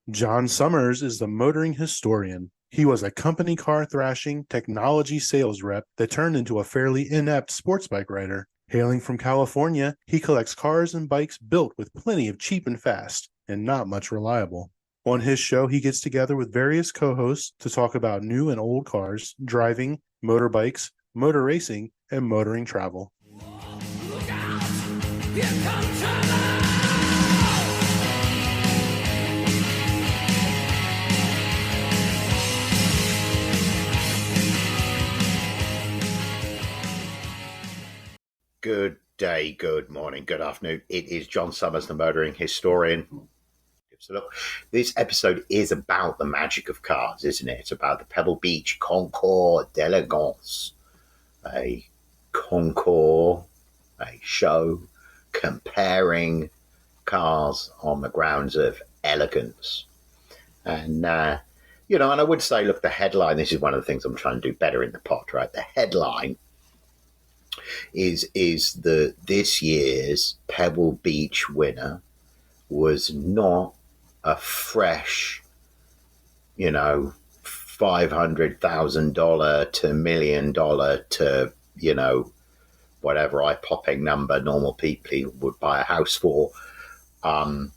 John Summers is the motoring historian. He was a company car thrashing technology sales rep that turned into a fairly inept sports bike rider. Hailing from California, he collects cars and bikes built with plenty of cheap and fast, and not much reliable. On his show, he gets together with various co hosts to talk about new and old cars, driving, motorbikes, motor racing, and motoring travel. Look out! Here comes trouble! Good day, good morning, good afternoon. It is John Summers, the motoring historian. So look, this episode is about the magic of cars, isn't it? It's about the Pebble Beach Concours d'Elegance, a concours, a show comparing cars on the grounds of elegance. And, and I would say, look, the headline, this is one of the things I'm trying to do better in the pod, right? The headline is that this year's Pebble Beach winner was not a fresh, $500,000 to $1 million to, whatever eye-popping number normal people would buy a house for, kind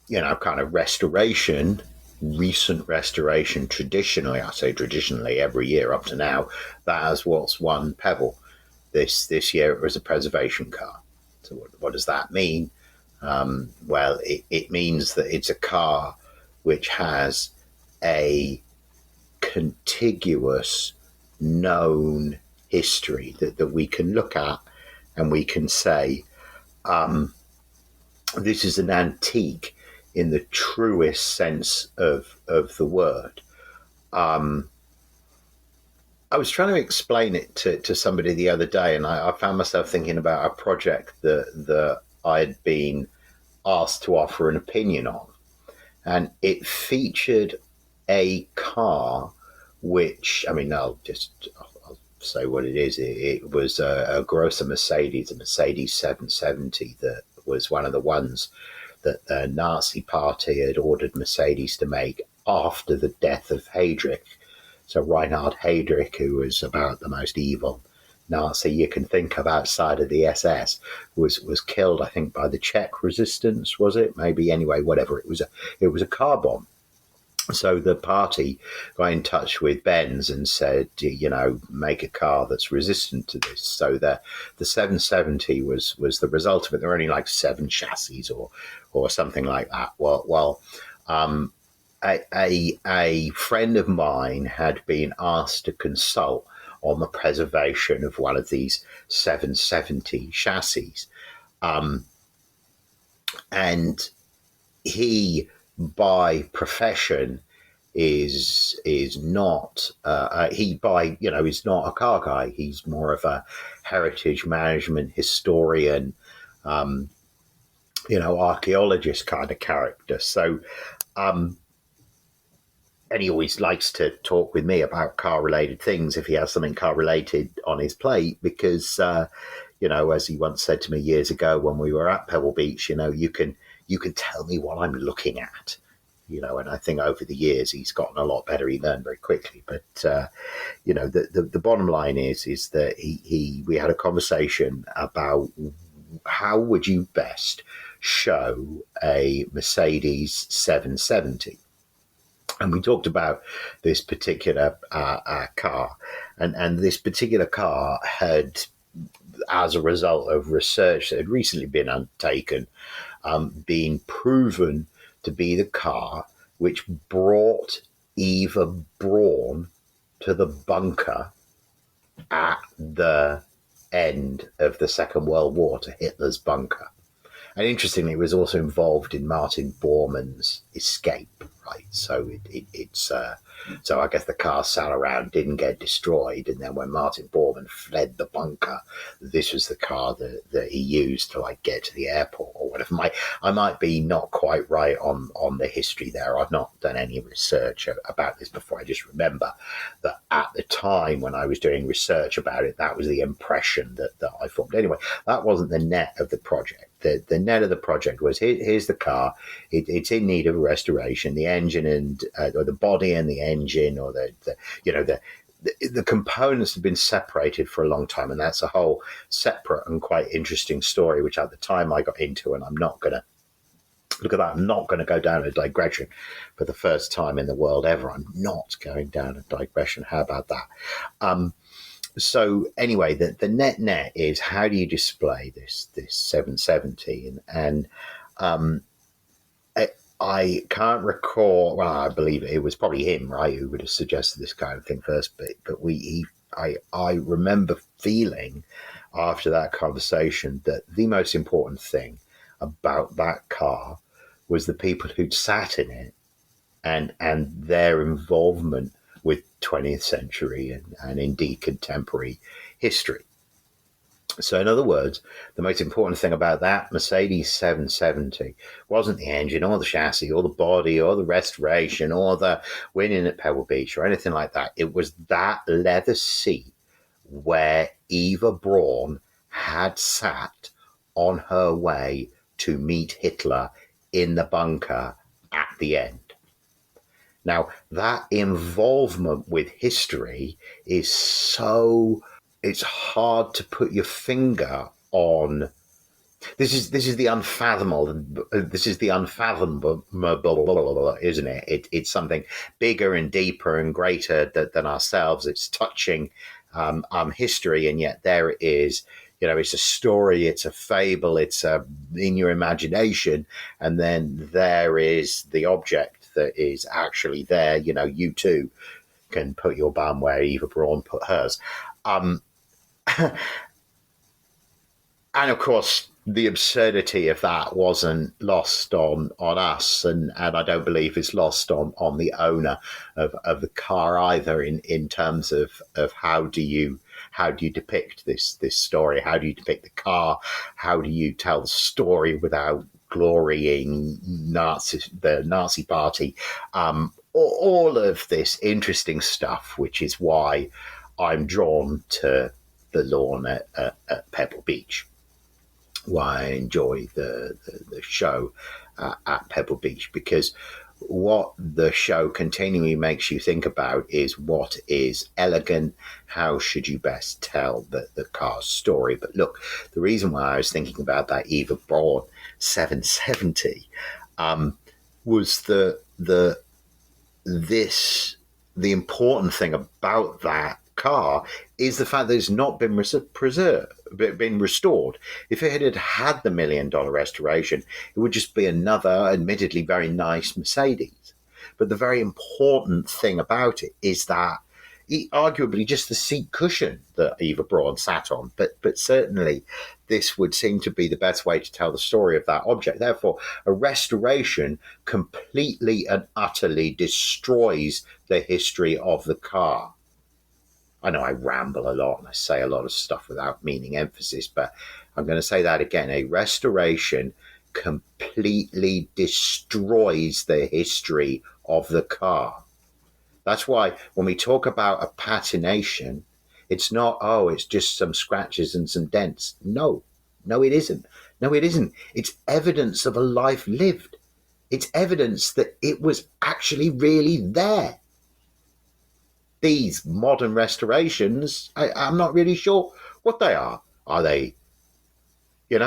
of restoration, recent restoration, traditionally, I say traditionally every year up to now, that is what's won Pebble. This year it was a preservation car. So what does that mean? Well, it means that it's a car which has a contiguous known history that we can look at and we can say, this is an antique in the truest sense of the word. I was trying to explain it to somebody the other day, and I found myself thinking about a project that I'd been asked to offer an opinion on. And it featured a car which, I'll say what it is. It was a Grosser Mercedes, a Mercedes 770, that was one of the ones that the Nazi Party had ordered Mercedes to make after the death of Heydrich. So Reinhard Heydrich, who was about the most evil Nazi you can think of outside of the SS, was killed, I think, by the Czech resistance, was it? Maybe, anyway, whatever. It was a car bomb. So the party got in touch with Benz and said, make a car that's resistant to this. So the 770 was the result of it. There were only like 7 chassis or something like that. A friend of mine had been asked to consult on the preservation of one of these 770 chassis. And he, by profession, is not is not a car guy. He's more of a heritage management historian, archaeologist kind of character. So, and he always likes to talk with me about car-related things if he has something car-related on his plate, because, as he once said to me years ago when we were at Pebble Beach, you can tell me what I'm looking at, and I think over the years he's gotten a lot better. He learned very quickly. But, the bottom line is that we had a conversation about how would you best show a Mercedes 770. And we talked about this particular car, and this particular car had, as a result of research that had recently been undertaken, been proven to be the car which brought Eva Braun to the bunker at the end of the Second World War, to Hitler's bunker. And interestingly, it was also involved in Martin Bormann's escape, right? So so I guess the car sat around, didn't get destroyed, and then when Martin Bormann and fled the bunker. This was the car that he used to like get to the airport or whatever. I might be not quite right on the history there. I've not done any research about this before. I just remember that at the time when I was doing research about it, that was the impression that I formed. Anyway, that wasn't the net of the project. The net of the project was here's the car. It's in need of restoration. The engine and or the body and the engine, or the components have been separated for a long time, and that's a whole separate and quite interesting story, which at the time I got into, and I'm not going to look at that. I'm not going to go down a digression for the first time in the world ever. I'm not going down a digression. How about that? So anyway, the net is, how do you display this 770? And I can't recall. Well, I believe it was probably him, right, who would have suggested this kind of thing first. But I remember feeling after that conversation that the most important thing about that car was the people who'd sat in it and their involvement with 20th century and indeed contemporary history. So in other words, the most important thing about that Mercedes 770 wasn't the engine or the chassis or the body or the restoration or the winning at Pebble Beach or anything like that. It was that leather seat where Eva Braun had sat on her way to meet Hitler in the bunker at the end. Now, that involvement with history is it's hard to put your finger on. This is the unfathomable. This is the unfathomable, isn't it? It's something bigger and deeper and greater than ourselves. It's touching history, and yet there it is. It's a story, it's a fable, it's in your imagination, and then there is the object that is actually there. You too can put your bum where Eva Braun put hers. And of course, the absurdity of that wasn't lost on us, and I don't believe it's lost on the owner of the car either, in terms of how do you depict this story? How do you depict the car? How do you tell the story without glorying the Nazi party? All of this interesting stuff, which is why I'm drawn to the lawn at Pebble Beach, why I enjoy the show at Pebble Beach, because what the show continually makes you think about is what is elegant, how should you best tell the car's story. But look, the reason why I was thinking about that Eva Braun 770 was the important thing about that car is the fact that it's not been restored. If it had had the $1 million restoration, it would just be another, admittedly very nice Mercedes. But the very important thing about it is that arguably just the seat cushion that Eva Braun sat on, but certainly this would seem to be the best way to tell the story of that object. Therefore, a restoration completely and utterly destroys the history of the car. I know I ramble a lot and I say a lot of stuff without meaning emphasis, but I'm going to say that again. A restoration completely destroys the history of the car. That's why when we talk about a patination, it's not, it's just some scratches and some dents. No, it isn't. No, it isn't. It's evidence of a life lived. It's evidence that it was actually really there. These modern restorations, I'm not really sure what they are. Are they, is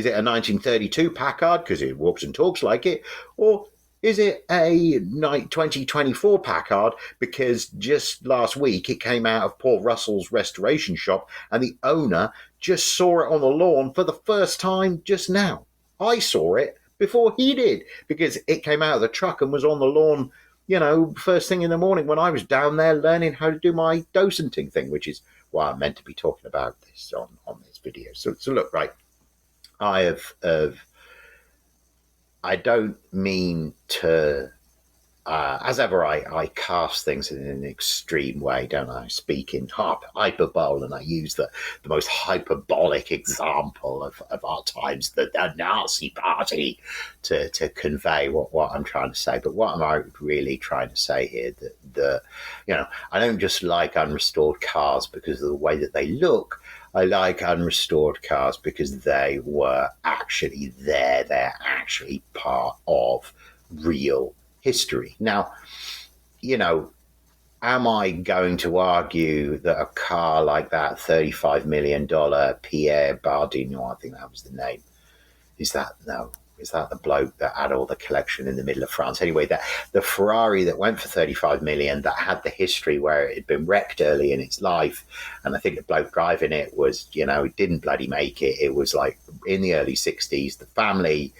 it a 1932 Packard because it walks and talks like it? Or is it a 2024 Packard because just last week it came out of Paul Russell's restoration shop and the owner just saw it on the lawn for the first time just now? I saw it before he did because it came out of the truck and was on the lawn, first thing in the morning when I was down there learning how to do my docenting thing, which is why I'm meant to be talking about this on this video. So look, right, I don't mean to as ever, I cast things in an extreme way, don't I? I speak in hyperbole, and I use the most hyperbolic example of our times, the Nazi Party, to convey what I'm trying to say. But what am I really trying to say here? That I don't just like unrestored cars because of the way that they look. I like unrestored cars because they were actually there. They're actually part of real history. Now, am I going to argue that a car like that, $35 million Pierre Bardino, I think that was the name, is that the bloke that had all the collection in the middle of France? Anyway, that the Ferrari that went for 35 million, that had the history where it had been wrecked early in its life, and I think the bloke driving it was, it didn't bloody make it. It was like in the early 60s. The family,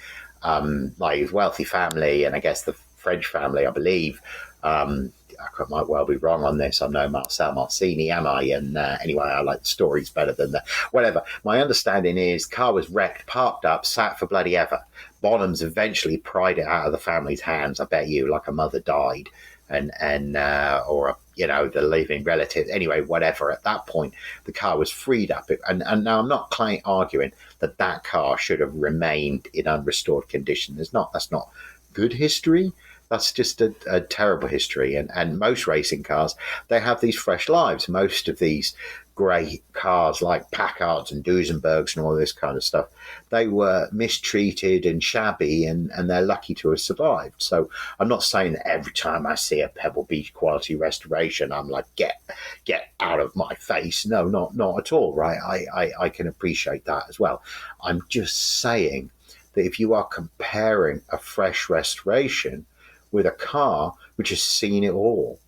like his wealthy family, and I guess the French family, I believe. I might well be wrong on this. I'm no Marcel Marcini, am I? And anyway, I like the stories better than that. Whatever. My understanding is car was wrecked, parked up, sat for bloody ever. Bonhams eventually pried it out of the family's hands. I bet you, like a mother died, or the living relative. Anyway, whatever. At that point, the car was freed up, and now I'm not arguing that car should have remained in unrestored condition. That's not good history. That's just a terrible history. And most racing cars, they have these fresh lives. Most of these great cars like Packards and Duesenbergs and all this kind of stuff, they were mistreated and shabby, and they're lucky to have survived. So I'm not saying that every time I see a Pebble Beach quality restoration, I'm like, get out of my face. No, not at all, right? I can appreciate that as well. I'm just saying that if you are comparing a fresh restoration with a car which has seen it all.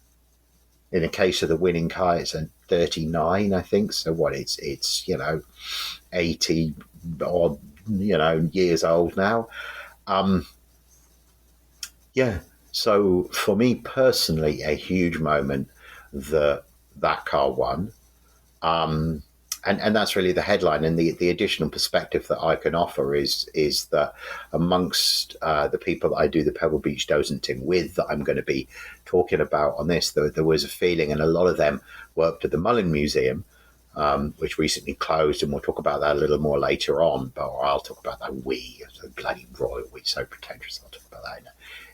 In the case of the winning car, it's a 39, I think. So what? It's 80 odd years old now. So for me personally, a huge moment that car won. And that's really the headline, and the additional perspective that I can offer is that amongst the people that I do the Pebble Beach dozenting with, that I'm going to be talking about on this, there was a feeling, and a lot of them worked at the Mullin Museum, which recently closed, and we'll talk about that a little more later on. But I'll talk about that the bloody royal we, so pretentious. I'll talk about that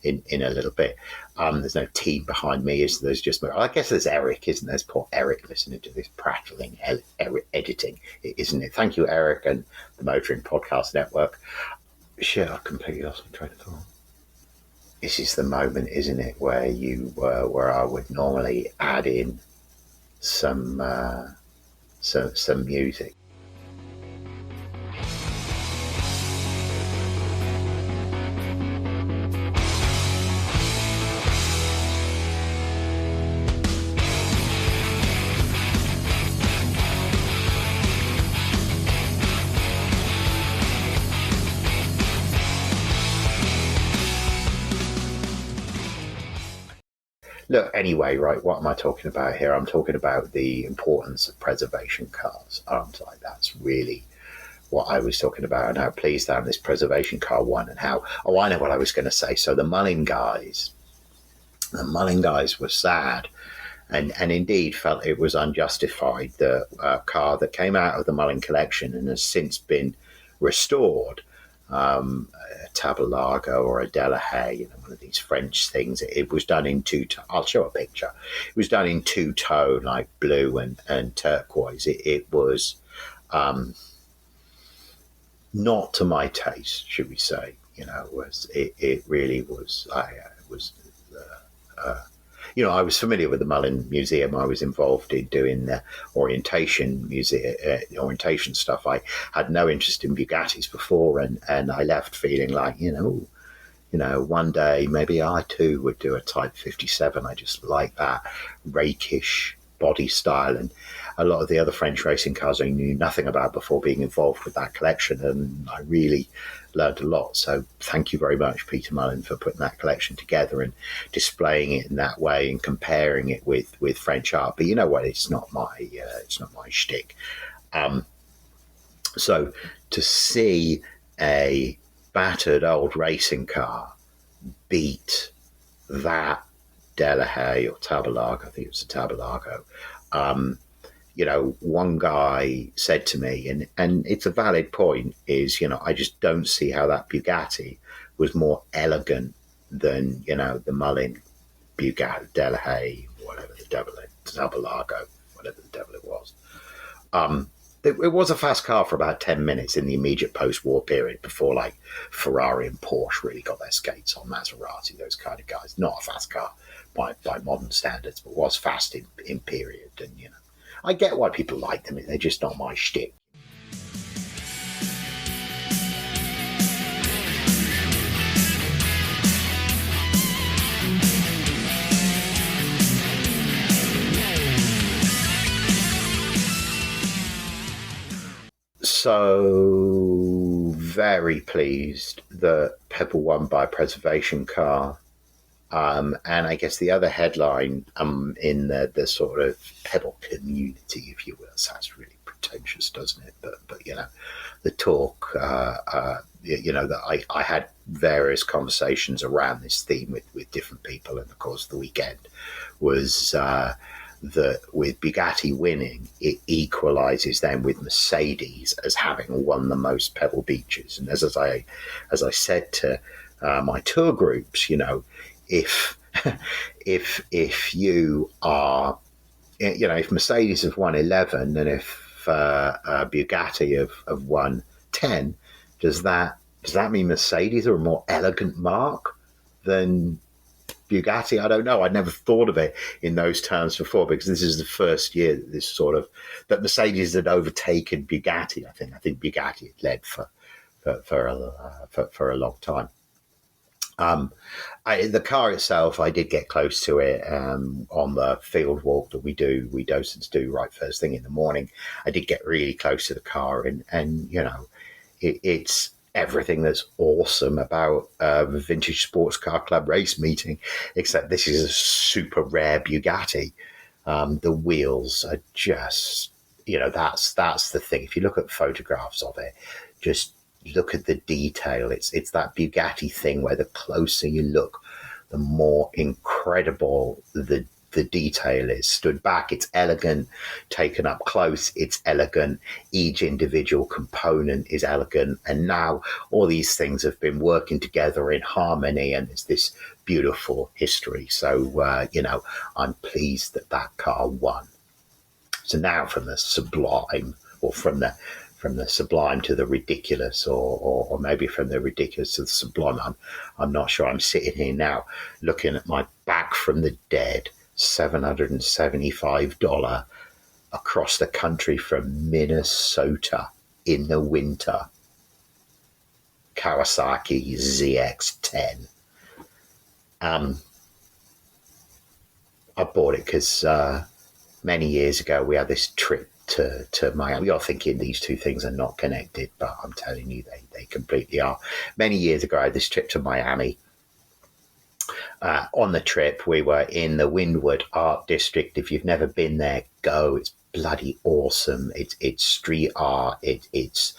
in a little bit. There's no team behind me. There's just, I guess there's Eric, isn't there? There's poor Eric listening to this prattling editing, isn't it? Thank you, Eric, and the Motoring Podcast Network. Shit, I completely lost my train of thought. This is the moment, isn't it, where I would normally add in some music. Look, anyway, right, what am I talking about here? I'm talking about the importance of preservation cars, aren't I? That's really what I was talking about, and how pleased I am this preservation car won, and how, I know what I was going to say. So the Mullin guys were sad, and indeed felt it was unjustified. The car that came out of the Mullin collection and has since been restored, a Table Largo or a Delahaye, one of these French things. It was done in two-tone. I'll show a picture. It was done in two-tone, like blue and turquoise. It was not to my taste, should we say? It really was. I was familiar with the Mullin Museum. I was involved in doing the orientation stuff. I had no interest in Bugattis before, and I left feeling like, one day maybe I too would do a Type 57. I just like that rakish body style, and a lot of the other French racing cars I knew nothing about before being involved with that collection, and I really learned a lot. So thank you very much, Peter Mullin, for putting that collection together and displaying it in that way and comparing it with French art. But you know what? It's not my shtick. So to see a battered old racing car beat that Delahaye or Tabalago, I think it was a Tabalago, one guy said to me, and it's a valid point, is, I just don't see how that Bugatti was more elegant than, the Mullin Bugatti, Delahaye, whatever the devil it, Tabalago, whatever the devil it was. It was a fast car for about 10 minutes in the immediate post-war period before, like, Ferrari and Porsche really got their skates on, Maserati, those kind of guys. Not a fast car by modern standards, but was fast in period. And, I get why people like them. They're just not my shtick. So very pleased that Pebble won by a preservation car. And I guess the other headline in the sort of Pebble community, if you will, sounds really pretentious, doesn't it? But the talk, that I had various conversations around this theme with different people in the course of the weekend, was that with Bugatti winning, it equalises then with Mercedes as having won the most Pebble Beaches. And as I said to my tour groups, if you are, if Mercedes have won 11 and if Bugatti have won 10, does that mean Mercedes are a more elegant mark than Bugatti? I don't know. I'd never thought of it in those terms before, because this is the first year that Mercedes had overtaken Bugatti. I think Bugatti had led for a long time. The car itself, I did get close to it on the field walk that we docents do right first thing in the morning. I did get really close to the car, and it's everything that's awesome about a vintage sports car club race meeting, except this is a super rare Bugatti. The wheels are just, that's the thing. If you look at photographs of it, just look at the detail. It's that Bugatti thing where the closer you look, the more incredible the detail is. Stood back, it's elegant. Taken up close, it's elegant. Each individual component is elegant. And now all these things have been working together in harmony, and it's this beautiful history. So, I'm pleased that car won. So now from the sublime, or from the sublime to the ridiculous, or maybe from the ridiculous to the sublime, I'm not sure. I'm sitting here now looking at my Back from the Dead $775 across the country from Minnesota in the winter Kawasaki ZX-10. I bought it because many years ago we had this trip to Miami. You're thinking these two things are not connected, but I'm telling you they completely are. Many years ago I had this trip to Miami. On the trip, we were in the Wynwood Art District. If you've never been there, go. It's bloody awesome. It's street art. It's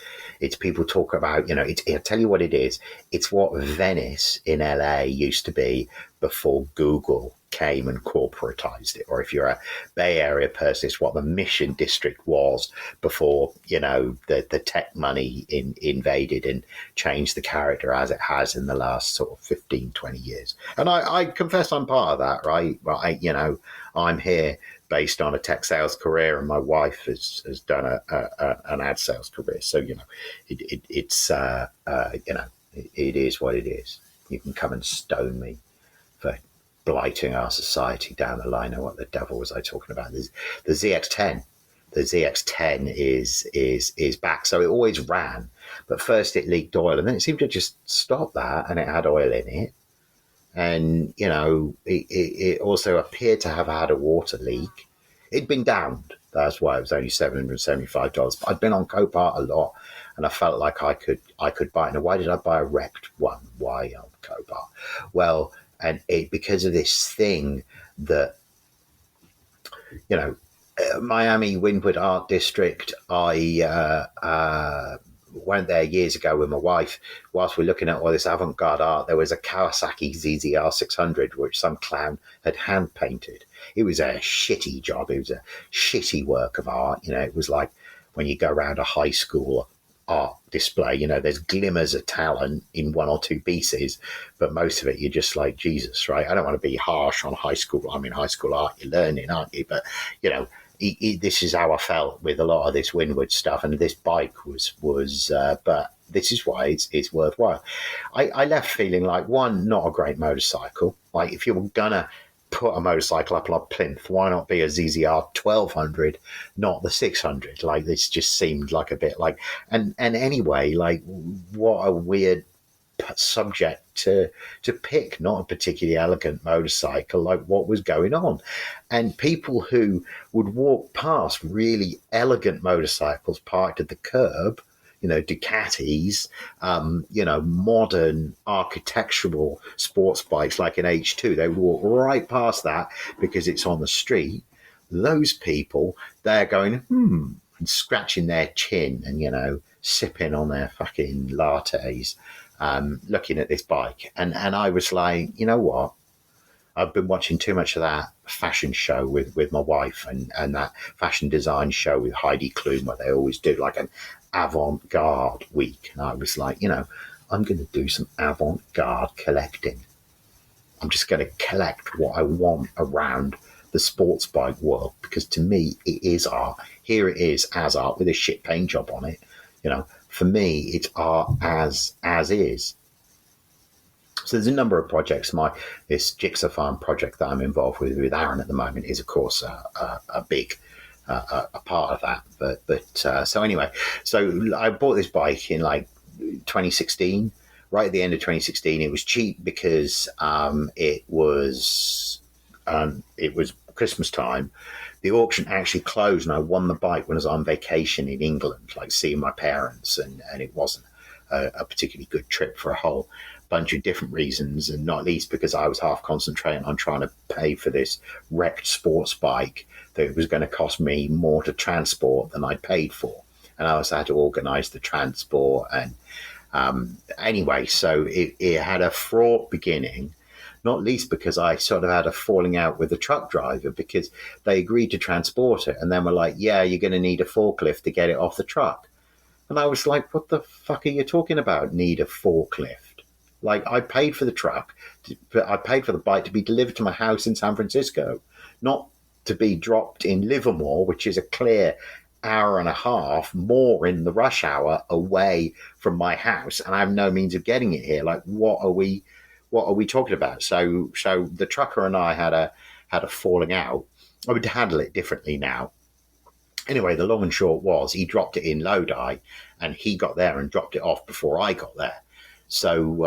people talk about, I'll tell you what it is. It's what Venice in LA used to be before Google came and corporatized it. Or if you're a Bay Area person, it's what the Mission District was before, the tech money invaded and changed the character as it has in the last sort of 15, 20 years. And I confess I'm part of that, right? I'm here based on a tech sales career, and my wife has done an ad sales career. So, it is what it is. You can come and stone me for blighting our society down the line. And what the devil was I talking about? The ZX-10. The ZX-10 is back. So it always ran, but first it leaked oil, and then it seemed to just stop that, and it had oil in it. And, it also appeared to have had a water leak. It'd been downed. That's why it was only $775. But I'd been on Copart a lot, and I felt like I could buy it. Now, why did I buy a wrecked one? Why on Copart? Well, and because of this thing that, Miami Wynwood Art District, I went there years ago with my wife. Whilst we're looking at all this avant-garde art, there was a Kawasaki ZZR 600 which some clown had hand painted. It was a shitty job. It was a shitty work of art. It was like when you go around a high school art display, there's glimmers of talent in one or two pieces, but most of it you're just like, Jesus, right? I don't want to be harsh on high school. I mean, high school art, you're learning, aren't you? But this is how I felt with a lot of this Winwood stuff, and this bike was but this is why it's worthwhile. I left feeling like, one, not a great motorcycle. Like, if you were gonna put a motorcycle up on a plinth, why not be a ZZR 1200, not the 600? Like, this just seemed like a bit like, and anyway, like, what a weird subject to pick, not a particularly elegant motorcycle. Like, what was going on? And people who would walk past really elegant motorcycles parked at the curb, Ducatis, modern architectural sports bikes like an H2, they would walk right past that because it's on the street. Those people, they're going, and scratching their chin and, sipping on their fucking lattes, looking at this bike. And I was like, you know what? I've been watching too much of that fashion show with my wife and that fashion design show with Heidi Klum, where they always do like an avant-garde week. And I was like, I'm going to do some avant-garde collecting. I'm just going to collect what I want around the sports bike world, because to me, it is art. Here it is as art with a shit paint job on it. For me, it's art as is. So there's a number of projects. This Jigsaw Farm project that I'm involved with Aaron at the moment is, of course, a big a part of that. But so anyway, so I bought this bike in like 2016. Right at the end of 2016, it was cheap because it was Christmas time. The auction actually closed, and I won the bike when I was on vacation in England, like seeing my parents, and it wasn't a particularly good trip for a whole bunch of different reasons, and not least because I was half concentrating on trying to pay for this wrecked sports bike that was going to cost me more to transport than I paid for, and I also had to organise the transport. And anyway, so it had a fraught beginning, not least because I sort of had a falling out with the truck driver, because they agreed to transport it and then were like, yeah, you're going to need a forklift to get it off the truck. And I was like, what the fuck are you talking about, need a forklift? Like, I paid for the truck, I paid for the bike to be delivered to my house in San Francisco, not to be dropped in Livermore, which is a clear hour and a half more in the rush hour away from my house, and I have no means of getting it here. Like, what are we talking about? So the trucker and I had a falling out. I would handle it differently now. Anyway, the long and short was he dropped it in Lodi, and he got there and dropped it off before I got there. So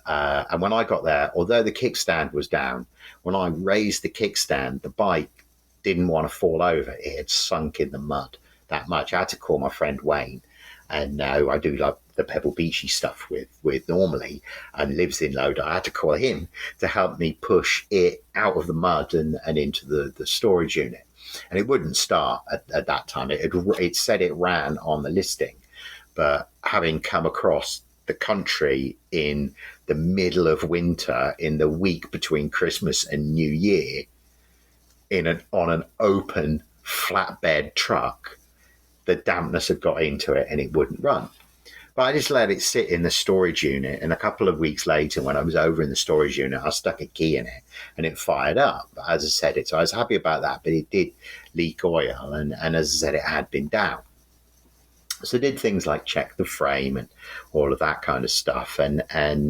and when I got there, although the kickstand was down, when I raised the kickstand, the bike didn't want to fall over. It had sunk in the mud that much. I had to call my friend Wayne, and now I do like the Pebble Beachy stuff with normally, and lives in Lodi. I had to call him to help me push it out of the mud and into the storage unit. And it wouldn't start at that time. It said it ran on the listing, but having come across the country in the middle of winter, in the week between Christmas and New Year, on an open flatbed truck, the dampness had got into it and it wouldn't run. But I just let it sit in the storage unit, and a couple of weeks later, when I was over in the storage unit, I stuck a key in it and it fired up. As I said, so I was happy about that, but it did leak oil, and as I said, it had been down. So I did things like check the frame and all of that kind of stuff. And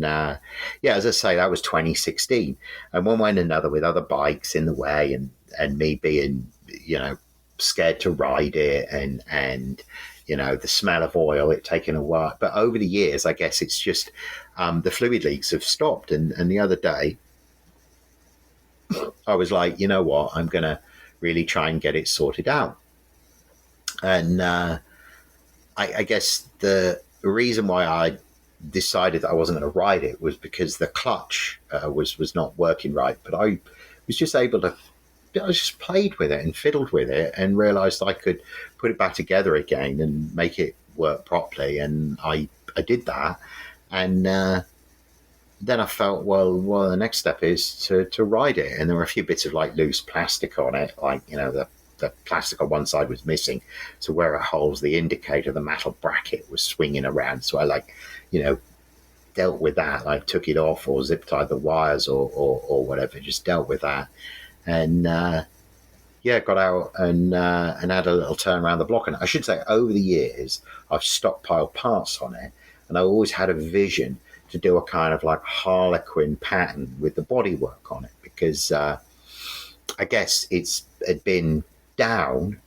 yeah, as I say, that was 2016. And one way and another, with other bikes in the way, and me being, scared to ride it, and the smell of oil, it taken a while. But over the years, I guess it's just the fluid leaks have stopped. And the other day, I was like, you know what, I'm going to really try and get it sorted out. And I guess the reason why I decided that I wasn't going to ride it was because the clutch was not working right. But I was just able to, I just played with it and fiddled with it and realized I could put it back together again and make it work properly, and I did that, and then I felt, well, the next step is to ride it, and there were a few bits of like loose plastic on it, like the plastic on one side was missing, so where it holds the indicator, the metal bracket was swinging around, so I dealt with that, like took it off or zip tied the wires or whatever, just dealt with that, and got out and had a little turn around the block. And I should say, over the years, I've stockpiled parts on it, and I always had a vision to do a kind of like Harlequin pattern with the bodywork on it, because I guess it had been down,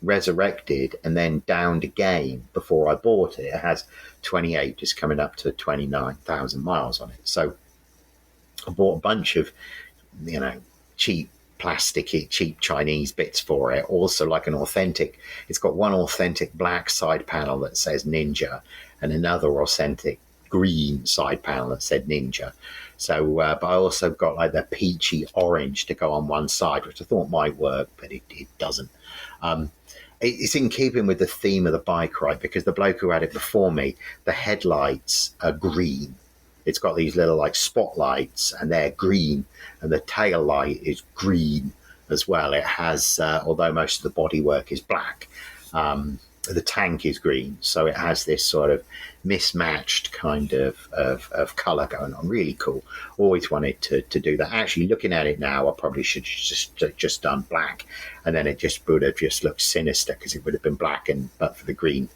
resurrected, and then downed again before I bought it. It has 28, just coming up to 29,000 miles on it. So I bought a bunch of, cheap plasticky, cheap Chinese bits for it. Also, like it's got one authentic black side panel that says Ninja, and another authentic green side panel that said Ninja. So, but I also got like the peachy orange to go on one side, which I thought might work, but it doesn't. It's in keeping with the theme of the bike, right? Because the bloke who had it before me, the headlights are green. It's got these little like spotlights, and they're green, and the tail light is green as well. It has, although most of the bodywork is black, the tank is green, so it has this sort of mismatched kind of color going on. Really cool. Always wanted to do that. Actually, looking at it now, I probably should just done black, and then it just would have just looked sinister, because it would have been black but for the green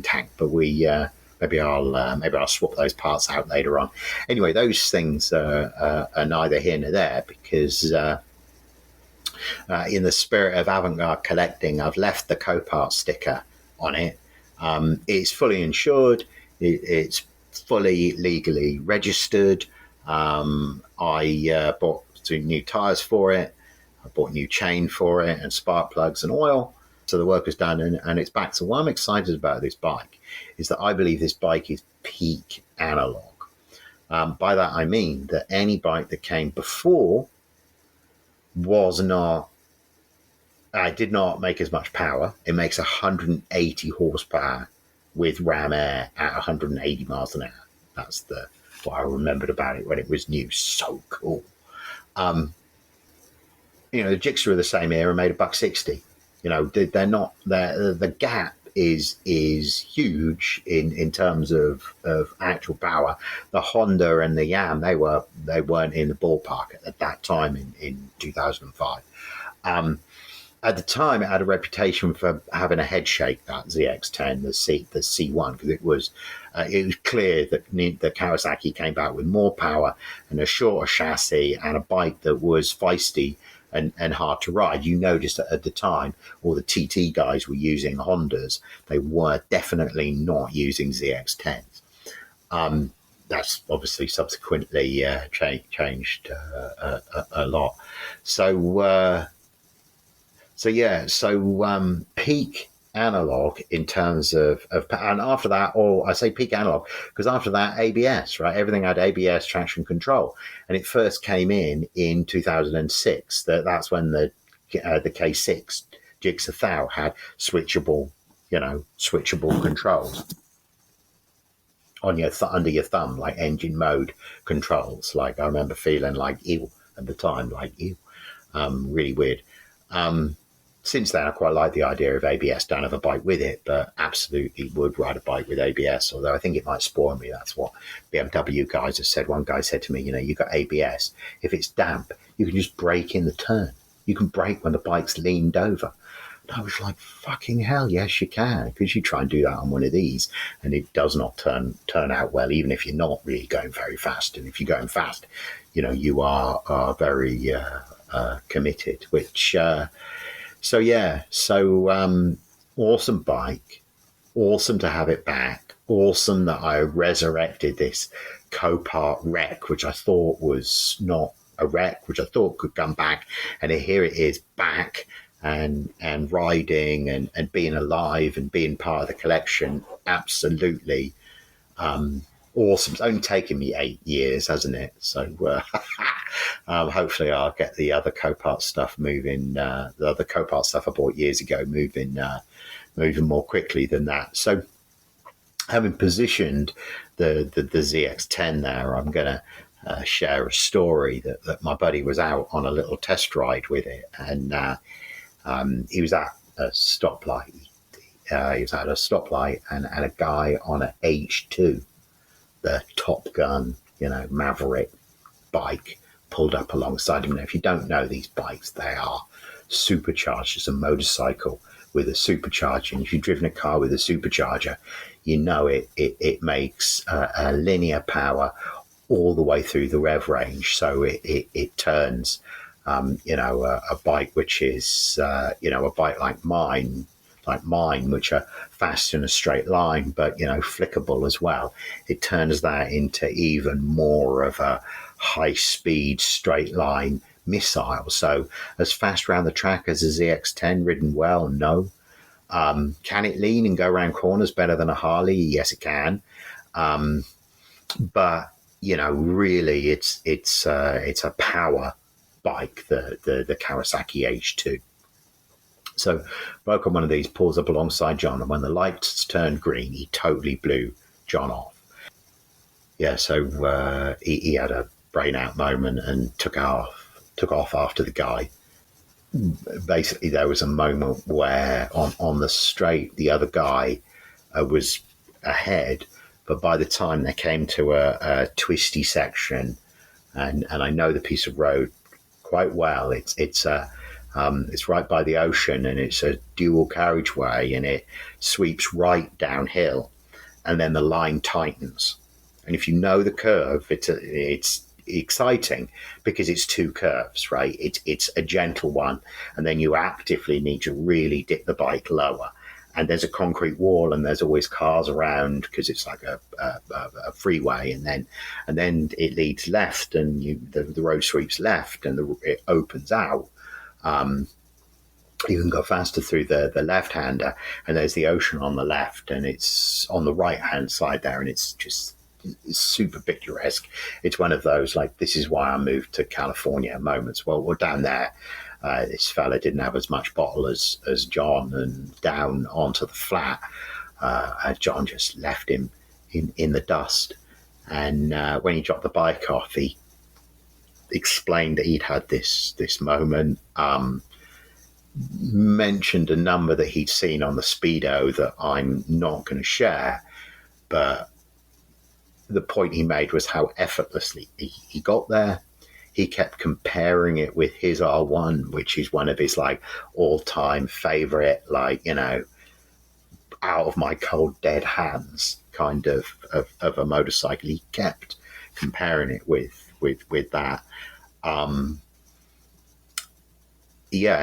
tank. But maybe I'll swap those parts out later on. Anyway, those things are neither here nor there, because in the spirit of avant-garde collecting, I've left the Copart sticker on it. It's fully insured. It's fully legally registered. I bought 2 new tires for it. I bought a new chain for it, and spark plugs and oil. So the work is done, and it's back. So what I'm excited about this bike is that I believe this bike is peak analog. By that I mean that any bike that came before did not make as much power. It makes 180 horsepower with ram air at 180 miles an hour. That's what I remembered about it when it was new. So cool. The Gixxer of the same era made $160. They're not there. The gap is huge in terms of actual power. The Honda and the Yam, they weren't in the ballpark at that time in 2005. At the time, it had a reputation for having a head shake, that ZX10, the C1, because it was clear that Kawasaki came back with more power and a shorter chassis and a bike that was feisty and hard to ride. You noticed that at the time, all the TT guys were using Hondas. They were definitely not using ZX10s. That's obviously subsequently changed a lot. So peak analog in terms of and after that, or I say peak analog because after that, ABS, right? Everything had ABS traction control, and it first came in 2006. That's when the K6 Gixxer Thou had switchable controls on under your thumb, like engine mode controls. Like I remember feeling like ew at the time, like ew, really weird. Since then, I quite like the idea of ABS. Don't have a bike with it, but absolutely would ride a bike with ABS, although I think it might spoil me. That's what BMW guys have said. One guy said to me, you got ABS. If it's damp, you can just brake in the turn. You can brake when the bike's leaned over. And I was like, fucking hell, yes, you can, because you try and do that on one of these, and it does not turn out well, even if you're not really going very fast. And if you're going fast, you are very committed, which... awesome bike, awesome to have it back, awesome that I resurrected this Copart wreck, which I thought was not a wreck, which I thought could come back, and here it is back and riding and being alive and being part of the collection. Absolutely awesome. It's only taken me 8 years, hasn't it? So hopefully I'll get the other Copart stuff moving. The other Copart stuff I bought years ago moving more quickly than that. So having positioned the ZX10 there, I'm going to share a story that my buddy was out on a little test ride with it, and he was at a stoplight. He was at a stoplight, and a guy on an H2, the Top Gun, Maverick bike, pulled up alongside him. Now, if you don't know these bikes, they are supercharged. It's a motorcycle with a supercharger, and if you've driven a car with a supercharger, it makes a linear power all the way through the rev range. So it turns, a bike which is, a bike like mine, which are fast in a straight line, but, flickable as well. It turns that into even more of a high speed straight line missile. So as fast around the track as a ZX10 ridden well? No. Can it lean and go around corners better than a Harley? Yes, it can. But really, it's a power bike, the Kawasaki H2. So bloke on one of these pulls up alongside John, and when the lights turned green, he totally blew John off. Yeah, so he had a brain out moment and took off after the guy. Basically, there was a moment where on the straight, the other guy was ahead, but by the time they came to a twisty section, and I know the piece of road quite well. It's right by the ocean, and it's a dual carriageway, and it sweeps right downhill, and then the line tightens. And if you know the curve, it's exciting because it's two curves, right? It's a gentle one, and then you actively need to really dip the bike lower. And there's a concrete wall, and there's always cars around because it's like a freeway, and then it leads left, and the road sweeps left, and it opens out. You can go faster through the left-hander, and there's the ocean on the left, and it's on the right-hand side there, and it's super picturesque. It's one of those, like, this is why I moved to California moments. Well, we're down there. This fella didn't have as much bottle as John, and down onto the flat, John just left him in the dust. And when he dropped the bike off, he explained that he'd had this moment, mentioned a number that he'd seen on the Speedo that I'm not going to share, but the point he made was how effortlessly he got there. He kept comparing it with his R1, which is one of his like all-time favorite, like, out of my cold dead hands kind of a motorcycle. He kept comparing it with that.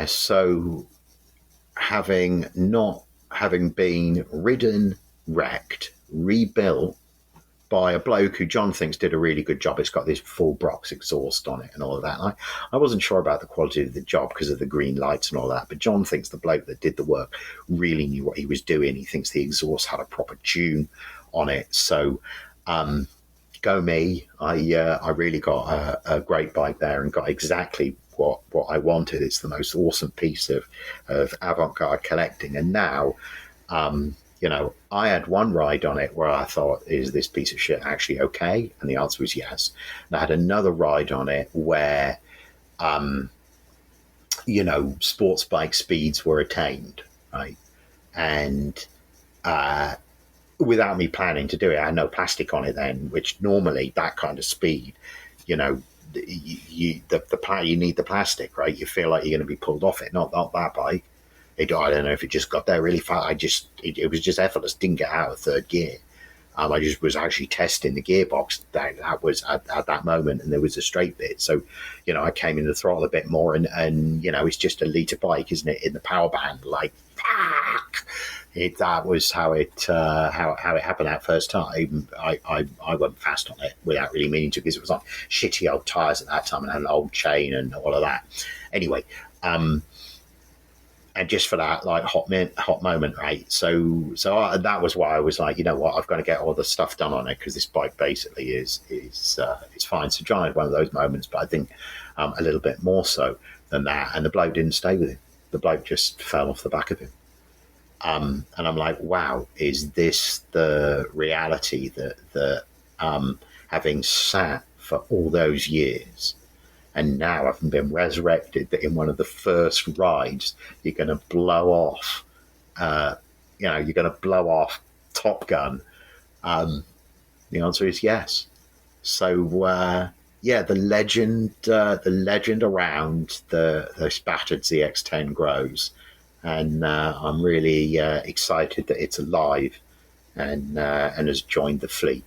So having been ridden, wrecked, rebuilt by a bloke who John thinks did a really good job. It's got this full Brox exhaust on it and all of that. And I wasn't sure about the quality of the job because of the green lights and all that, but John thinks the bloke that did the work really knew what he was doing. He thinks the exhaust had a proper tune on it. So go me. I really got a great bike there and got exactly what I wanted. It's the most awesome piece of avant-garde collecting. And now, I had one ride on it where I thought, is this piece of shit actually okay? And the answer was yes. And I had another ride on it where, sports bike speeds were attained, right? And without me planning to do it, I had no plastic on it then, which normally that kind of speed, you need the plastic, right? You feel like you're going to be pulled off it. Not that bike. I don't know if it just got there really fast. It was just effortless. Didn't get out of third gear. I just was actually testing the gearbox. That was at that moment, and there was a straight bit. So, I came in the throttle a bit more, and it's just a litre bike, isn't it? In the power band, like fuck. That was how it happened that first time. I went fast on it without really meaning to, because it was on shitty old tyres at that time and had an old chain and all of that. Anyway. and just for that like hot moment, right? That was why I was like, you know what, I've got to get all the stuff done on it, because this bike basically is it's fine. So John had one of those moments, but I think a little bit more so than that. And the bloke didn't stay with him. The bloke just fell off the back of him. And I'm like, wow, is this the reality that having sat for all those years, and now having been resurrected, that in one of the first rides you're going to blow off, you're going to blow off Top Gun? The answer is yes. So the legend around the battered ZX10 grows, and I'm really excited that it's alive and has joined the fleet.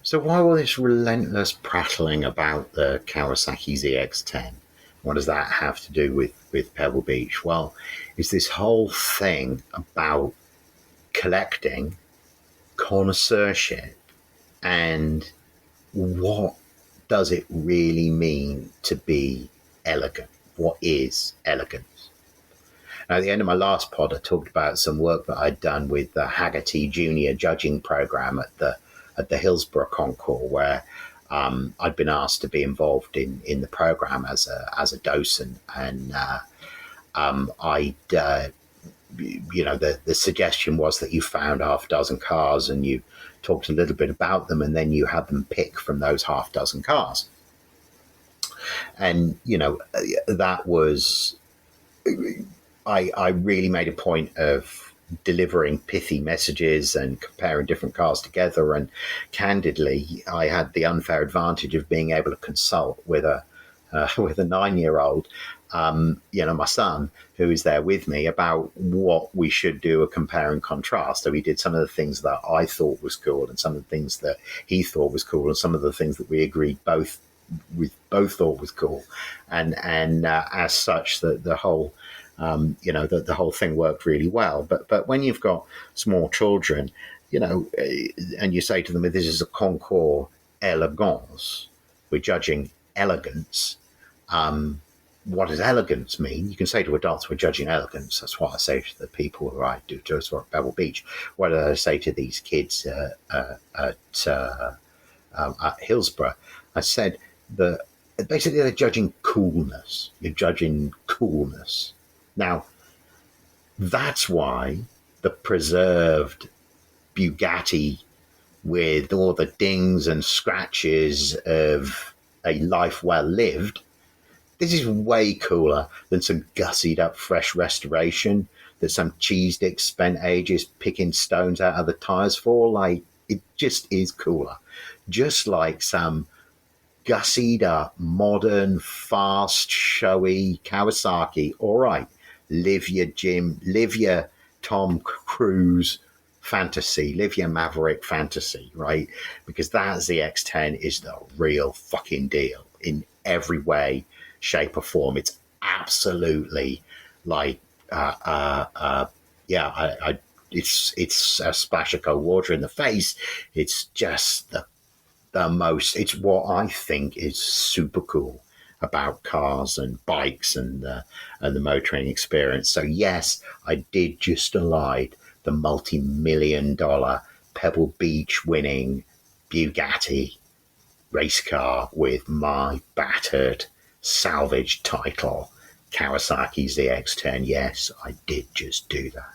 So why all this relentless prattling about the Kawasaki ZX10? What does that have to do with Pebble Beach? Well, it's this whole thing about collecting, connoisseurship, and what does it really mean to be elegant? What is elegance? Now, at the end of my last pod, I talked about some work that I'd done with the Haggerty Junior judging program at the Hillsborough Concours, where I'd been asked to be involved in the program as a docent, and the suggestion was that you found half a dozen cars and you talked a little bit about them, and then you had them pick from those half dozen cars. And that was, I really made a point of delivering pithy messages and comparing different cars together. And candidly, I had the unfair advantage of being able to consult with a 9-year-old, my son, who is there with me, about what we should do a compare and contrast. So we did some of the things that I thought was cool, and some of the things that he thought was cool, and some of the things that we agreed both thought was cool. And as such, the whole the whole thing worked really well. But when you've got small children, and you say to them, this is a concours élégance, we're judging elegance. What does elegance mean? You can say to adults, we're judging elegance. That's what I say to the people who I do tours for at Pebble Beach. What do I say to these kids at Hillsborough? I said that basically they're judging coolness. You're judging coolness. Now, that's why the preserved Bugatti with all the dings and scratches of a life well lived, this is way cooler than some gussied up fresh restoration that some cheese dick spent ages picking stones out of the tires for. Like, it just is cooler. Just like some gussied up, modern, fast, showy Kawasaki. All right. Live your Tom Cruise fantasy, live your Maverick fantasy, right? Because that ZX10 is the real fucking deal in every way, shape, or form. It's absolutely like, it's a splash of cold water in the face. It's just the most. It's what I think is super cool about cars and bikes and the motoring experience. So yes, I did just elide the multi-million-dollar Pebble Beach winning Bugatti race car with my battered salvage title Kawasaki ZX10. Yes, I did just do that.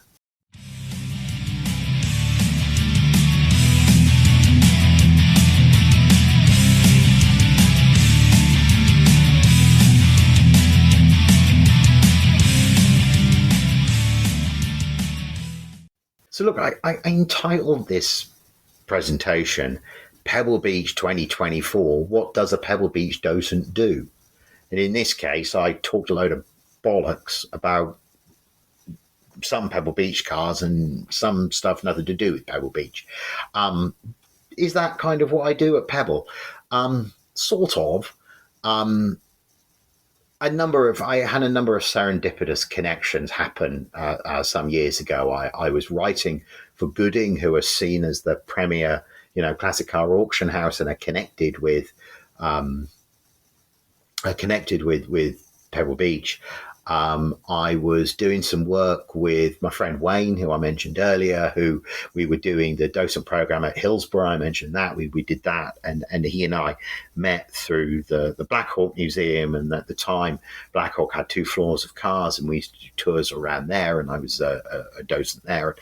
So look, I entitled this presentation Pebble Beach 2024, What Does a Pebble Beach Docent Do? And in this case, I talked a load of bollocks about some Pebble Beach cars and some stuff nothing to do with Pebble Beach. Is that kind of what I do at Pebble? Sort of. I had a number of serendipitous connections happen some years ago. I was writing for Gooding, who are seen as the premier, classic car auction house, and are connected with Pebble Beach. I was doing some work with my friend Wayne, who I mentioned earlier, who we were doing the docent program at Hillsborough. I mentioned that we did that, and he and I met through the Black Hawk Museum. And at the time, Black Hawk had 2 floors of cars, and we used to do tours around there. And I was a docent there.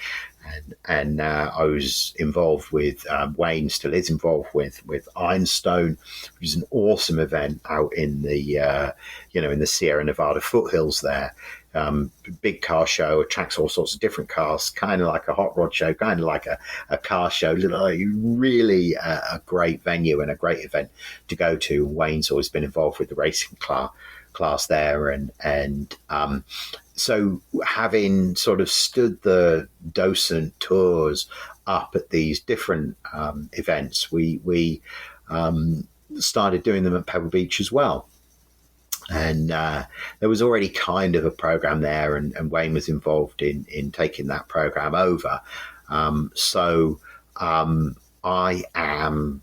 And I was involved with Wayne, still is involved with Ironstone, which is an awesome event out in the in the Sierra Nevada foothills there. Big car show, attracts all sorts of different cars, kind of like a hot rod show, kind of like a car show. Really a great venue and a great event to go to. Wayne's always been involved with the racing class there, and so having sort of stood the docent tours up at these different events, we started doing them at Pebble Beach as well. And there was already kind of a program there, and Wayne was involved in taking that program over. So I am,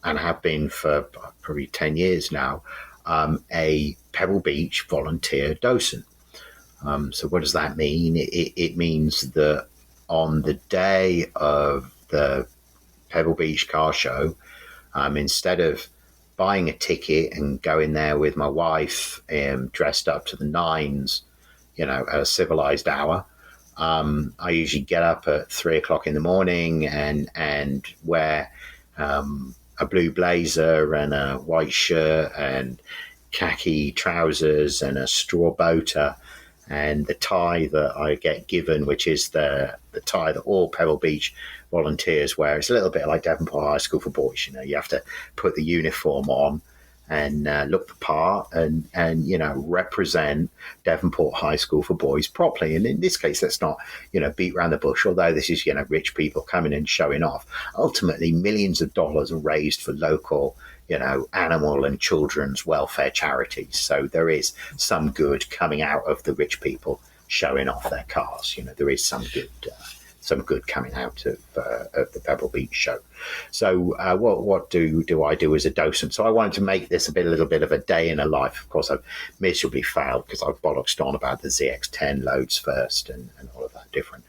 and have been for probably 10 years now, a Pebble Beach volunteer docent. So what does that mean? It means that on the day of the Pebble Beach Car Show, instead of buying a ticket and going there with my wife dressed up to the nines, at a civilized hour, I usually get up at 3:00 in the morning and wear a blue blazer and a white shirt and khaki trousers and a straw boater, and the tie that I get given, which is the tie that all Pebble Beach volunteers wear. It's a little bit like Devonport High School for boys. You have to put the uniform on and look the part and represent Devonport High School for boys properly. And in this case, let's not beat around the bush. Although this is rich people coming and showing off. Ultimately, millions of dollars are raised for local animal and children's welfare charities. So there is some good coming out of the rich people showing off their cars. There is some good coming out of the Pebble Beach show. So what do I do as a docent? So I wanted to make this a little bit of a day in a life. Of course, I've miserably failed because I've bollocksed on about the ZX10 loads first and all of that different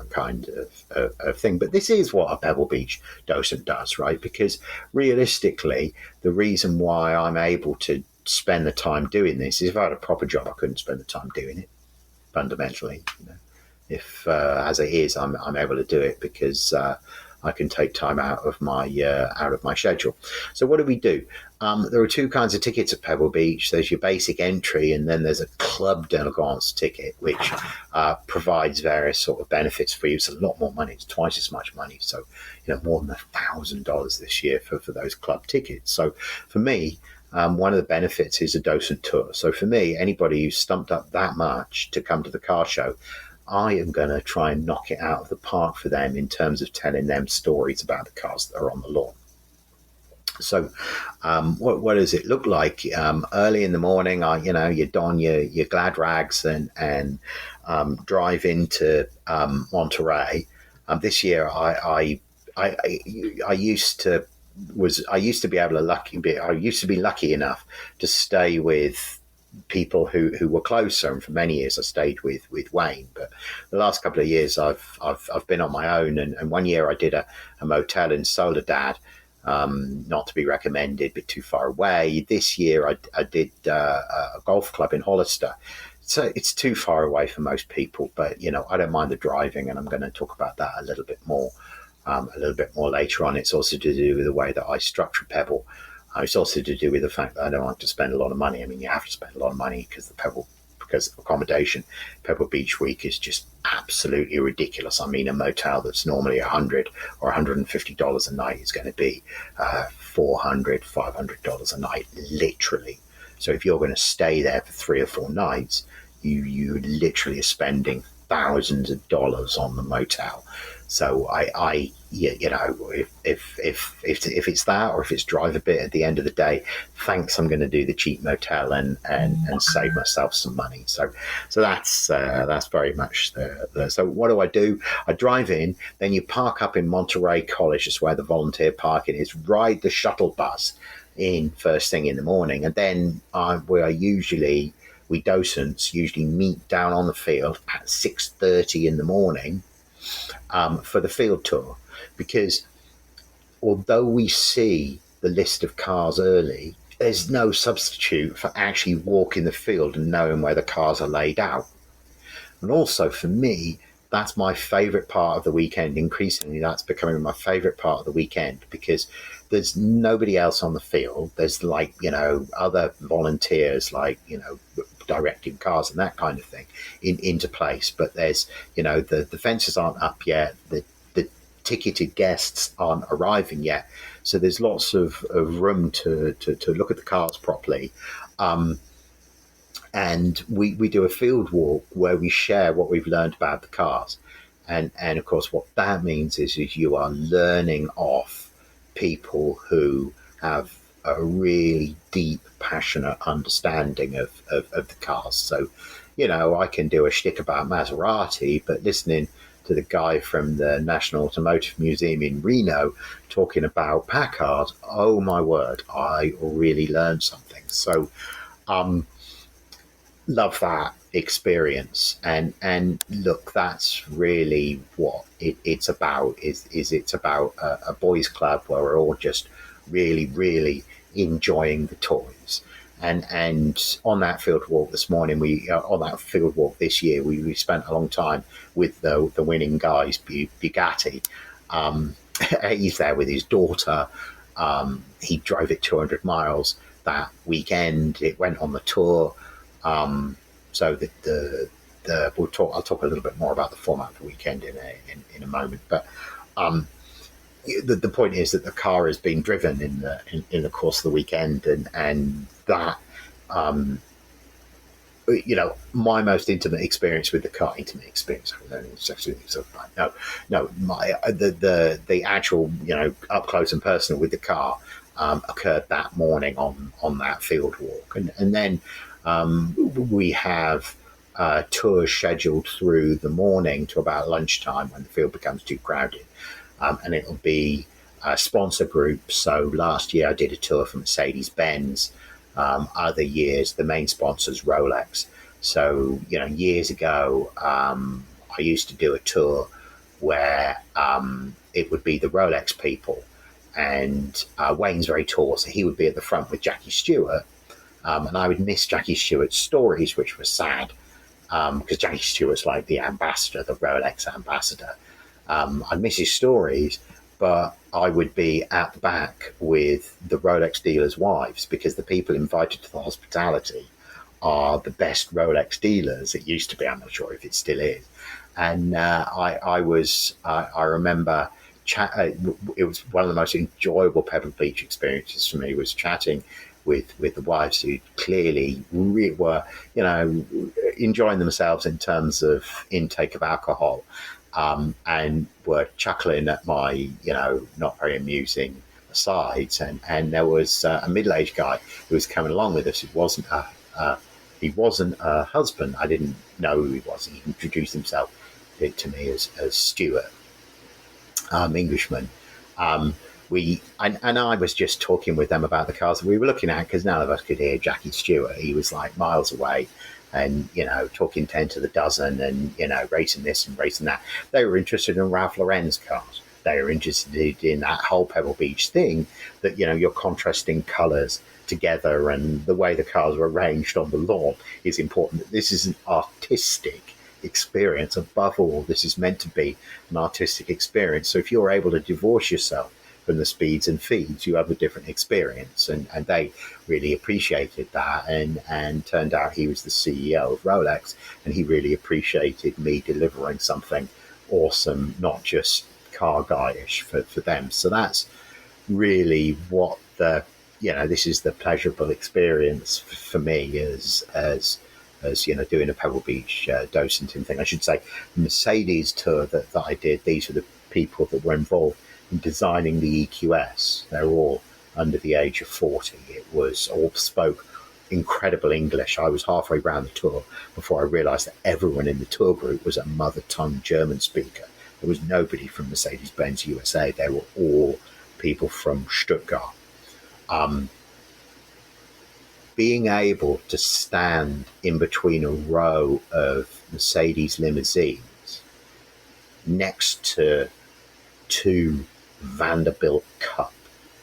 kind of thing. But this is what a Pebble Beach docent does, right? Because realistically, the reason why I'm able to spend the time doing this is if I had a proper job, I couldn't spend the time doing it, fundamentally. If as it is, I'm able to do it because I can take time out of my schedule. So what do? There are 2 kinds of tickets at Pebble Beach. There's your basic entry, and then there's a club d'elegance ticket, which provides various sort of benefits for you. It's a lot more money. It's twice as much money. So, more than $1,000 this year for those club tickets. So for me, one of the benefits is a docent tour. So for me, anybody who's stumped up that much to come to the car show, I am going to try and knock it out of the park for them in terms of telling them stories about the cars that are on the lawn. So what does it look like? Early in the morning, you don your glad rags and drive into Monterey. This year, I used to be lucky enough to stay with people who were closer, and for many years I stayed with Wayne. But the last couple of years I've been on my own, and one year I did a motel in Soledad, not to be recommended, but too far away. This year I did a golf club in Hollister. So it's too far away for most people, but I don't mind the driving, and I'm going to talk about that a little bit more later on. It's also to do with the way that I structure Pebble. It's also to do with the fact that I don't like to spend a lot of money. I mean, you have to spend a lot of money because of accommodation. Pebble Beach week is just absolutely ridiculous. I mean, a motel that's normally $100 or $150 a night is going to be $400, $500 a night, literally. So if you're going to stay there for 3 or 4 nights, you literally are spending thousands of dollars on the motel. So you know, if it's that, or if it's drive a bit at the end of the day, thanks, I'm going to do the cheap motel and save myself some money. So that's very much the. So what do? I drive in, then you park up in Monterey College, is where the volunteer parking is. Ride the shuttle bus in first thing in the morning, and then we docents usually meet down on the field at 6:30 in the morning for the field tour, because although we see the list of cars early, there's no substitute for actually walking the field and knowing where the cars are laid out. And also for me, that's my favourite part of the weekend. Increasingly, that's becoming my favourite part of the weekend, because there's nobody else on the field. There's other volunteers, directing cars and that kind of thing into place. But there's, the fences aren't up yet. The ticketed guests aren't arriving yet. So there's lots of room to look at the cars properly. And we do a field walk where we share what we've learned about the cars. And of course, what that means is you are learning off people who have a really deep, passionate understanding of the cars. So, I can do a shtick about Maserati, but listening to the guy from the National Automotive Museum in Reno talking about Packard, oh my word, I really learned something. So, love that experience, and look, that's really what it's about. Is it's about a boys' club where we're all just really enjoying the toys. And on that field walk this morning, this year, we spent a long time with the winning guys, Bugatti. He's there with his daughter. He drove it 200 miles that weekend. It went on the tour. So I'll talk a little bit more about the format of the weekend in a moment. But the point is that the car has been driven in the course of the weekend, and that my most intimate experience with the car. The actual up close and personal with the car occurred that morning on that field walk, and then we have tours scheduled through the morning to about lunchtime when the field becomes too crowded. And it'll be sponsor groups. So last year I did a tour for Mercedes-Benz. Other years, the main sponsor's Rolex. So, years ago, I used to do a tour where it would be the Rolex people. And Wayne's very tall, so he would be at the front with Jackie Stewart. And I would miss Jackie Stewart's stories, which was sad, because Jackie Stewart's like the ambassador, the Rolex ambassador. I'd miss his stories, but I would be at the back with the Rolex dealers' wives, because the people invited to the hospitality are the best Rolex dealers. It used to be, I'm not sure if it still is. And I remember it was one of the most enjoyable Pebble Beach experiences for me, was chatting with the wives, who clearly really were, enjoying themselves in terms of intake of alcohol. And were chuckling at my, not very amusing asides. And there was a middle-aged guy who was coming along with us. He wasn't a husband. I didn't know who he was. He introduced himself to me as Stuart, Englishman. And I was just talking with them about the cars that we were looking at, because none of us could hear Jackie Stewart. He was like miles away. And, talking 10 to the dozen and, racing this and racing that. They were interested in Ralph Lauren's cars. They were interested in that whole Pebble Beach thing, that, you're contrasting colours together, and the way the cars are arranged on the lawn is important. This is an artistic experience. Above all, this is meant to be an artistic experience. So if you're able to divorce yourself from the speeds and feeds, you have a different experience. And they really appreciated that. And turned out he was the CEO of Rolex, and he really appreciated me delivering something awesome, not just car guyish for them. So that's really what this is the pleasurable experience for me as as doing a Pebble Beach docenting thing. I should say, the Mercedes tour that I did. These were the people that were involved in designing the EQS. They were all under the age of 40. It was all spoke incredible English. I was halfway around the tour before I realised that everyone in the tour group was a mother tongue German speaker. There was nobody from Mercedes-Benz USA. They were all people from Stuttgart. Being able to stand in between a row of Mercedes limousines next to two Vanderbilt Cup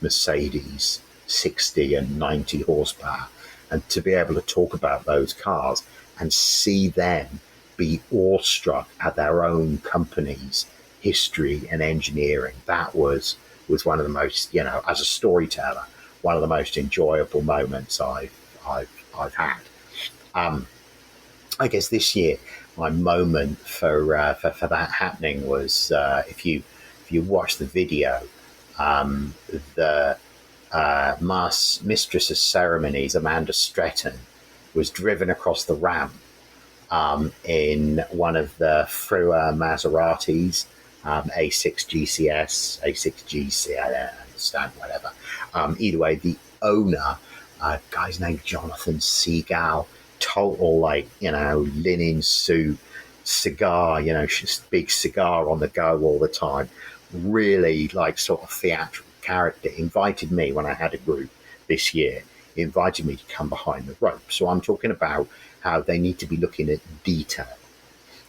Mercedes 60 and 90 horsepower, and to be able to talk about those cars and see them be awestruck at their own company's history and engineering, that was one of the most, as a storyteller, one of the most enjoyable moments I've had. I guess this year my moment for that happening was if you watch the video, the Mistress of Ceremonies, Amanda Stretton, was driven across the ramp in one of the Frua Maseratis, A6 GCS, A6 GC, I don't understand, whatever. Either way, the owner, guy's name Jonathan Seagal, total linen suit, cigar, big cigar on the go all the time, really sort of theatrical character, invited me when I had a group this year, invited me to come behind the rope. So I'm talking about how they need to be looking at detail.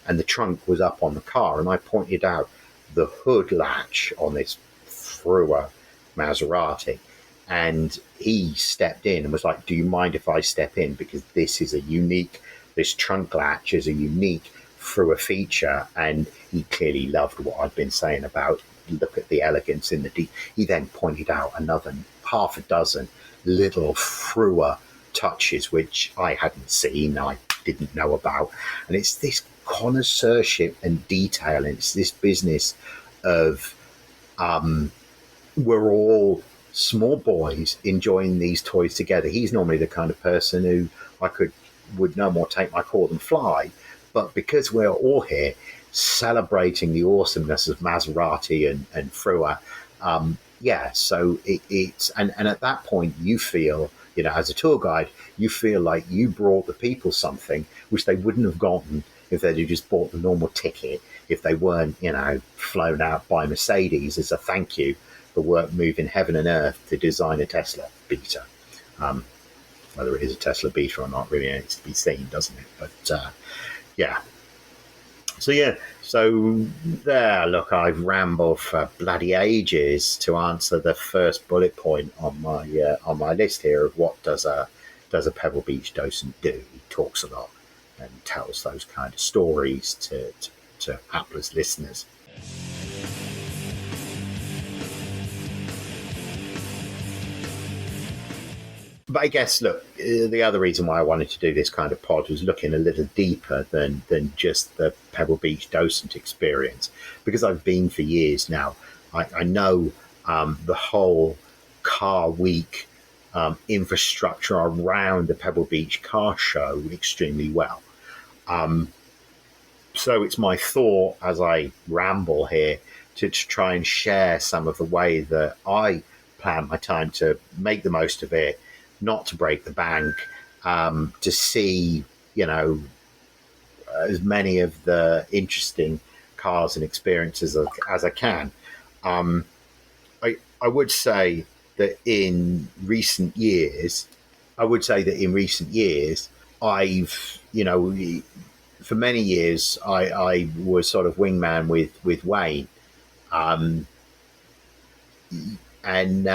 And the trunk was up on the car, and I pointed out the hood latch on this Frua Maserati, and he stepped in and was like, do you mind if I step in, because this trunk latch is a unique Frua feature. And he clearly loved what I'd been saying about look at the elegance in the he then pointed out another half a dozen little Frua touches which I hadn't seen, I didn't know about. And it's this connoisseurship and detail, and it's this business of we're all small boys enjoying these toys together. He's normally the kind of person who would no more take my call than fly, but because we're all here celebrating the awesomeness of Maserati and Frua, so it's and at that point you feel, as a tour guide, you feel like you brought the people something which they wouldn't have gotten if they'd just bought the normal ticket, if they weren't, flown out by Mercedes as a thank you for work moving heaven and earth to design a Tesla Beta. Whether it is a Tesla Beta or not really needs to be seen, doesn't it? But So there, look, I've rambled for bloody ages to answer the first bullet point on my list here of what does a Pebble Beach docent do. He talks a lot and tells those kind of stories to hapless listeners. But I guess, look, the other reason why I wanted to do this kind of pod was looking a little deeper than just the Pebble Beach docent experience, because I've been for years now. I know the whole car week infrastructure around the Pebble Beach car show extremely well. So it's my thought as I ramble here to try and share some of the way that I plan my time to make the most of it, not to break the bank, to see, as many of the interesting cars and experiences as I can. I would say that in recent years, I've, for many years, I was sort of wingman with Wayne. And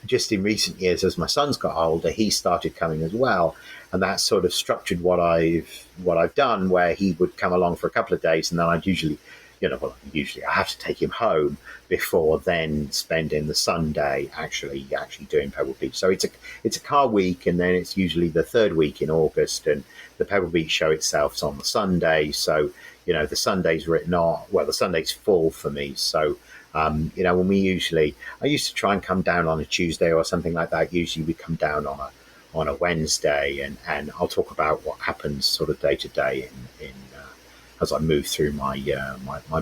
just in recent years, as my son's got older, he started coming as well, and that sort of structured what I've done, where he would come along for a couple of days, and then I'd usually I have to take him home before then spending the Sunday actually doing Pebble Beach. So it's a car week, and then it's usually the third week in August, and the Pebble Beach show itself's on the Sunday. So the Sunday's the Sunday's full for me. So. When I used to try and come down on a Tuesday or something like that. Usually we come down on on a Wednesday, and I'll talk about what happens sort of day to day in as I move through my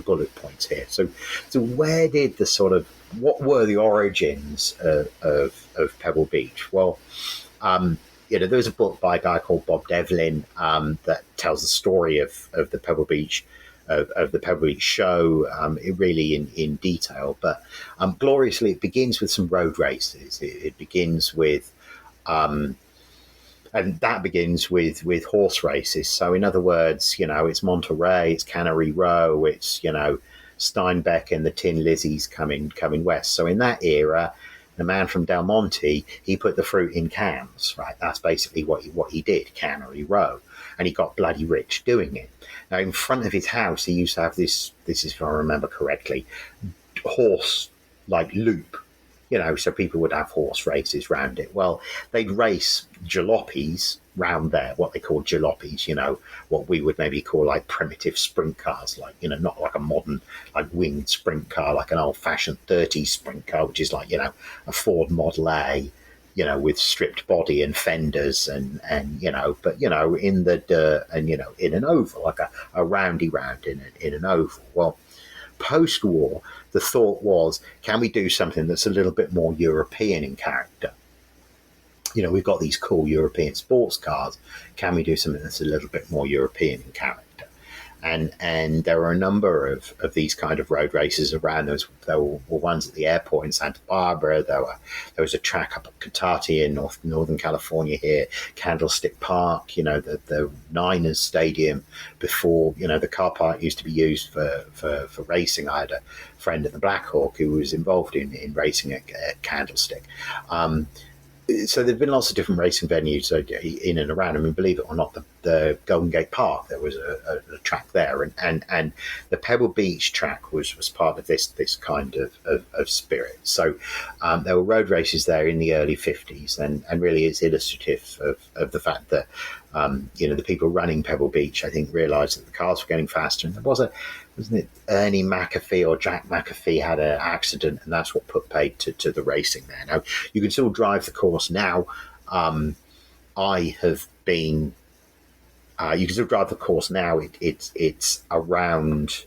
bullet points here. So where did the sort of what were the origins of Pebble Beach? Well, there's a book by a guy called Bob Devlin that tells the story of the Pebble Beach. Of the Pebble Beach show, it really in detail, but gloriously, it begins with some road races. It begins with, and that begins with horse races. So, in other words, it's Monterey, it's Cannery Row, it's Steinbeck and the Tin Lizzies coming west. So, in that era, the man from Del Monte, he put the fruit in cans, right? That's basically what he did, Cannery Row, and he got bloody rich doing it. Now, in front of his house, he used to have this is if I remember correctly, horse like loop, so people would have horse races round it. Well, they'd race jalopies round there, what they call jalopies, what we would maybe call like primitive sprint cars, like, not like a modern, like winged sprint car, like an old fashioned 30s sprint car, which is like, a Ford Model A, with stripped body and fenders and but, in the dirt and, in an oval, like a roundy round in an oval. Well, post-war, the thought was, can we do something that's a little bit more European in character? We've got these cool European sports cars. Can we do something that's a little bit more European in character? And there were a number of these kind of road races around. There were ones at the airport in Santa Barbara. There was a track up at Cotati in Northern California here, Candlestick Park, the Niners Stadium before, the car park used to be used for racing. I had a friend at the Black Hawk who was involved in racing at Candlestick. So there've been lots of different racing venues in and around. I mean, believe it or not, the Golden Gate Park, there was a track there, and the Pebble Beach track was part of this kind of spirit. So there were road races there in the early 50s, and really it's illustrative of the fact that the people running Pebble Beach, I think, realised that the cars were getting faster, and there wasn't it Ernie McAfee or Jack McAfee had an accident, and that's what put paid to the racing there. Now, you can still drive the course now. I have been. You can still drive the course now. It's around,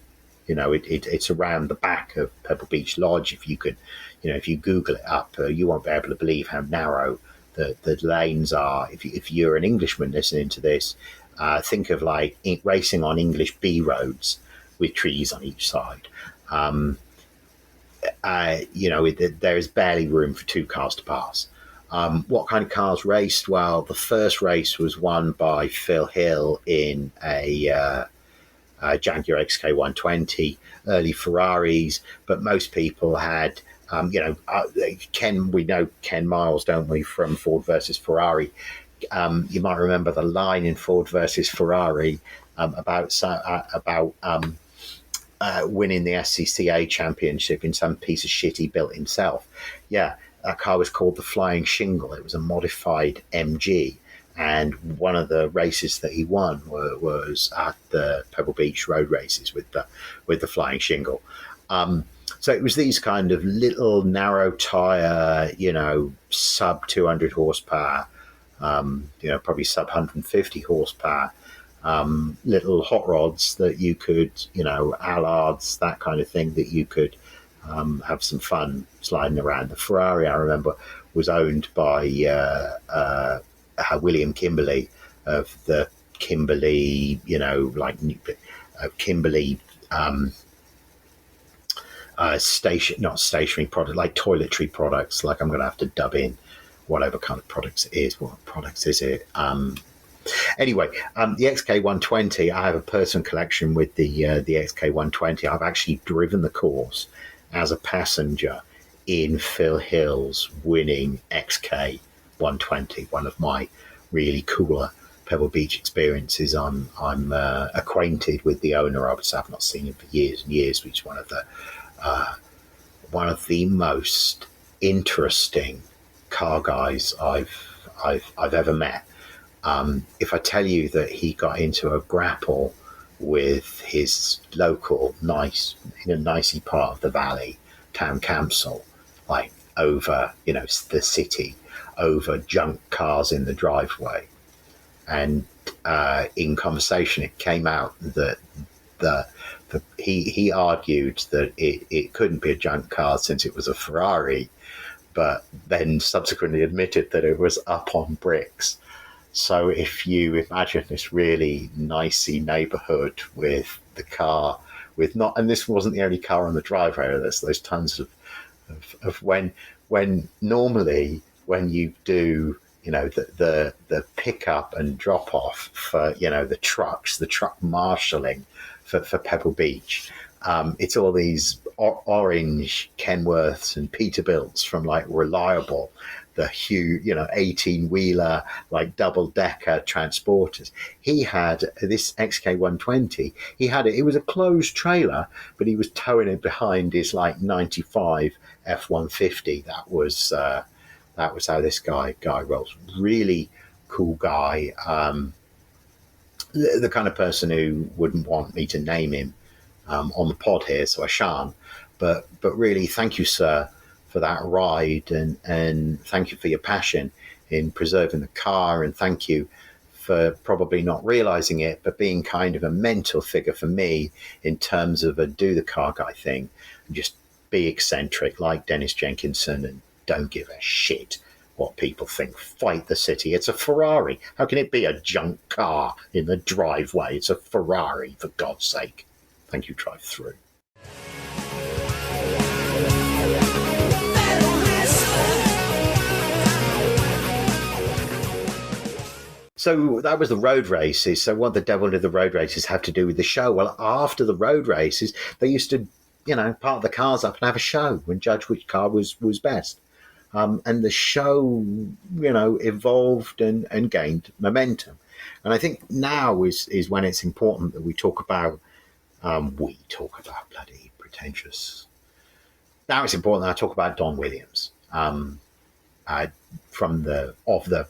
it's around the back of Pebble Beach Lodge. If you could, if you Google it up, you won't be able to believe how narrow the lanes are. If you're an Englishman listening to this, think of like racing on English B roads with trees on each side. There is barely room for two cars to pass. What kind of cars raced? Well, the first race was won by Phil Hill in a Jaguar XK120, early Ferraris, but most people had, we know Ken Miles, don't we, from Ford versus Ferrari. You might remember the line in Ford versus Ferrari about winning the SCCA championship in some piece of shit he built himself. Yeah, that car was called the Flying Shingle. It was a modified MG, and one of the races that he won was at the Pebble Beach road races with the Flying Shingle. So it was these kind of little narrow tire, sub 200 horsepower, probably sub 150 horsepower, little hot rods that you could, Allards, that kind of thing that you could have some fun sliding around. The Ferrari, I remember, was owned by William Kimberley of the Kimberley, Kimberley not stationary product, like toiletry products. Like, I'm going to have to dub in whatever kind of products it is. What products is it? Anyway, the XK120, I have a personal collection with the XK120. I've actually driven the course as a passenger in Phil Hill's winning XK120, one of my really cooler Pebble Beach experiences. I'm acquainted with the owner. Obviously, I've not seen him for years and years, which is one of the most interesting car guys I've ever met. If I tell you that he got into a grapple with his local nicey part of the valley, town council, like over, the city, over junk cars in the driveway. And in conversation, it came out that he argued that it couldn't be a junk car since it was a Ferrari, but then subsequently admitted that it was up on bricks. So if you imagine this really nicey neighborhood with the car with not, and this wasn't the only car on the driveway, there's those tons of when normally when you do, you know, the pickup and drop off for, you know, the truck marshalling for Pebble Beach, it's all these orange Kenworths and Peterbilts from like Reliable, the huge, you know, 18-wheeler, like double-decker transporters. He had this XK120. He had it. It was a closed trailer, but he was towing it behind his like 95 F-150. That was how this guy rolls. Really cool guy. The kind of person who wouldn't want me to name him on the pod here, so I shan't. But really, thank you, sir, for that ride, and thank you for your passion in preserving the car, and thank you for probably not realizing it, but being kind of a mentor figure for me in terms of a do the car guy thing, and just be eccentric like Dennis Jenkinson and don't give a shit what people think. Fight the city. It's a Ferrari. How can it be a junk car in the driveway? It's a Ferrari, for God's sake. Thank you, Drive Through. So that was the road races. So what the devil did the road races have to do with the show? Well, after the road races, they used to, you know, part the cars up and have a show and judge which car was best. And the show, you know, evolved and gained momentum. And I think now is when it's important that we talk about bloody pretentious. Now it's important that I talk about Don Williams from the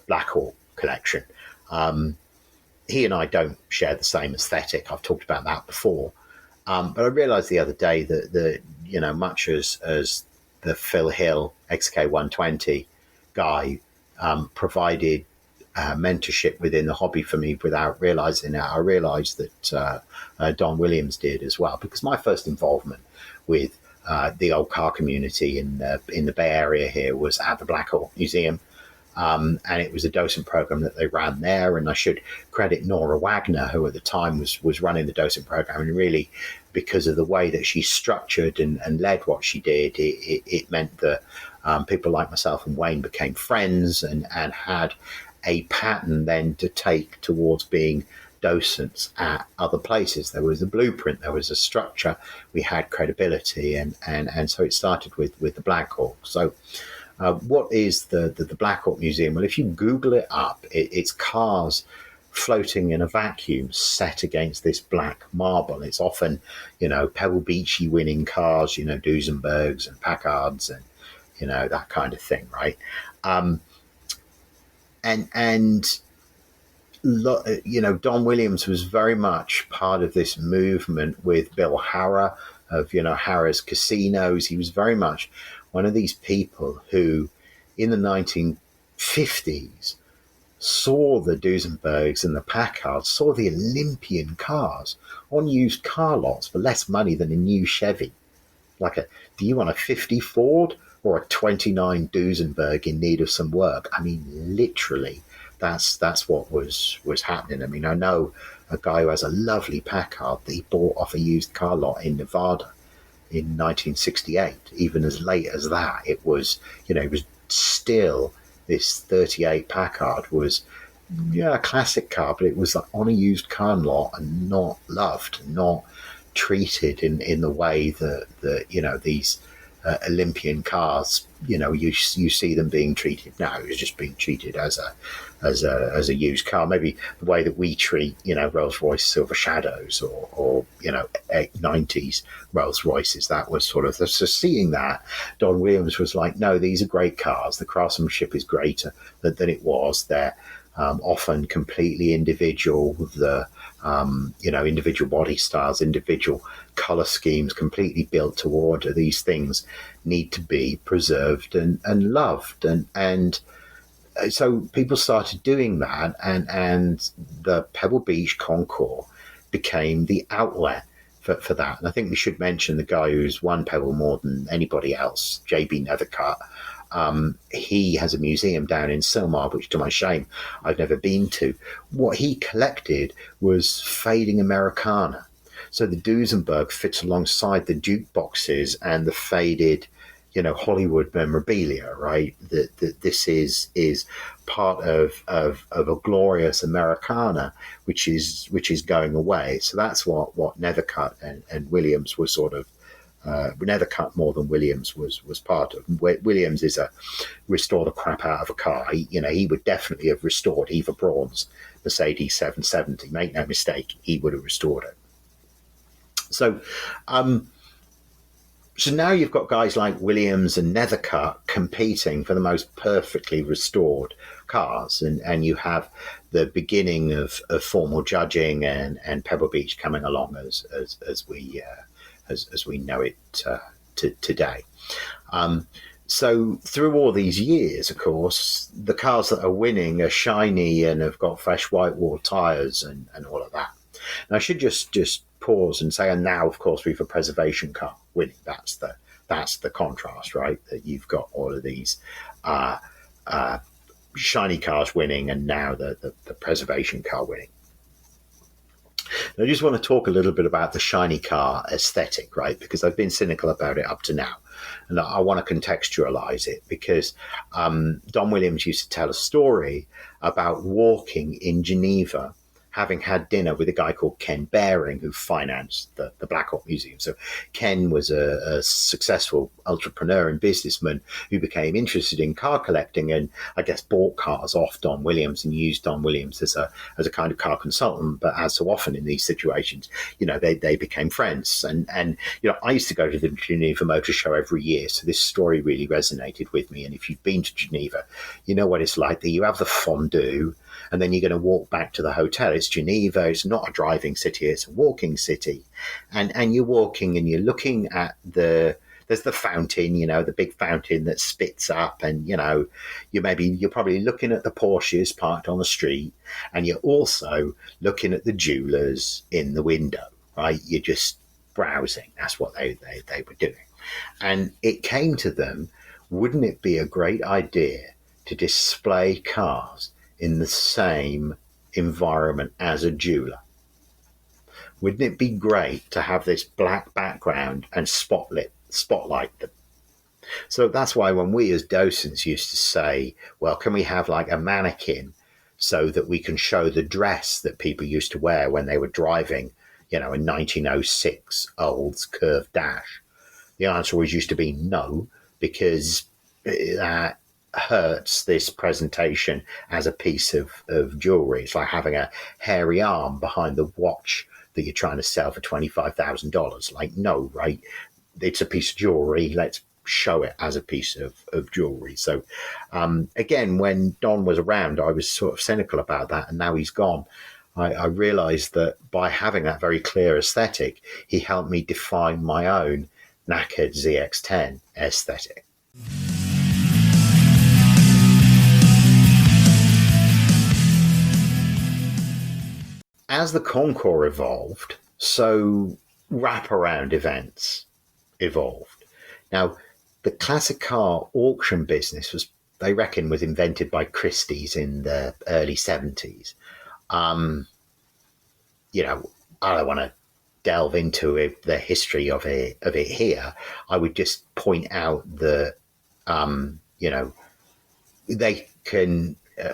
Black Hawk collection. He and I don't share the same aesthetic. I've talked about that before. But I realized the other day that you know, much as the Phil Hill XK120 guy provided mentorship within the hobby for me without realizing it, I realized that Don Williams did as well, because my first involvement with the old car community in the Bay Area here was at the Black Hawk Museum. And it was a docent program that they ran there. And I should credit Nora Wagner, who at the time was running the docent program. And really, because of the way that she structured and led what she did, it meant that people like myself and Wayne became friends and had a pattern then to take towards being docents at other places. There was a blueprint, there was a structure, we had credibility. And so it started with the Black Hawk. So what is the Black Hawk Museum? Well, if you Google it up, it's cars floating in a vacuum set against this black marble. It's often, you know, Pebble Beachy winning cars, you know, Duesenbergs and Packards and, you know, that kind of thing, right? You know, Don Williams was very much part of this movement with Bill Harrah of, you know, Harrah's Casinos. He was very much one of these people who, in the 1950s, saw the Duesenbergs and the Packards, saw the Olympian cars on used car lots for less money than a new Chevy. Do you want a 50 Ford or a 29 Duesenberg in need of some work? I mean, literally, that's what was happening. I mean, I know a guy who has a lovely Packard that he bought off a used car lot in Nevada in 1968. Even as late as that, it was, you know, it was still this 38 Packard was, yeah, a classic car, but it was like on a used car lot and not loved, not treated in the way that you know, these Olympian cars, you know, you see them being treated now. It was just being treated as a used car, maybe the way that we treat, you know, Rolls-Royce Silver Shadows or you know, 90s Rolls-Royces. That was sort of so seeing that. Don Williams was like, no, these are great cars. The craftsmanship is greater than it was. They're often completely individual. The you know, individual body styles, individual color schemes, completely built to order. These things need to be preserved and loved. And so people started doing that, and the Pebble Beach Concours became the outlet for that. And I think we should mention the guy who's won Pebble more than anybody else, JB Nethercutt. He has a museum down in Silmar, which to my shame I've never been to. What he collected was fading Americana. So the Duesenberg fits alongside the jukeboxes and the faded, Hollywood memorabilia, right? That this is part of a glorious Americana, which is going away. So that's what Nethercutt and Williams were sort of. Nethercutt more than Williams was part of. Williams is a restore the crap out of a car. He would definitely have restored Eva Braun's Mercedes 770. Make no mistake, he would have restored it. So, so now you've got guys like Williams and Nethercutt competing for the most perfectly restored cars, and you have the beginning of formal judging and Pebble Beach coming along as we know it today. So through all these years, of course, the cars that are winning are shiny and have got fresh white wall tyres and all of that. And I should just pause and say, and now, of course, we have a preservation car winning. That's the contrast, right? That you've got all of these shiny cars winning, and now the preservation car winning. I just want to talk a little bit about the shiny car aesthetic, right? Because I've been cynical about it up to now. And I want to contextualize it because Don Williams used to tell a story about walking in Geneva, having had dinner with a guy called Ken Baring, who financed the Black Hawk Museum. So Ken was a successful entrepreneur and businessman who became interested in car collecting and I guess bought cars off Don Williams and used Don Williams as a kind of car consultant. But as so often in these situations, they became friends. And I used to go to the Geneva Motor Show every year. So this story really resonated with me. And if you've been to Geneva, you know what it's like. That you have the fondue, and then you're going to walk back to the hotel. It's Geneva. It's not a driving city. It's a walking city. And you're walking and you're looking at there's the fountain, the big fountain that spits up. And, you're probably looking at the Porsches parked on the street. And you're also looking at the jewelers in the window, right? You're just browsing. That's what they were doing. And it came to them, wouldn't it be a great idea to display cars in the same environment as a jeweler? Wouldn't it be great to have this black background and spotlight them? So that's why when we as docents used to say, well, can we have like a mannequin so that we can show the dress that people used to wear when they were driving, a 1906 Olds Curved Dash? The answer always used to be no, because that hurts this presentation as a piece of jewelry. It's like having a hairy arm behind the watch that you're trying to sell for $25,000. Like, no, right? It's a piece of jewelry. Let's show it as a piece of jewelry. So again, when Don was around, I was sort of cynical about that, and now he's gone. I realized that by having that very clear aesthetic, he helped me define my own knackered ZX10 aesthetic. As the Concours evolved, so wraparound events evolved. Now, the classic car auction business was invented by Christie's in the early 70s. I don't want to delve into the history of it here. I would just point out that,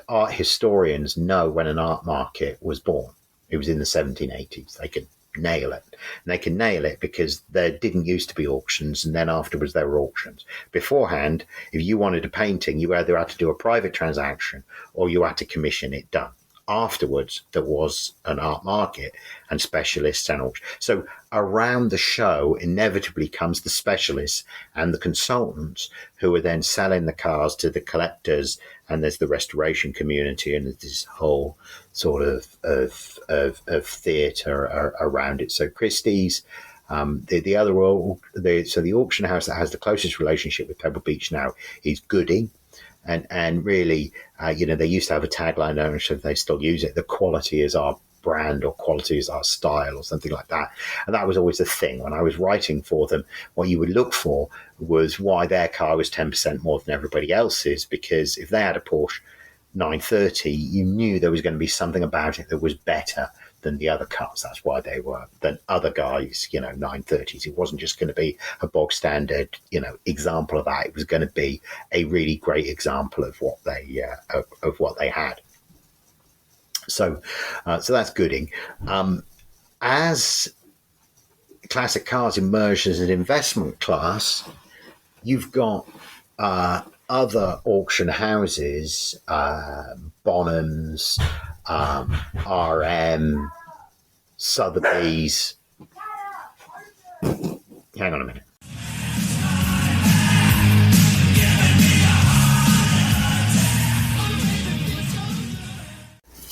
art historians know when an art market was born. It was in the 1780s. They can nail it. And they can nail it because there didn't used to be auctions, and then afterwards there were auctions. Beforehand, if you wanted a painting, you either had to do a private transaction or you had to commission it done. Afterwards, there was an art market and specialists and auctions. So around the show, inevitably comes the specialists and the consultants who are then selling the cars to the collectors, and there's the restoration community, and there's this whole sort of theatre around it. So Christie's, the auction house that has the closest relationship with Pebble Beach now is Gooding. And really, they used to have a tagline, I don't know if they still use it, the quality is our brand, or quality is our style, or something like that. And that was always the thing. When I was writing for them, what you would look for was why their car was 10% more than everybody else's, because if they had a Porsche 930, you knew there was going to be something about it that was better than the other cars. That's why they were than other guys, 930s. It wasn't just going to be a bog standard, example of that. It was going to be a really great example of what they had. So that's Gooding. As classic cars emerged as an investment class, you've got other auction houses, Bonhams, RM, Sotheby's. Hang on a minute.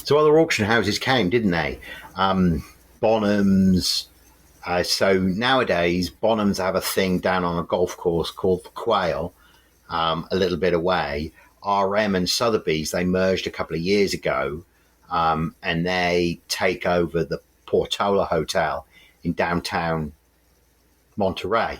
So other auction houses came, didn't they? Bonhams. So nowadays, Bonhams have a thing down on a golf course called the Quail, a little bit away. RM and Sotheby's, they merged a couple of years ago, and they take over the Portola Hotel in downtown Monterey.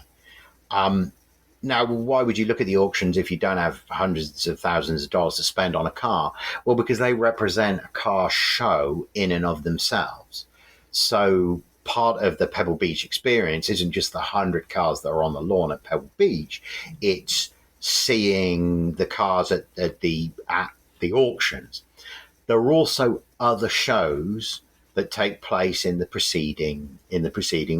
Now, why would you look at the auctions if you don't have hundreds of thousands of dollars to spend on a car? Well, because they represent a car show in and of themselves. So part of the Pebble Beach experience isn't just the 100 cars that are on the lawn at Pebble Beach. It's seeing the cars at the auctions. There are also other shows that take place in the preceding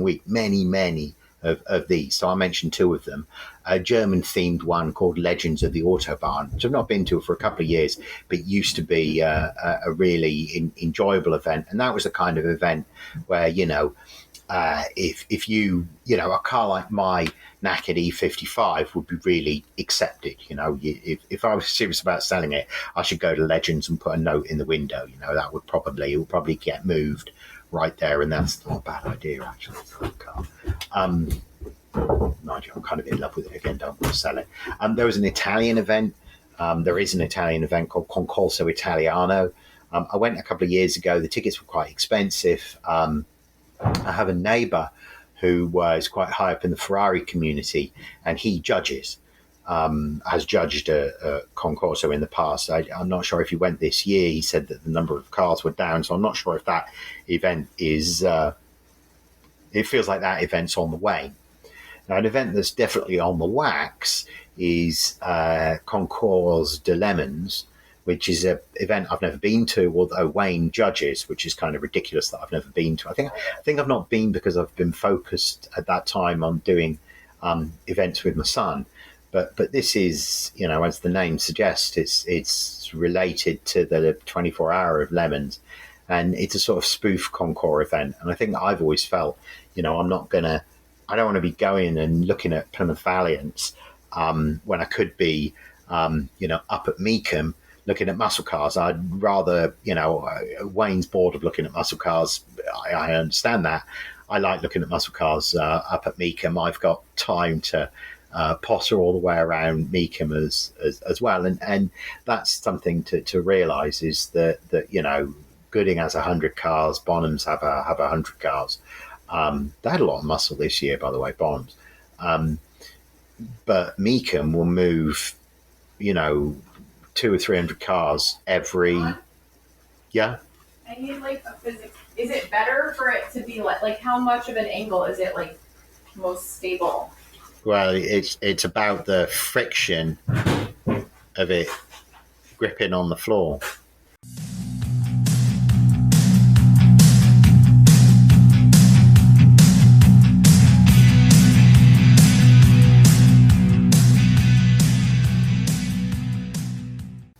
week. Many of these. So I mentioned two of them. A German-themed one called Legends of the Autobahn, which I've not been to for a couple of years, but used to be a really enjoyable event. And that was the kind of event where, if you, a car like my knackered E55 would be really accepted. If I was serious about selling it, I should go to Legends and put a note in the window. That would probably get moved right there, and that's not a bad idea actually for a car. Nigel, I'm kind of in love with it again. Don't want to sell it. There was an Italian event. There is an Italian event called Concorso Italiano. I went a couple of years ago. The tickets were quite expensive. I have a neighbour who was quite high up in the Ferrari community, and he judges. Has judged a Concorso in the past. I'm not sure if he went this year. He said that the number of cars were down, so I'm not sure if that event is. It feels like that event's on the way. Now, an event that's definitely on the wax is Concours de Lemons, which is an event I've never been to, although Wayne judges, which is kind of ridiculous that I've never been to. I think I've not been because I've been focused at that time on doing events with my son. But this is, as the name suggests, it's related to the 24 Hour of Lemons, and it's a sort of spoof Concours event. And I think I've always felt, I don't want to be going and looking at Plymouth Valiants when I could be, up at Meekham looking at muscle cars. I'd rather, Wayne's bored of looking at muscle cars. I understand that. I like looking at muscle cars up at Meekham. I've got time to potter all the way around Meekham as well, and that's something to realise is that Gooding has 100 cars, Bonhams have 100 cars. They had a lot of muscle this year, by the way, Bonhams, but Meekham will move 200 or 300 cars every. Yeah. I need a physics. Is it better for it to be like how much of an angle is it most stable? Well, it's about the friction of it gripping on the floor.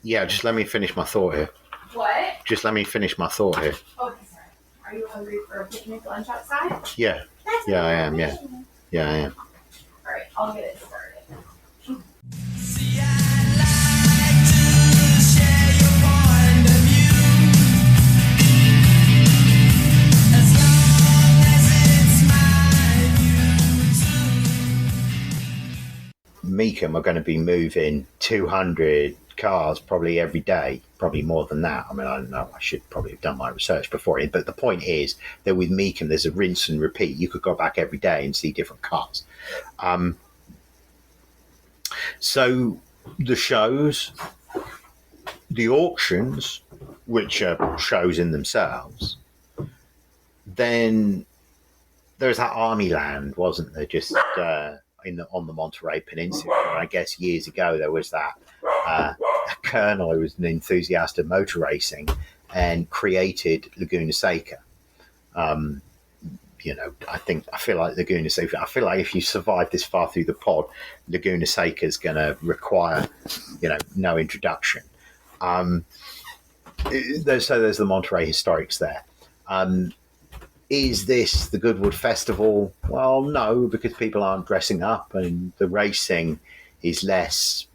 Yeah, just let me finish my thought here. What? Just let me finish my thought here. Oh, sorry. Are you hungry for a picnic lunch outside? Yeah. Yeah, I am. Yeah. Yeah, I am. All right, I'll get it started. See, I'd like to share your point of view. As long as it's my view too. Meekum are going to be moving 200 cars probably every day, probably more than that. I mean, I don't know. I should probably have done my research before it. But the point is that with Meekum, there's a rinse and repeat. You could go back every day and see different cars. So the shows, the auctions, which are shows in themselves, then there's that Army Land, wasn't there? Just on the Monterey Peninsula. And I guess years ago there was that colonel who was an enthusiast of motor racing and created Laguna Seca. I feel like Laguna Seca. I feel like if you survive this far through the pod, Laguna Seca is going to require, no introduction. There's the Monterey Historics there. Is this the Goodwood Festival? Well, no, because people aren't dressing up and the racing is less,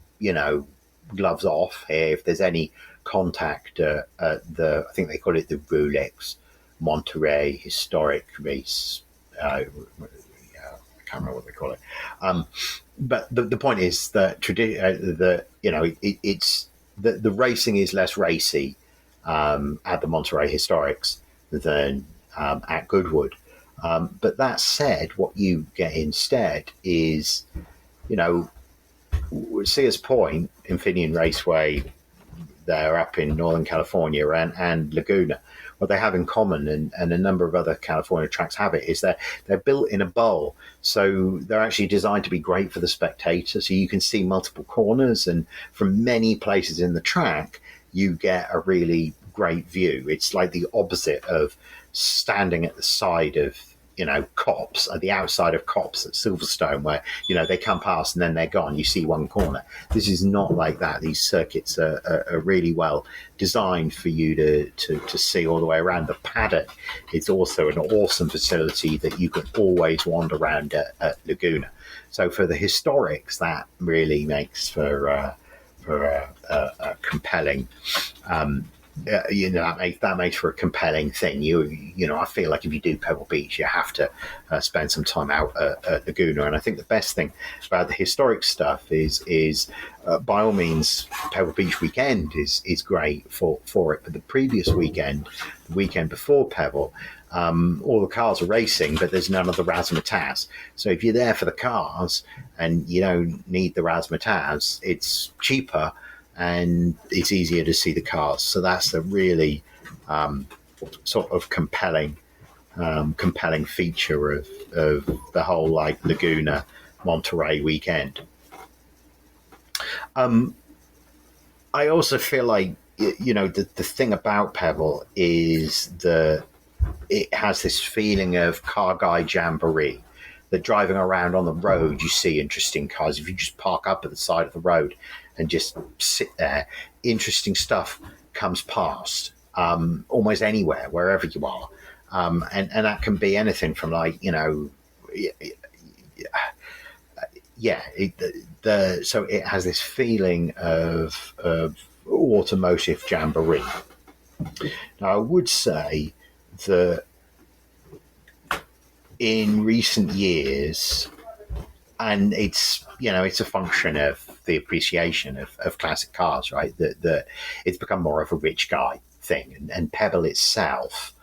gloves off here. If there's any contact at I think they call it the Rolex Monterey Historic Race. I can't remember what they call it. But the point is that it's the racing is less racy at the Monterey Historics than at Goodwood. But that said, what you get instead is, Sears Point, Infineon Raceway, they're up in Northern California, and Laguna. What they have in common, and a number of other California tracks have it, is they're built in a bowl. So they're actually designed to be great for the spectator. So you can see multiple corners, and from many places in the track, you get a really great view. It's like the opposite of standing at the side of Cops, at the outside of Cops at Silverstone, where they come past and then they're gone. You see one corner. This is not like that. These circuits are really well designed for you to see all the way around. The paddock is also an awesome facility that you can always wander around at Laguna. So for the historics, that really makes for a compelling. That makes for a compelling thing. I feel like if you do Pebble Beach, you have to spend some time out at Laguna. And I think the best thing about the historic stuff is by all means, Pebble Beach weekend is great for it. But the previous weekend, the weekend before Pebble, all the cars are racing, but there's none of the razzmatazz. So if you're there for the cars and you don't need the razzmatazz, it's cheaper and it's easier to see the cars. So that's the really sort of compelling feature of the whole Laguna Monterey weekend. I also feel like the thing about Pebble is that it has this feeling of car guy jamboree. That driving around on the road, you see interesting cars. If you just park up at the side of the road and just sit there, interesting stuff comes past almost anywhere, wherever you are. And that can be anything from so it has this feeling of automotive jamboree. Now, I would say that in recent years, and it's a function of the appreciation of classic cars, right? That it's become more of a rich guy thing, and Pebble itself,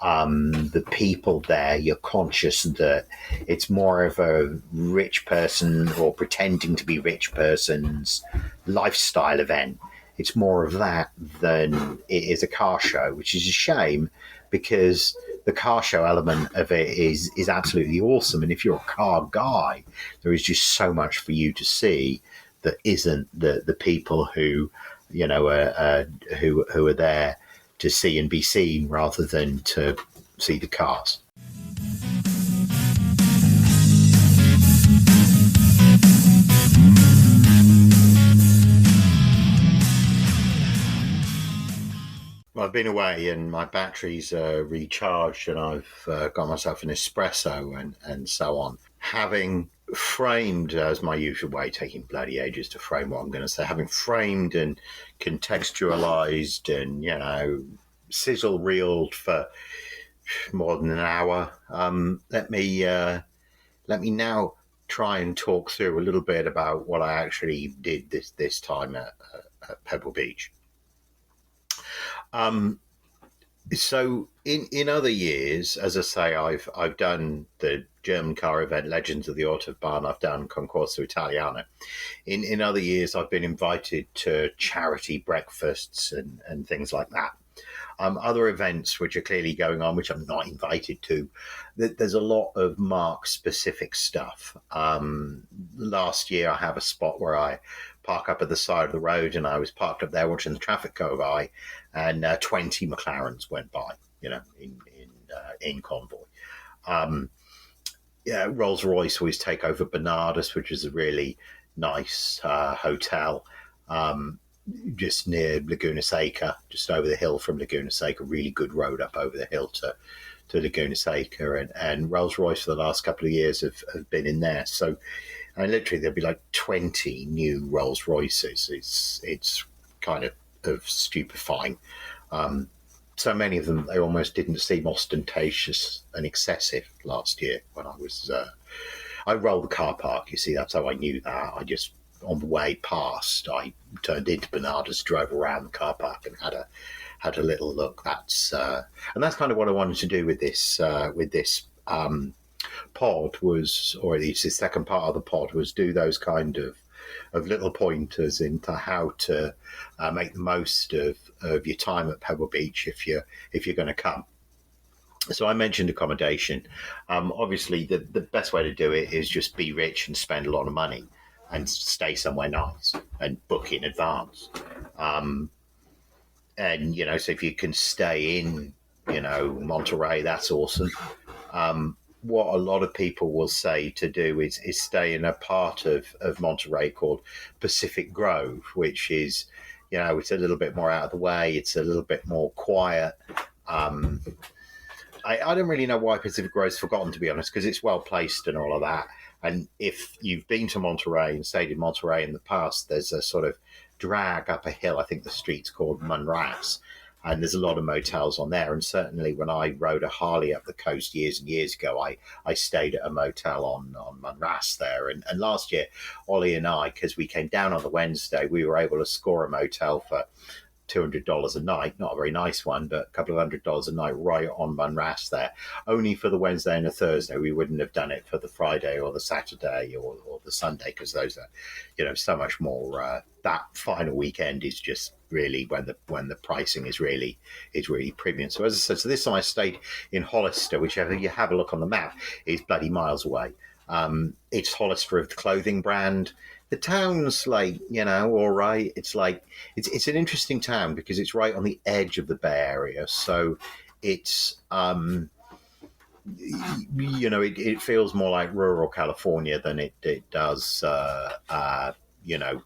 the people there, you're conscious that it's more of a rich person or pretending to be rich person's lifestyle event. It's more of that than it is a car show, which is a shame because the car show element of it is absolutely awesome. And if you're a car guy, there is just so much for you to see that isn't the people who, who are there to see and be seen rather than to see the cars. Well, I've been away and my batteries are recharged and I've got myself an espresso and so on. Having framed, as my usual way, taking bloody ages to frame what I'm going to say, having framed and contextualized and, sizzle reeled for more than an hour, let me now try and talk through a little bit about what I actually did this time at Pebble Beach. So in other years, as I say, I've done the German car event Legends of the Autobahn. I've done Concorso Italiano. In other years, I've been invited to charity breakfasts and things like that. Other events which are clearly going on, which I'm not invited to, there's a lot of Mark specific stuff. Last year, I have a spot where I park up at the side of the road, and I was parked up there watching the traffic go by, and 20 McLarens went by, in convoy. Rolls Royce always take over Bernardus, which is a really nice hotel. Just near Laguna Seca, just over the hill from Laguna Seca, really good road up over the hill to Laguna Seca, and Rolls Royce for the last couple of years have been in there. So, and literally there'll be like 20 new Rolls Royces. It's kind of stupefying. So many of them, they almost didn't seem ostentatious and excessive last year when I rolled the car park. You see, that's how I knew that. I just, on the way past, I turned into Bernardus, drove around the car park, and had a little look. That's kind of what I wanted to do with this pod was, or at least the second part of the pod was, do those kind of little pointers into how to make the most of your time at Pebble Beach if you're going to come. So I mentioned accommodation. Obviously, the best way to do it is just be rich and spend a lot of money and stay somewhere nice and book in advance. And, so if you can stay in, Monterey, that's awesome. What a lot of people will say to do is stay in a part of Monterey called Pacific Grove, which is, it's a little bit more out of the way. It's a little bit more quiet. I don't really know why Pacific Grove's forgotten, to be honest, because it's well placed and all of that. And if you've been to Monterey and stayed in Monterey in the past, there's a sort of drag up a hill. I think the street's called Munras, and there's a lot of motels on there. And certainly when I rode a Harley up the coast years and years ago, I stayed at a motel on Munras there. And last year, Ollie and I, because we came down on the Wednesday, we were able to score a motel for $200 a night, not a very nice one, but a couple of $100 a night right on Munras there. Only for the Wednesday and the Thursday. We wouldn't have done it for the Friday or the Saturday or the Sunday, because those are, so much more. That final weekend is just really when the pricing is really premium. So as I said, this time I stayed in Hollister, which if you have a look on the map is bloody miles away. It's Hollister of the clothing brand. The town's like, all right. It's like, it's an interesting town because it's right on the edge of the Bay Area. So it's, it feels more like rural California than it does,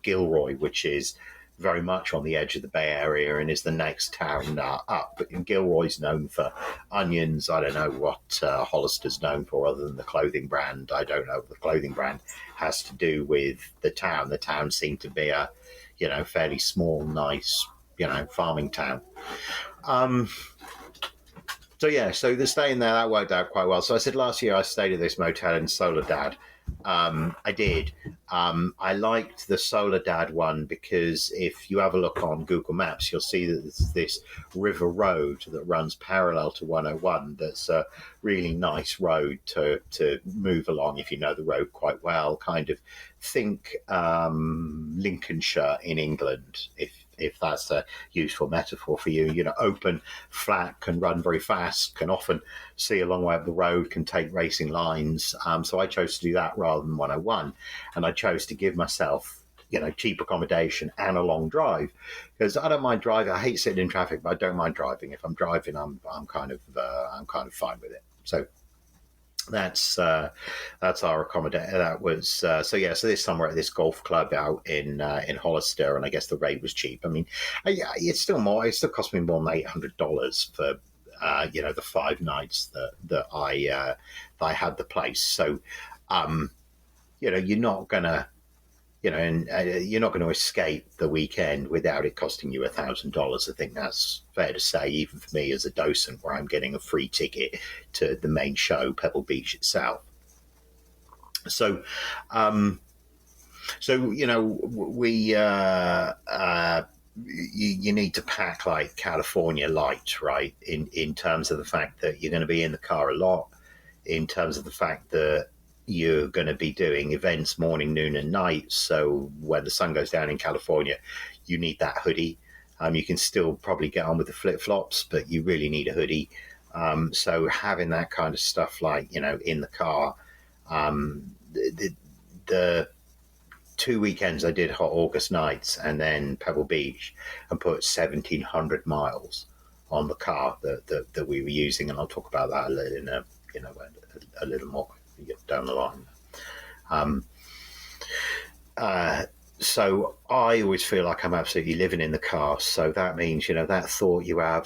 Gilroy, which is very much on the edge of the Bay Area and is the next town up. But Gilroy's known for onions. I don't know what Hollister's known for other than the clothing brand. I don't know what the clothing brand has to do with the town. The town seemed to be a, fairly small, nice, farming town. So the staying there, that worked out quite well. So I said last year I stayed at this motel in Soledad. I did. I liked the Soledad one because if you have a look on Google Maps, you'll see that there's this river road that runs parallel to 101. That's a really nice road to move along if you know the road quite well. Kind of think Lincolnshire in England, if that's a useful metaphor for you. Open, flat, can run very fast, can often see a long way up the road, can take racing lines. So I chose to do that rather than 101. And I chose to give myself, cheap accommodation and a long drive, because I don't mind driving. I hate sitting in traffic, but I don't mind driving. If I'm driving, I'm kind of fine with it. So that's our accommodation. That was so this summer at this golf club out in Hollister, and I guess the rate was cheap. I mean, it's still more. It still cost me more than $800 for the 5 nights that I had the place. So you're not gonna you're not going to escape the weekend without it costing you $1,000. I think that's fair to say, even for me as a docent, where I'm getting a free ticket to the main show, Pebble Beach itself. So, we you need to pack like California light, right? In terms of the fact that you're going to be in the car a lot, in terms of the fact that you're going to be doing events morning, noon, and night. So when the sun goes down in California, you need that hoodie. You can still probably get on with the flip flops, but you really need a hoodie. So having that kind of stuff, like in the car. The 2 weekends I did Hot August Nights and then Pebble Beach, and put 1,700 miles on the car that we were using, and I'll talk about that a little more down the line. So I always feel like I'm absolutely living in the car. So that means, that thought you have,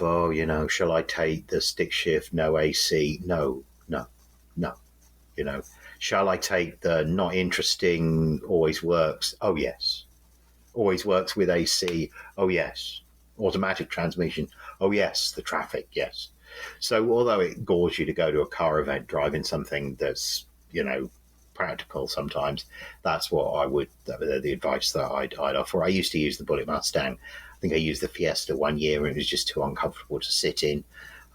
shall I take the stick shift, no AC? No. Shall I take the not interesting, always works? Oh, yes. Always works with AC? Oh, yes. Automatic transmission? Oh, yes. The traffic? Yes. So although it gores you to go to a car event driving something that's, practical sometimes, that's what the advice that I'd offer. I used to use the Bullitt Mustang. I think I used the Fiesta one year and it was just too uncomfortable to sit in.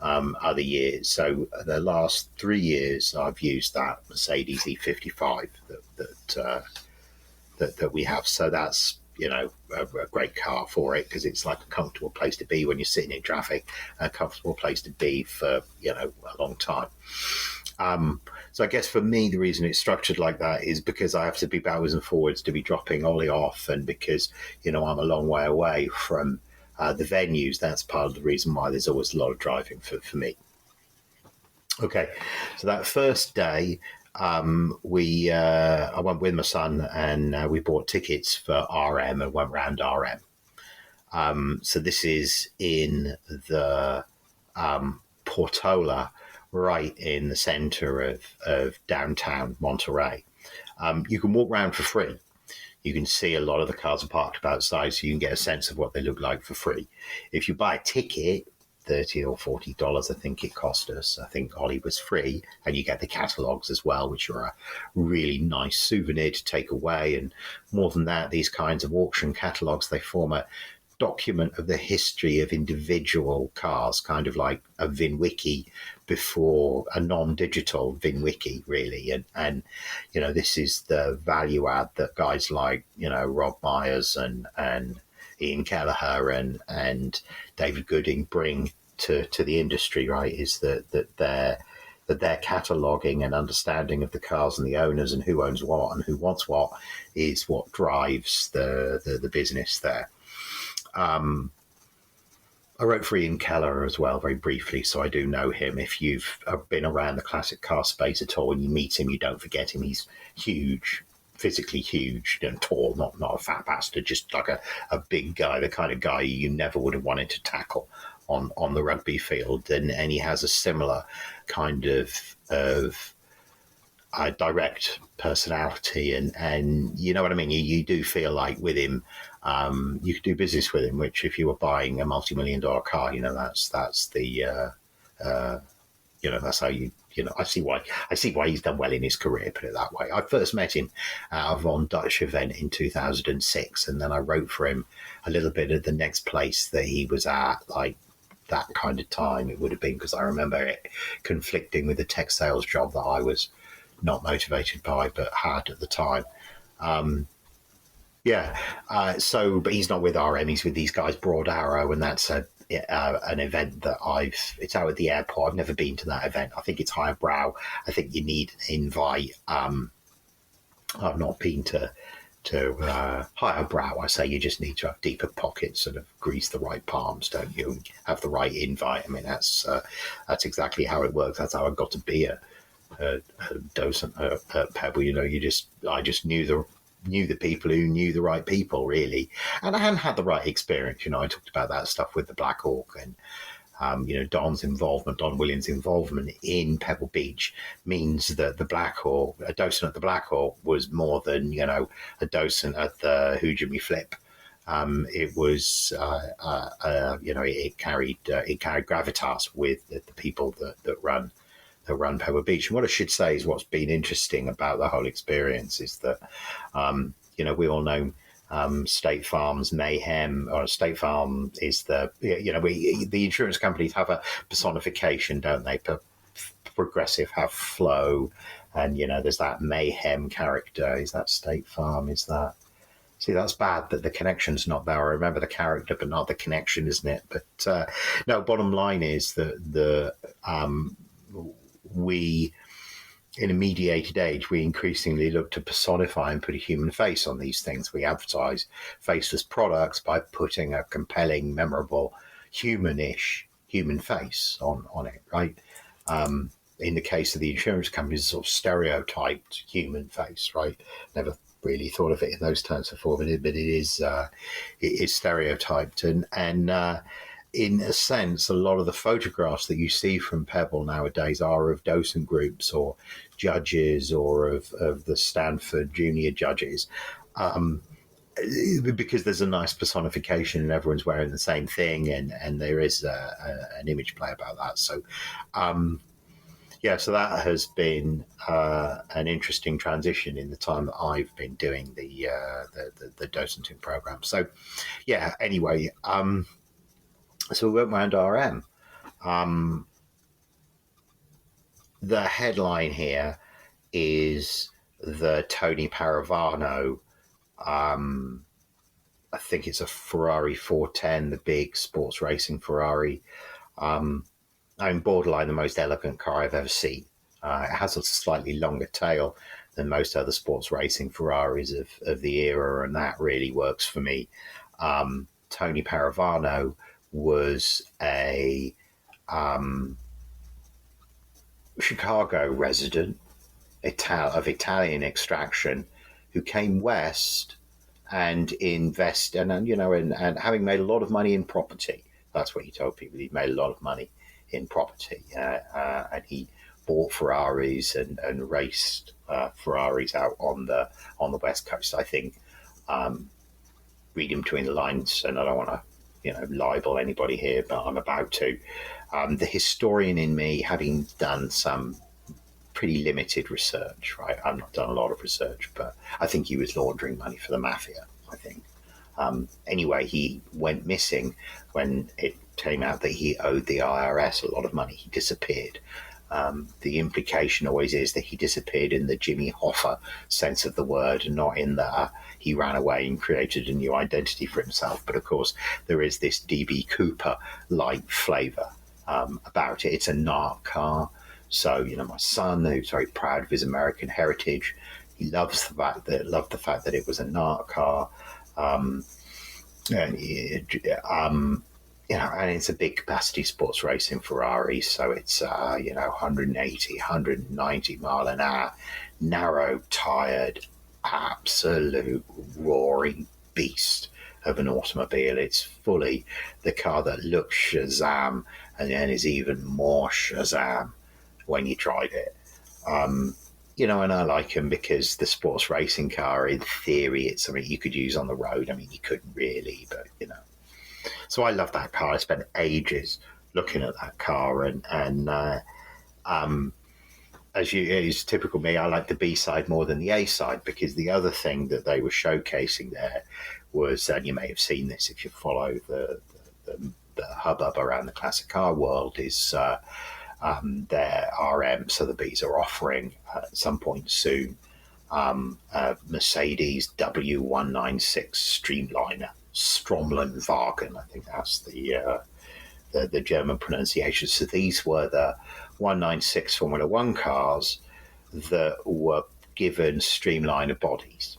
Other years, so the last 3 years, I've used that Mercedes E55 that we have. So that's a great car for it, because it's like a comfortable place to be when you're sitting in traffic, a comfortable place to be for a long time. So I guess for me, the reason it's structured like that is because I have to be backwards and forwards to be dropping Ollie off, and because I'm a long way away from the venues. That's part of the reason why there's always a lot of driving for me. Okay, so that first day, I went with my son, and we bought tickets for RM and went round RM. So this is in the Portola, right in the center of downtown Monterey. You can walk around for free. You can see a lot of the cars are parked outside, so you can get a sense of what they look like for free. If you buy a ticket, $30 or $40, I think it cost us. I think Ollie was free, and you get the catalogs as well, which are a really nice souvenir to take away. And more than that, these kinds of auction catalogs, they form a document of the history of individual cars, kind of like a VinWiki before a non-digital VinWiki, really. And this is the value add that guys like Rob Myers and Ian Kelleher and David Gooding bring to the industry, right? Is that their cataloging and understanding of the cars and the owners and who owns what and who wants what is what drives the business there. I wrote for Ian Keller as well, very briefly, so I do know him. If you've been around the classic car space at all and you meet him, you don't forget him. He's huge, physically huge and tall, not a fat bastard, just like a big guy, the kind of guy you never would have wanted to tackle on the rugby field. And he has a similar kind of direct personality, and you know what I mean? You do feel like with him, you could do business with him, which if you were buying a multi-million-dollar car, that's the that's how I see why he's done well in his career, put it that way. I first met him at a Von Dutch event in 2006, and then I wrote for him a little bit at the next place that he was at, like that kind of time it would have been, because I remember it conflicting with the tech sales job that I was not motivated by but had at the time. But he's not with RM, he's with these guys Broad Arrow, and that's an event that it's out at the airport. I've never been to that event. I think it's higher brow. I think you need an invite. I've not been to higher brow. I say you just need to have deeper pockets, sort of grease the right palms, don't you? Have the right invite. I mean, that's exactly how it works. That's how I got to be a docent at Pebble. I just knew the people who knew the right people, really, and I hadn't had the right experience. I talked about that stuff with the Black Hawk, and Don Williams' involvement in Pebble Beach means that the Black Hawk, a docent at the Black Hawk, was more than a docent at the Who Jimmy Flip. It was it carried gravitas with the people that run run Pebble Beach. And what I should say is what's been interesting about the whole experience is that, we all know State Farm's Mayhem, or State Farm is the insurance companies have a personification, don't they? Progressive have Flow, and there's that Mayhem character. Is that State Farm? Is that? See, that's bad that the connection's not there. I remember the character, but not the connection, isn't it? But no, bottom line is that we, in a mediated age, we increasingly look to personify and put a human face on these things. We advertise faceless products by putting a compelling, memorable, human-ish human face on it, right? In the case of the insurance companies, sort of stereotyped human face, right? Never really thought of it in those terms before, but it is stereotyped, and in a sense, a lot of the photographs that you see from Pebble nowadays are of docent groups or judges or of the Stanford junior judges, because there's a nice personification and everyone's wearing the same thing, and there is an image play about that. So so that has been an interesting transition in the time that I've been doing the docenting program. So anyway, so we went round RM. The headline here is the Tony Paravano. I think it's a Ferrari 410, the big sports racing Ferrari. Borderline the most elegant car I've ever seen. It has a slightly longer tail than most other sports racing Ferraris of the era, and that really works for me. Tony Paravano was a Chicago resident of Italian extraction who came west and invested, and having made a lot of money in property. That's what he told people. He made a lot of money in property, and he bought Ferraris and raced Ferraris out on the West Coast. I think, reading between the lines, and I don't want to libel anybody here, but I'm about to. The historian in me, having done some pretty limited research, right? I've not done a lot of research, but I think he was laundering money for the mafia, I think. Anyway, he went missing when it came out that he owed the IRS a lot of money. He disappeared. The implication always is that he disappeared in the Jimmy Hoffa sense of the word, and not in the he ran away and created a new identity for himself. But of course, there is this DB Cooper-like flavour about it. It's a NARC car. So, my son, who's very proud of his American heritage, he loved the fact that it was a NARC car. And it's a big capacity sports racing Ferrari, so it's 180, 190 mile an hour, narrow tired, absolute roaring beast of an automobile. It's fully the car that looks Shazam and then is even more Shazam when you tried it. And I like him because the sports racing car, in theory, it's something you could use on the road. I mean, you couldn't really, but So I love that car. I spent ages looking at that car, and as is typical me, I like the B side more than the A side, because the other thing that they were showcasing there was, and you may have seen this if you follow the hubbub around the classic car world, is their RM, so the Bs are offering at some point soon Mercedes W196 Streamliner, Stromlenwagen, I think that's the German pronunciation. So these were the 196 Formula One cars that were given Streamliner bodies.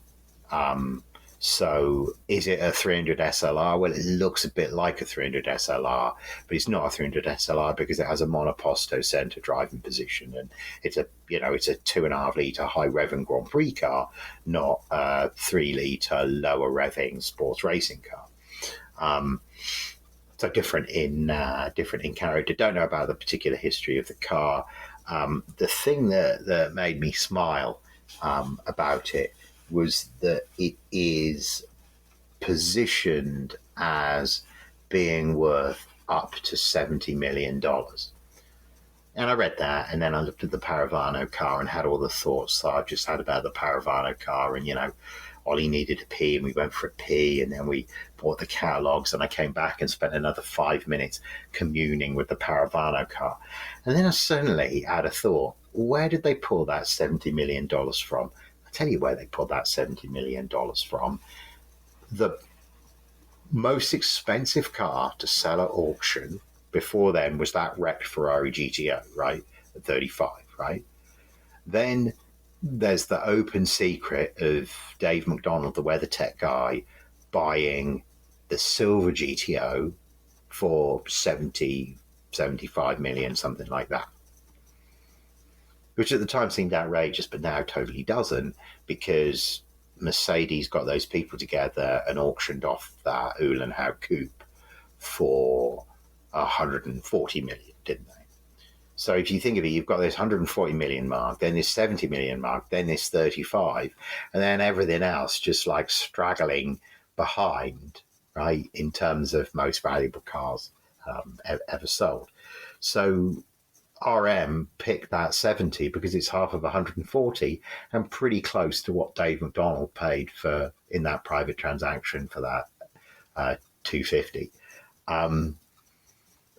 So is it a 300 SLR? Well, it looks a bit like a 300 SLR, but it's not a 300 SLR because it has a monoposto center driving position, and it's a 2.5 litre high revving Grand Prix car, not a 3 litre lower revving sports racing car. So different in character. Don't know about the particular history of the car. The thing that made me smile about it was that it is positioned as being worth up to $70 million. And I read that, and then I looked at the Paravano car and had all the thoughts that I've just had about the Paravano car. And, Ollie needed a pee, and we went for a pee, and then we bought the catalogues, and I came back and spent another 5 minutes communing with the Paravano car. And then I suddenly had a thought, where did they pull that $70 million from? I'll tell you where they pulled that $70 million from. The most expensive car to sell at auction before then was that wrecked Ferrari GTO, right? At 35, right? Then there's the open secret of Dave McDonald, the WeatherTech guy, buying the silver GTO for 70, 75 million, something like that. Which at the time seemed outrageous, but now totally doesn't, because Mercedes got those people together and auctioned off that Uhlenhaut coupe for 140 million, didn't they? So if you think of it, you've got this 140 million mark, then this 70 million mark, then this 35, and then everything else just like straggling behind, right, in terms of most valuable cars ever sold. So RM picked that 70 because it's half of 140 and pretty close to what Dave McDonald paid for in that private transaction for that 250.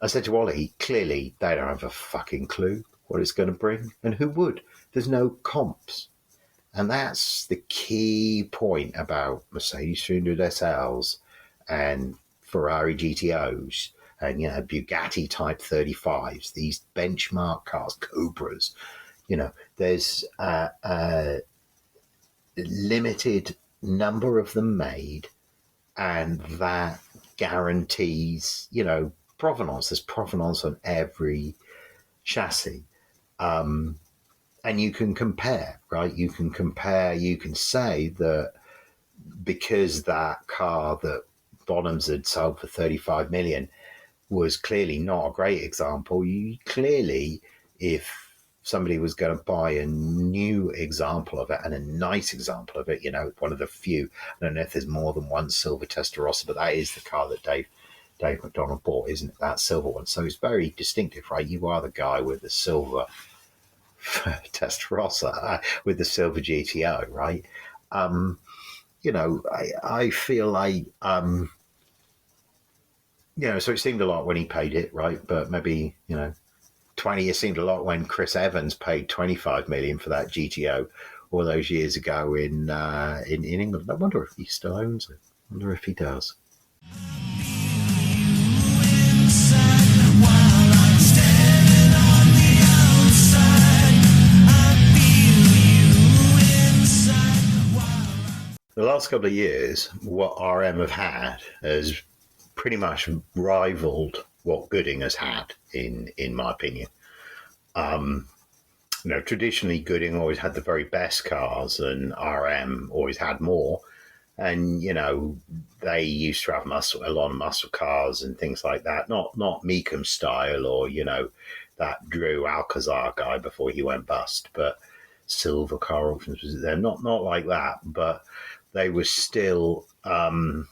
I said to Ollie, clearly they don't have a fucking clue what it's going to bring, and who would? There's no comps. And that's the key point about Mercedes 300 SLs and Ferrari GTOs and, Bugatti Type 35s, these benchmark cars, Cobras. There's a limited number of them made, and that guarantees, provenance. There's provenance on every chassis. And you can compare, right? You can say that because that car that Bonhams had sold for 35 million was clearly not a great example, if somebody was going to buy a new example of it and a nice example of it, one of the few, I don't know if there's more than one silver Testarossa, but that is the car that Dave McDonald bought, isn't it? That silver one. So it's very distinctive, right? You are the guy with the silver Testarossa, with the silver GTO, right? I feel like, so it seemed a lot when he paid it, right? But maybe, 20, it seemed a lot when Chris Evans paid 25 million for that GTO all those years ago in England. I wonder if he still owns it. I wonder if he does. The last couple of years, what RM have had has pretty much rivaled what Gooding has had, in my opinion. Traditionally, Gooding always had the very best cars, and RM always had more. And they used to have a lot of muscle cars and things like that. Not Mecum style, or that Drew Alcazar guy before he went bust, but silver car auctions was there. Not like that, but they were still Drew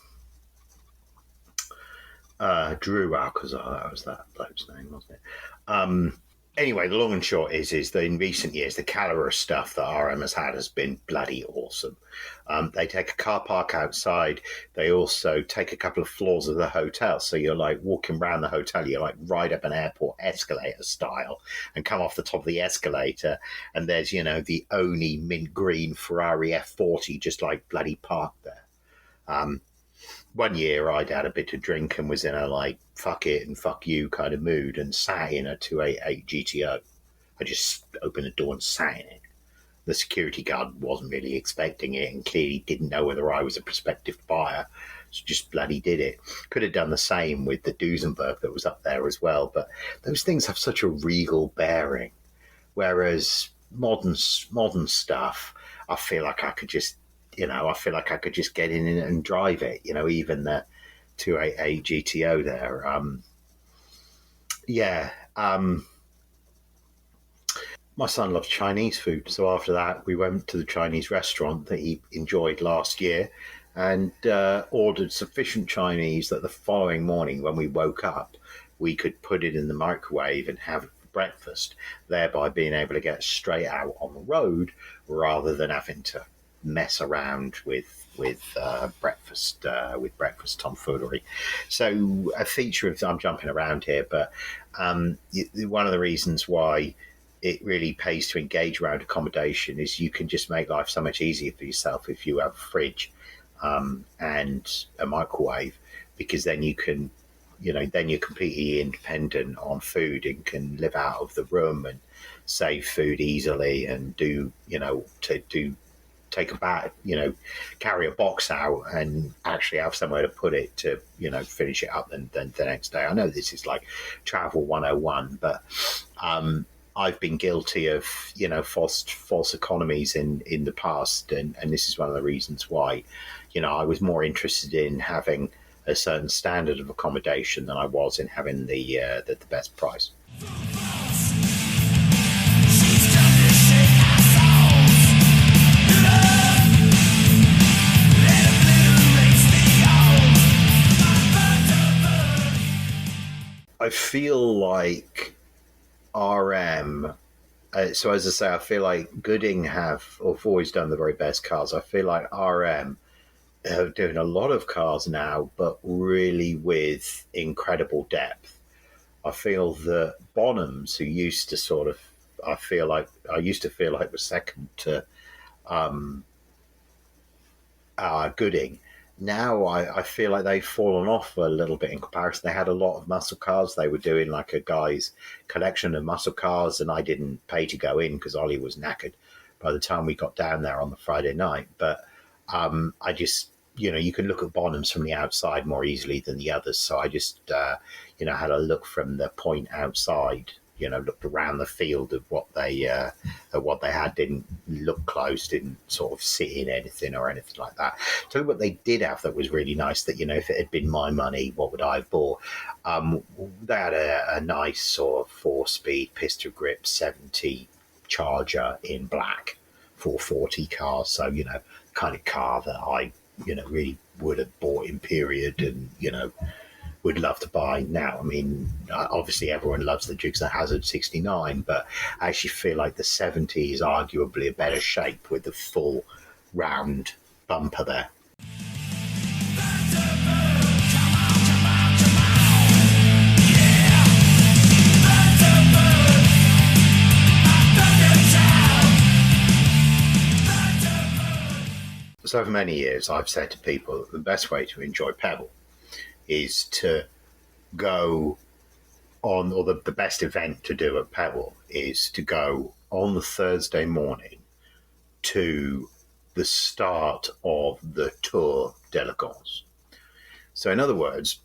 Alcazar. That was that bloke's name, wasn't it? Anyway, the long and short is that in recent years, the caliber of stuff that RM has had has been bloody awesome. They take a car park outside. They also take a couple of floors of the hotel. So you're like walking around the hotel, you're like ride up an airport escalator style and come off the top of the escalator. And there's, the only mint green Ferrari F40 just like bloody parked there. One year I'd had a bit to drink and was in a like fuck it and fuck you kind of mood and sat in a 288 GTO. I just opened the door and sat in it. The security guard wasn't really expecting it and clearly didn't know whether I was a prospective buyer. So just bloody did it. Could have done the same with the Duesenberg that was up there as well. But those things have such a regal bearing. Whereas modern stuff, I feel like I could just get in it and drive it, even the 288 GTO there. My son loves Chinese food. So after that, we went to the Chinese restaurant that he enjoyed last year and ordered sufficient Chinese that the following morning when we woke up, we could put it in the microwave and have breakfast, thereby being able to get straight out on the road rather than having to mess around with breakfast tomfoolery. So a feature of, I'm jumping around here, but one of the reasons why it really pays to engage around accommodation is you can just make life so much easier for yourself if you have a fridge and a microwave, because then you can, then you're completely independent on food and can live out of the room and save food easily and take a bath, carry a box out and actually have somewhere to put it to, finish it up and then the next day. I know this is like travel 101, but I've been guilty of, false economies in the past. And this is one of the reasons why, I was more interested in having a certain standard of accommodation than I was in having the best price. I feel like RM. So as I say, I feel like Gooding have always done the very best cars. I feel like RM are doing a lot of cars now, but really with incredible depth. I feel that Bonhams, who used to I used to feel like was second to Gooding. Now I feel like they've fallen off a little bit in comparison. They had a lot of muscle cars. They were doing like a guy's collection of muscle cars, and I didn't pay to go in because Ollie was knackered by the time we got down there on the Friday night. But I just, you can look at Bonhams from the outside more easily than the others. So I just, had a look from the point outside, looked around the field of what they had, didn't look close, didn't sort of sit in anything or anything like that. Tell you what they did have that was really nice, that, if it had been my money, what would I have bought? They had a nice sort of 4-speed pistol grip 70 Charger in black 440 car. So, kind of car that I, really would have bought in period and, would love to buy now. I mean, obviously everyone loves the Dukes of Hazzard 69, but I actually feel like the 70 is arguably a better shape with the full round bumper there. So for many years, I've said to people that the best way to enjoy Pebble is to go on, or the best event to do at Pebble is to go on the Thursday morning to the start of the Tour d'Elegance. So in other words,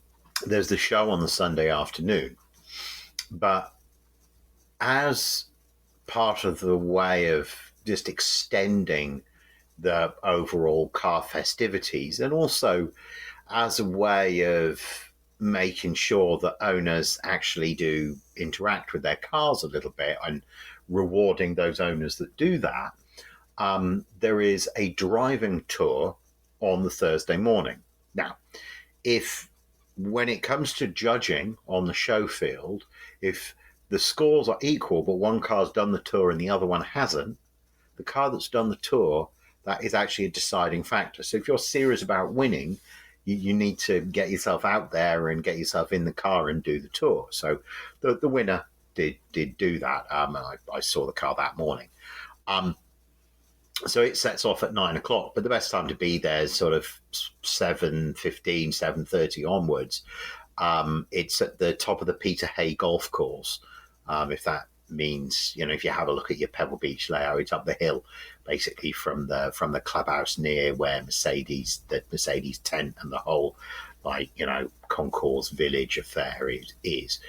there's the show on the Sunday afternoon, but as part of the way of just extending the overall car festivities, and also as a way of making sure that owners actually do interact with their cars a little bit and rewarding those owners that do that, there is a driving tour on the Thursday morning. Now, when it comes to judging on the show field, if the scores are equal, but one car's done the tour and the other one hasn't, the car that's done the tour, that is actually a deciding factor. So if you're serious about winning, you need to get yourself out there and get yourself in the car and do the tour. So the winner did do that. I saw the car that morning. So it sets off at 9 o'clock, but the best time to be there is sort of 7:15, 7:30 onwards. It's at the top of the Peter Hay golf course. If that means, if you have a look at your Pebble Beach layout, it's up the hill, basically from the clubhouse near where the Mercedes tent and the whole, concourse village affair is.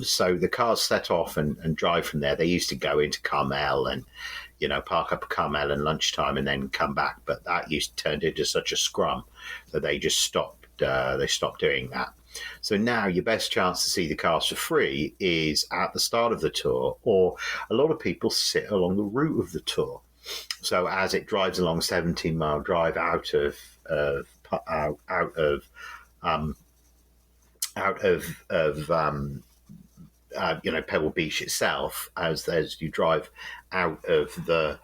So the cars set off and drive from there. They used to go into Carmel and, park up at Carmel and lunchtime and then come back. But that turned into such a scrum that they just stopped. They stopped doing that. So now your best chance to see the cars for free is at the start of the tour, or a lot of people sit along the route of the tour. So as it drives along 17-mile drive out of Pebble Beach itself, as you drive out of the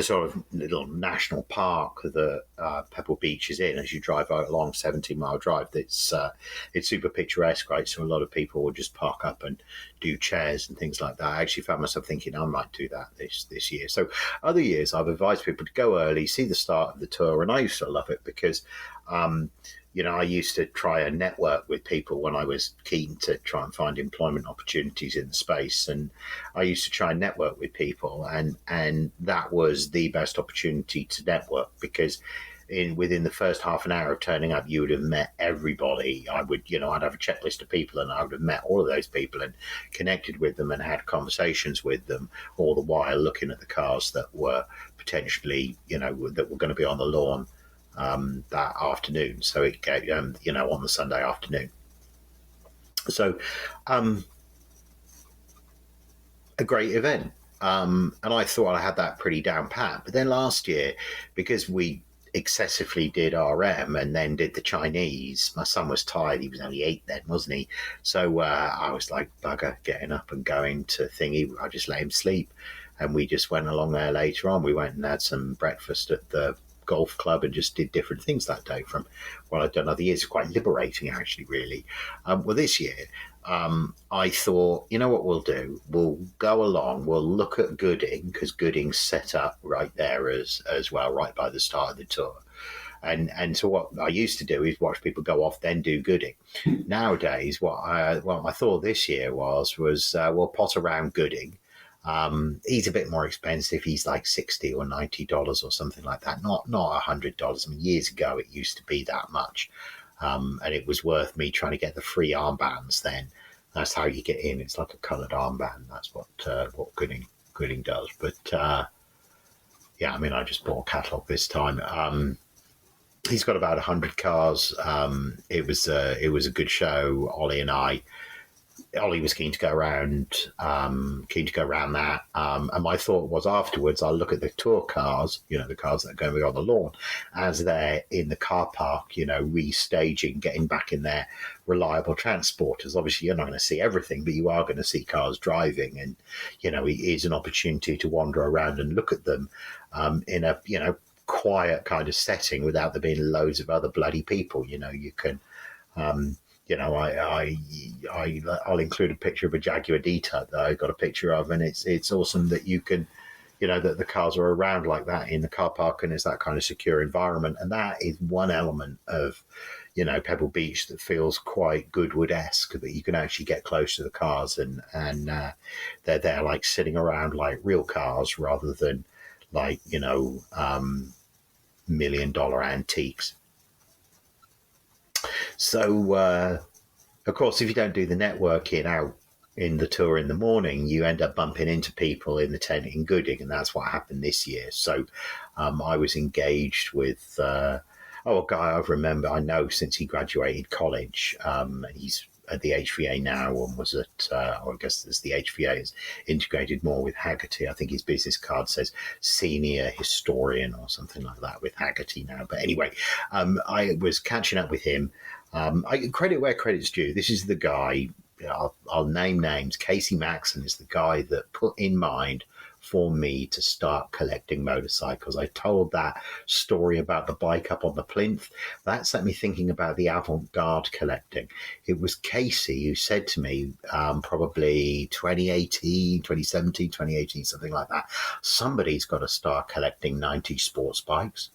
sort of little national park that Pebble Beach is in, as you drive out along 17-mile drive. It's super picturesque, right? So a lot of people will just park up and do chairs and things like that. I actually found myself thinking I might do that this year. So other years I've advised people to go early, see the start of the tour, and I used to love it because I used to try and network with people when I was keen to try and find employment opportunities in the space. And I used to try and network with people, and that was the best opportunity to network because within the first half an hour of turning up, you would have met everybody. I'd have a checklist of people, and I would have met all of those people and connected with them and had conversations with them, all the while looking at the cars that were potentially, that were going to be on the lawn that afternoon. So it on the Sunday afternoon. So a great event. And I thought I had that pretty down pat. But then last year, because we excessively did RM and then did the Chinese, my son was tired. He was only 8 then, wasn't he? So I was like, bugger, getting up and going to thingy. I just let him sleep. And we just went along there later on. We went and had some breakfast at the golf club and just did different things that day from what I'd done other years. It's quite liberating, actually, really. Well, this year, I thought, you know what we'll do? We'll go along, we'll look at Gooding, because Gooding's set up right there as well, right by the start of the tour. And so what I used to do is watch people go off, then do Gooding. Nowadays, what my thought this year was we'll pot around Gooding. He's a bit more expensive. He's like $60 or $90 or something like that. Not $100. I mean, years ago it used to be that much, and it was worth me trying to get the free armbands. Then that's how you get in. It's like a coloured armband. That's what Gooding does. But I mean, I just bought a catalogue this time. He's got about 100 cars. It was a good show. Ollie was keen to go around that. And my thought was afterwards, I'll look at the tour cars, the cars that are going to be on the lawn as they're in the car park, restaging, getting back in their reliable transporters. Obviously, you're not going to see everything, but you are going to see cars driving. And, it is an opportunity to wander around and look at them in a, quiet kind of setting without there being loads of other bloody people. You can... I'll include a picture of a Jaguar D-Type that I got a picture of, and it's awesome that you can, that the cars are around like that in the car park, and it's that kind of secure environment. And that is one element of, Pebble Beach that feels quite Goodwood-esque, that you can actually get close to the cars and they're there like sitting around like real cars rather than like, $1 million antiques. So, of course, if you don't do the networking out in the tour in the morning, you end up bumping into people in the tent in Gooding, and that's what happened this year. So I was engaged with a guy I know since he graduated college. He's at the HVA now and was at, I guess as the HVA is integrated more with Haggerty. I think his business card says senior historian or something like that with Haggerty now. But anyway, I was catching up with him. I credit where credit's due. This is the guy, I'll name names. Casey Maxon is the guy that put in mind for me to start collecting motorcycles. I told that story about the bike up on the plinth. That set me thinking about the avant-garde collecting. It was Casey who said to me, probably 2017, something like that, somebody's got to start collecting 90s sports bikes.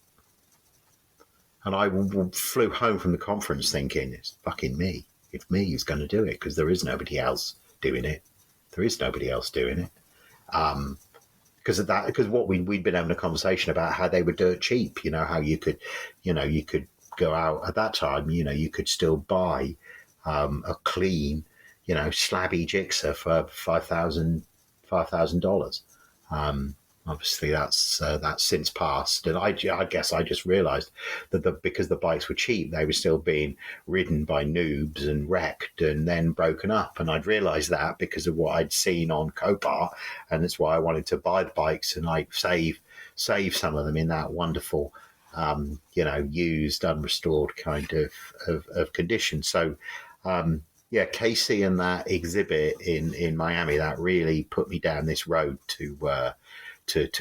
And I flew home from the conference thinking, it's fucking me. It's me who's going to do it, because there is nobody else doing it. Because what we'd been having a conversation about how they were dirt cheap, how you could go out at that time, you could still buy a clean, slabby Gixxer for $5,000. Obviously, that's since passed, and I guess I just realised that because the bikes were cheap, they were still being ridden by noobs and wrecked and then broken up. And I'd realised that because of what I'd seen on Copart, and that's why I wanted to buy the bikes and like save some of them in that wonderful, used, unrestored kind of condition. So. Yeah, Casey and that exhibit in Miami, that really put me down this road to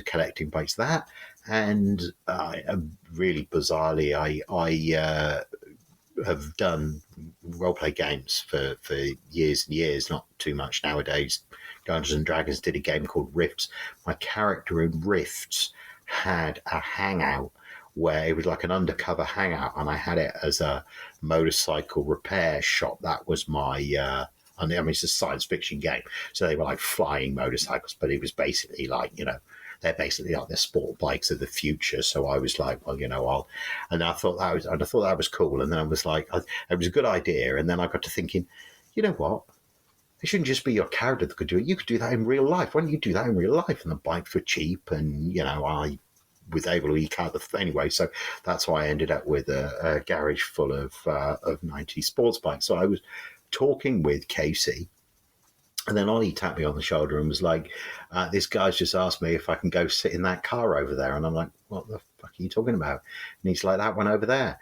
collecting bikes. That and really bizarrely, I have done role play games for years and years. Not too much nowadays. Dungeons and Dragons did a game called Rifts. My character in Rifts had a hangout where it was like an undercover hangout, and I had it as a motorcycle repair shop. That was my. I mean, it's a science fiction game, so they were like flying motorcycles, but it was basically like, they're basically like the sport bikes of the future. So I was like, well, and I thought that was cool, and then I was like, it was a good idea, and then I got to thinking, you know what? It shouldn't just be your character that could do it. You could do that in real life. Why don't you do that in real life? And the bikes were cheap, and I was able to eke out anyway. So that's why I ended up with a garage full of 90 sports bikes. So I was talking with Casey, and then Ollie tapped me on the shoulder and was like, this guy's just asked me if I can go sit in that car over there. And I'm like, what the fuck are you talking about? And he's like, that one over there,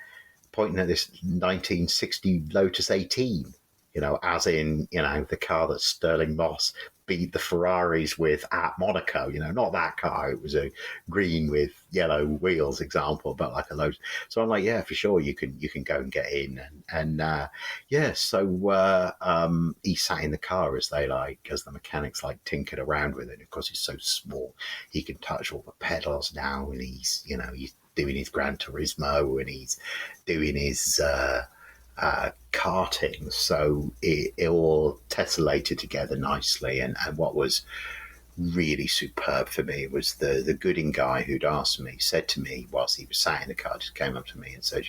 pointing at this 1960 Lotus 18, as in, the car that Sterling Moss beat the Ferraris with at Monaco, not that car. It was a green with yellow wheels example, but like a Lotus. So I'm like, yeah, for sure, you can go and get in. And so he sat in the car as the mechanics tinkered around with it. Of course, he's so small, he can touch all the pedals now, and he's doing his Gran Turismo, and he's doing his karting, so it all tessellated together nicely. And what was really superb for me was the Gooding guy who'd asked me, said to me whilst he was sat in the car, just came up to me and said,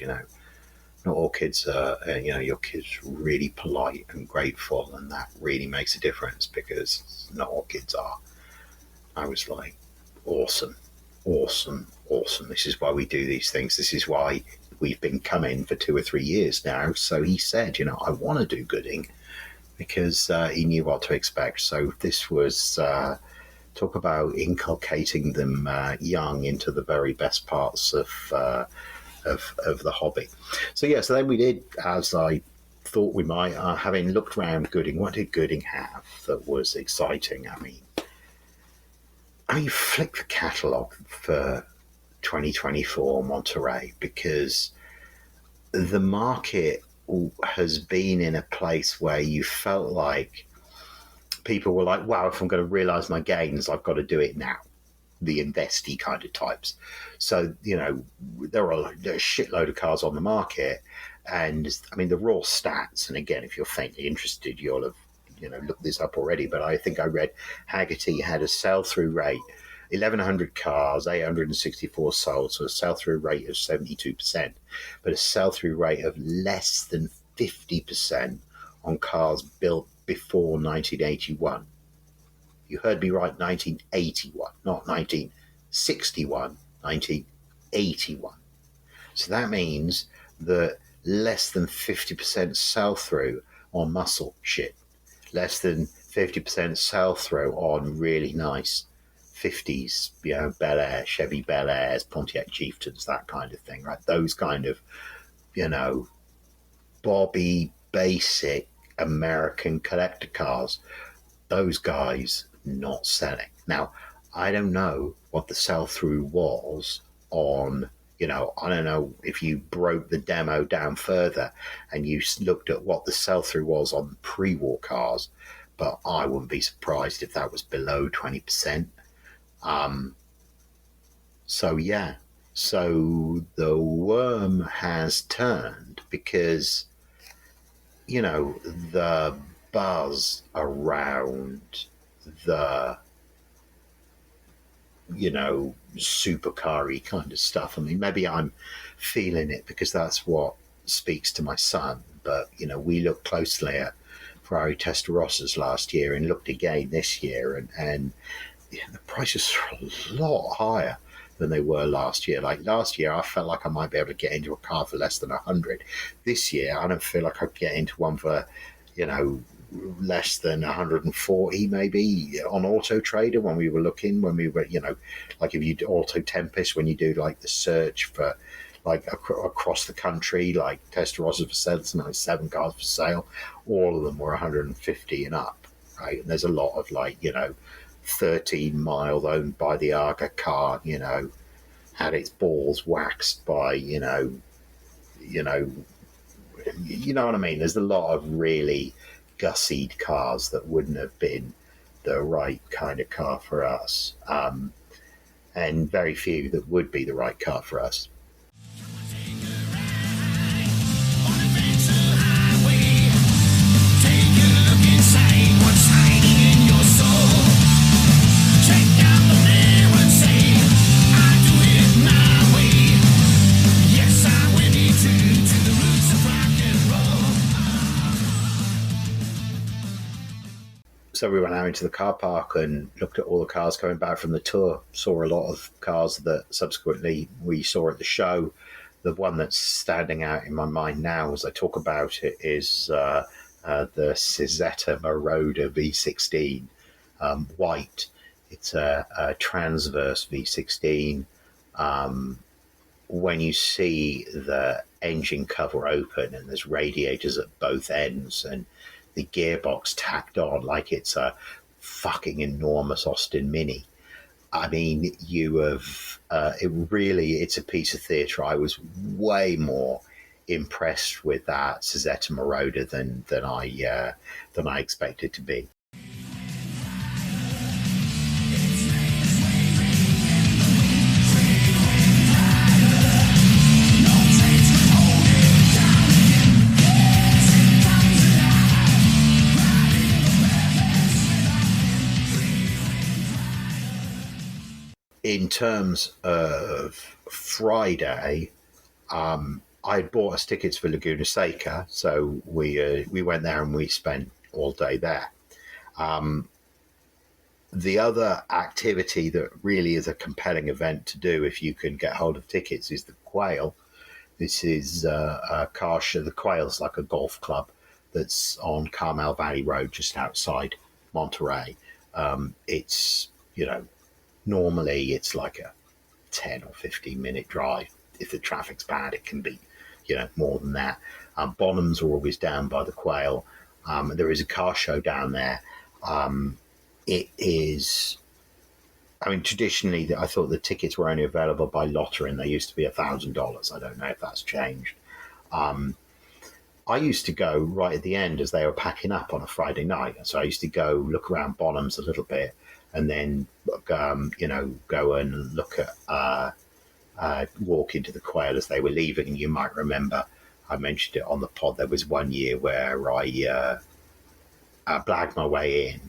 not all kids are, your kid's really polite and grateful, and that really makes a difference, because not all kids are. I was like, awesome. This is why we do these things. This is why we've been coming for 2 or 3 years now. So he said, I want to do Gooding, because he knew what to expect. So this was talk about inculcating them young into the very best parts of the hobby. So then we did, as I thought we might, having looked around Gooding, what did Gooding have that was exciting? I mean, flick the catalogue for 2024 Monterey, because the market has been in a place where you felt like people were like, wow, if I'm going to realize my gains, I've got to do it now. The investy kind of types. So, there are a shitload of cars on the market, and the raw stats, and again, if you're faintly interested, you'll have looked this up already, but I think I read Hagerty had a sell-through rate, 1,100 cars, 864 sold, so a sell-through rate of 72%, but a sell-through rate of less than 50% on cars built before 1981. You heard me right, 1981, not 1961, 1981. So that means that less than 50% sell-through on muscle shit, less than 50% sell-through on really nice 50s, Bel Air, Chevy Bel Airs, Pontiac Chieftains, that kind of thing, right? Those kind of, Bobby basic American collector cars, those guys not selling. Now, I don't know what the sell-through was on, I don't know if you broke the demo down further and you looked at what the sell-through was on pre-war cars, but I wouldn't be surprised if that was below 20%. So the worm has turned, because, the buzz around the, supercar-y kind of stuff. Maybe I'm feeling it because that's what speaks to my son, but, we looked closely at Ferrari Testarossas last year and looked again this year, and the prices are a lot higher than they were last year. Like last year, I felt like I might be able to get into a car for less than 100. This year, I don't feel like I could get into one for, less than 140 maybe on Auto Trader when we were, like if you do Auto Tempest, when you do like the search for like across the country, like Testarossa for sale. There's now 7 cars for sale. All of them were 150 and up, right? And there's a lot of 13 mile owned by the Arga car, had its balls waxed by, you know what I mean? There's a lot of really gussied cars that wouldn't have been the right kind of car for us, and very few that would be the right car for us. So we went out into the car park and looked at all the cars coming back from the tour. Saw a lot of cars that subsequently we saw at the show. The one that's standing out in my mind now as I talk about it is the Cizeta Moroder V16 white. It's a transverse V16. When you see the engine cover open and there's radiators at both ends and the gearbox tacked on like it's a fucking enormous Austin Mini. I mean, it's a piece of theatre. I was way more impressed with that Cizeta Moroder than I expected to be. In terms of Friday, I had bought us tickets for Laguna Seca, so we went there and we spent all day there. The other activity that really is a compelling event to do if you can get hold of tickets is the Quail. This is a car show. The Quail's like a golf club that's on Carmel Valley Road, just outside Monterey. It's normally it's like a 10 or 15 minute drive. If the traffic's bad, it can be, more than that. Bonhams are always down by the Quail. There is a car show down there. It is, traditionally, I thought the tickets were only available by lottery and they used to be $1,000. I don't know if that's changed. I used to go right at the end as they were packing up on a Friday night. So I used to go look around Bonhams a little bit and then, go and look at, walk into the Quail as they were leaving. And you might remember, I mentioned it on the pod, there was one year where I blagged my way in.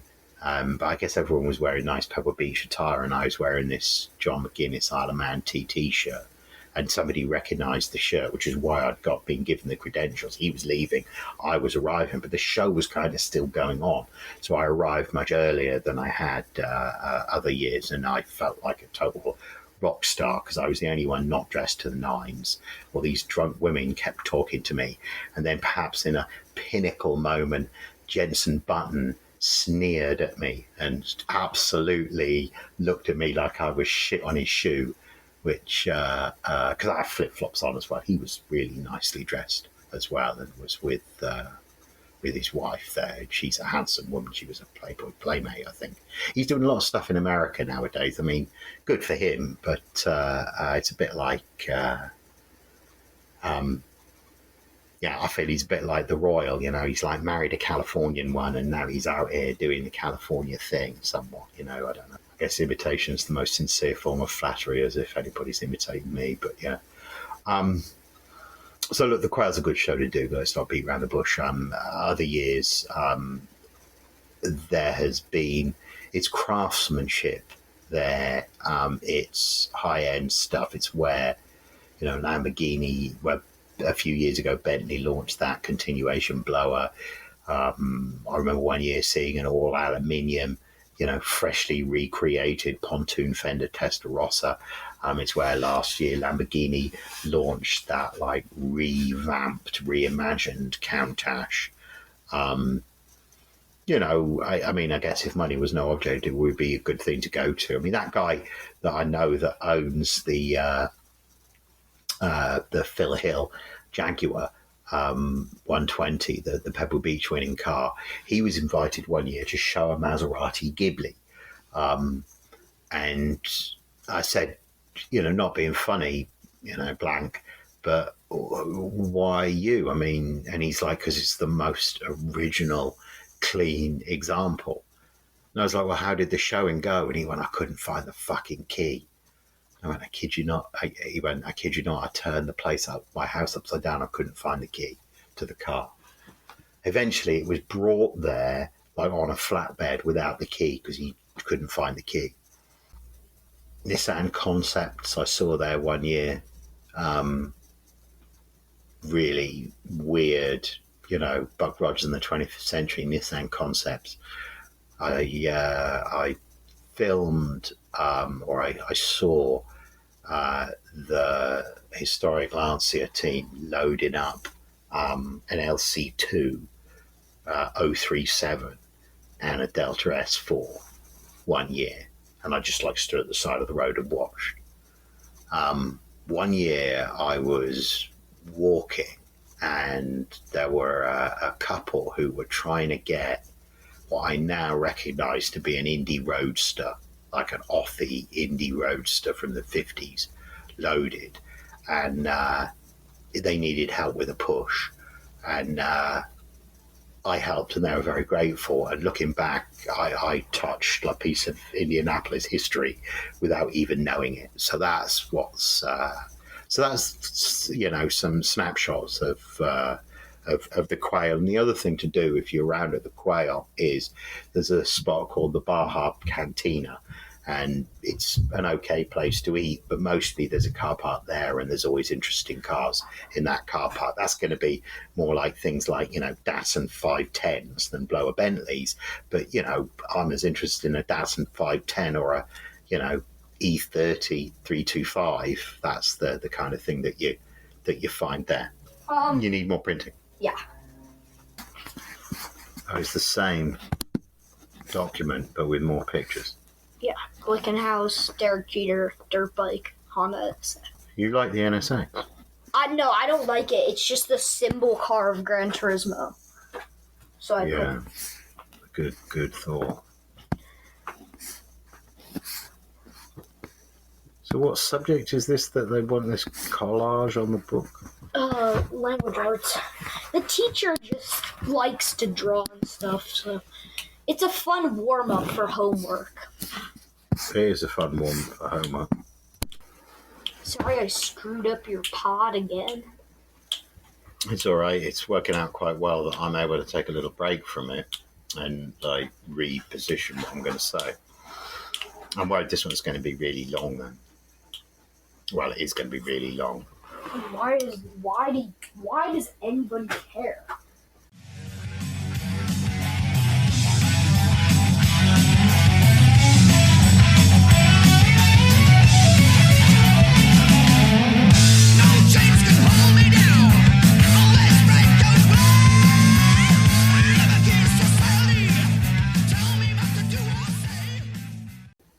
But I guess everyone was wearing nice Pebble Beach attire and I was wearing this John McGuinness Isle of Man TT shirt. And somebody recognised the shirt, which is why I'd been given the credentials. He was leaving, I was arriving, but the show was kind of still going on. So I arrived much earlier than I had other years, and I felt like a total rock star because I was the only one not dressed to the nines. Well, these drunk women kept talking to me. And then perhaps in a pinnacle moment, Jenson Button sneered at me and absolutely looked at me like I was shit on his shoe. Which, because I have flip-flops on as well. He was really nicely dressed as well and was with his wife there. She's a handsome woman. She was a Playboy Playmate, I think. He's doing a lot of stuff in America nowadays. I mean, good for him, but it's a bit like, I feel he's a bit like the Royal, he's like married a Californian one and now he's out here doing the California thing somewhat, I don't know. I guess imitation is the most sincere form of flattery, as if anybody's imitating me, but yeah. So look, the Quail's a good show to do, but let's not beat around the bush. Other years, there has been, it's craftsmanship there, it's high-end stuff, it's where, Lamborghini, well, a few years ago, Bentley launched that continuation blower. I remember one year seeing an all aluminium, freshly recreated pontoon fender Testarossa. It's where last year Lamborghini launched that revamped, reimagined Countach. I guess if money was no object, it would be a good thing to go to. That guy that I know that owns the the Phil Hill Jaguar 120, the Pebble Beach winning car. He was invited one year to show a Maserati Ghibli. And I said, not being funny, blank, but why you? I mean, and he's like, because it's the most original, clean example. And I was like, well, how did the showing go? And he went, I couldn't find the fucking key. I went, I kid you not. He went, I kid you not. I turned the place up, my house upside down. I couldn't find the key to the car. Eventually, it was brought there like on a flatbed without the key because he couldn't find the key. Nissan Concepts I saw there one year. Really weird, Buck Rogers in the 21st century Nissan Concepts. I filmed or I saw the historic Lancia team loading up an LC2 037 and a Delta S4 one year, and I just stood at the side of the road and watched. One year I was walking and there were a couple who were trying to get what I now recognize to be an Indy Roadster, like an Offie Indy Roadster from the 50s, loaded. And they needed help with a push. And I helped, and they were very grateful. And looking back, I touched a piece of Indianapolis history without even knowing it. So that's what's... So that's, some snapshots of the Quail. And the other thing to do if you're around at the Quail is there's a spot called the Baja Cantina, and it's an okay place to eat, but mostly there's a car park there, and there's always interesting cars in that car park. That's going to be more like things like, Datsun 510s than blower Bentleys. But, I'm as interested in a Datsun 510 or a, E30 325. That's the kind of thing that you find there. You need more printing. Yeah. Oh, it's the same document but with more pictures. Yeah. Glickenhaus, Derek Jeter, dirt bike, Honda. You like the NSX? No, I don't like it. It's just the symbol car of Gran Turismo. So I put... Good thought. So what subject is this that they want this collage on the book? Language arts. The teacher just likes to draw and stuff, so it's a fun warm-up for homework. It is a fun one for homework. Sorry I screwed up your pod again. It's all right. It's working out quite well that I'm able to take a little break from it and reposition what I'm going to say. I'm worried this one's going to be really long then. Well, it is going to be really long. Why does anybody care?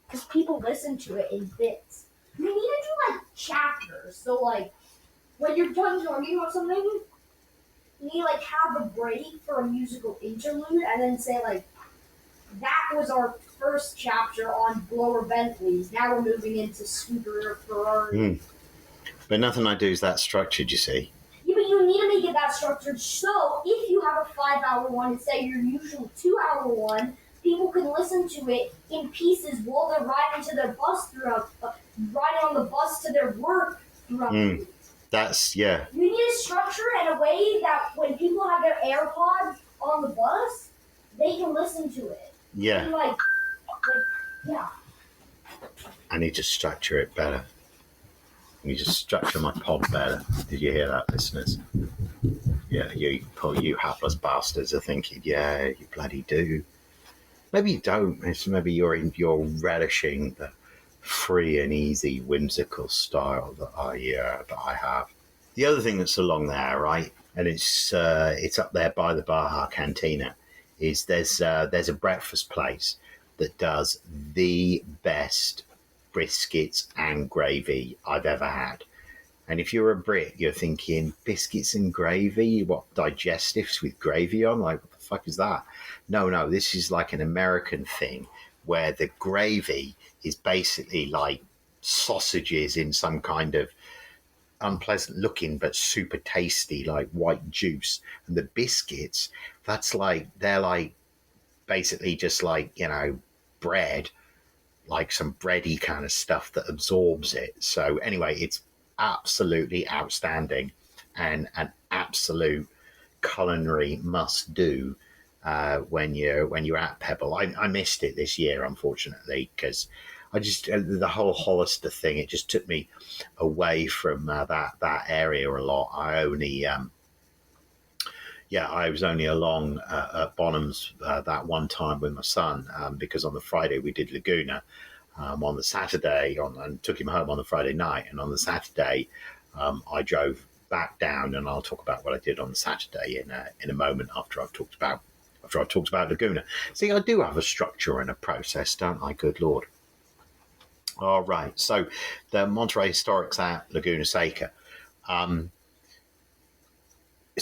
Because people listen to it in bits. You need to do chapters. So when you're done talking about something, you need have a break for a musical interlude and then say that was our first chapter on blower Bentleys. Now we're moving into scooter Ferrari. But nothing I do is that structured, you see. Yeah, but you need to make it that structured so if you have a 5-hour one and say your usual 2-hour one, people can listen to it in pieces while they're riding to their bus riding on the bus to their work throughout the week. That's, yeah. You need a structure and a way that when people have their AirPods on the bus, they can listen to it. Yeah. And yeah. I need to structure it better. I need to structure my pod better. Did you hear that, listeners? Yeah, you hapless bastards are thinking, yeah, you bloody do. Maybe you don't. Maybe you're relishing the free and easy, whimsical style that I have. The other thing that's along there, right, and it's up there by the Baja Cantina, is there's a breakfast place that does the best briskets and gravy I've ever had. And if you're a Brit, you're thinking biscuits and gravy, what, digestives with gravy on? Like, what the fuck is that? No, this is like an American thing where the gravy is basically like sausages in some kind of unpleasant looking but super tasty, like white juice. And the biscuits, they're like basically just like, bread, like some bready kind of stuff that absorbs it. So anyway, it's absolutely outstanding and an absolute culinary must do when you're at Pebble. I missed it this year, unfortunately, because I just the whole Hollister thing, it just took me away from that area a lot. I was only along at Bonhams that one time with my son because on the Friday we did Laguna. On the Saturday, and took him home on the Friday night, and on the Saturday, I drove back down, and I'll talk about what I did on the Saturday in a moment after I've talked about Laguna. See, I do have a structure and a process, don't I? Good Lord. All right, so the Monterey Historic's at Laguna Seca. So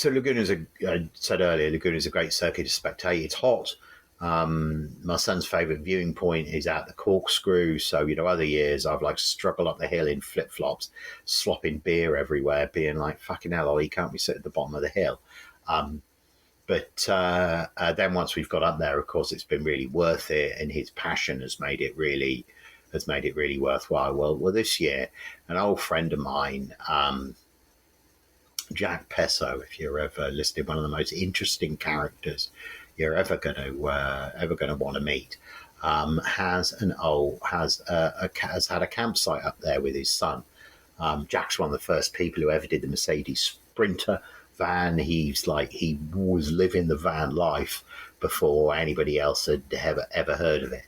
I said earlier, Laguna's a great circuit to spectate. It's hot. My son's favourite viewing point is at the Corkscrew. So, other years I've like struggled up the hill in flip-flops, slopping beer everywhere, being like, fucking hell, Ollie, can't we sit at the bottom of the hill? But then once we've got up there, of course, it's been really worth it, and his passion has made it really worthwhile. Well, this year, an old friend of mine, Jack Pesso, if you're ever listening, one of the most interesting characters you're ever going to want to meet, has had a campsite up there with his son. Jack's one of the first people who ever did the Mercedes Sprinter van. He was living the van life before anybody else had ever heard of it.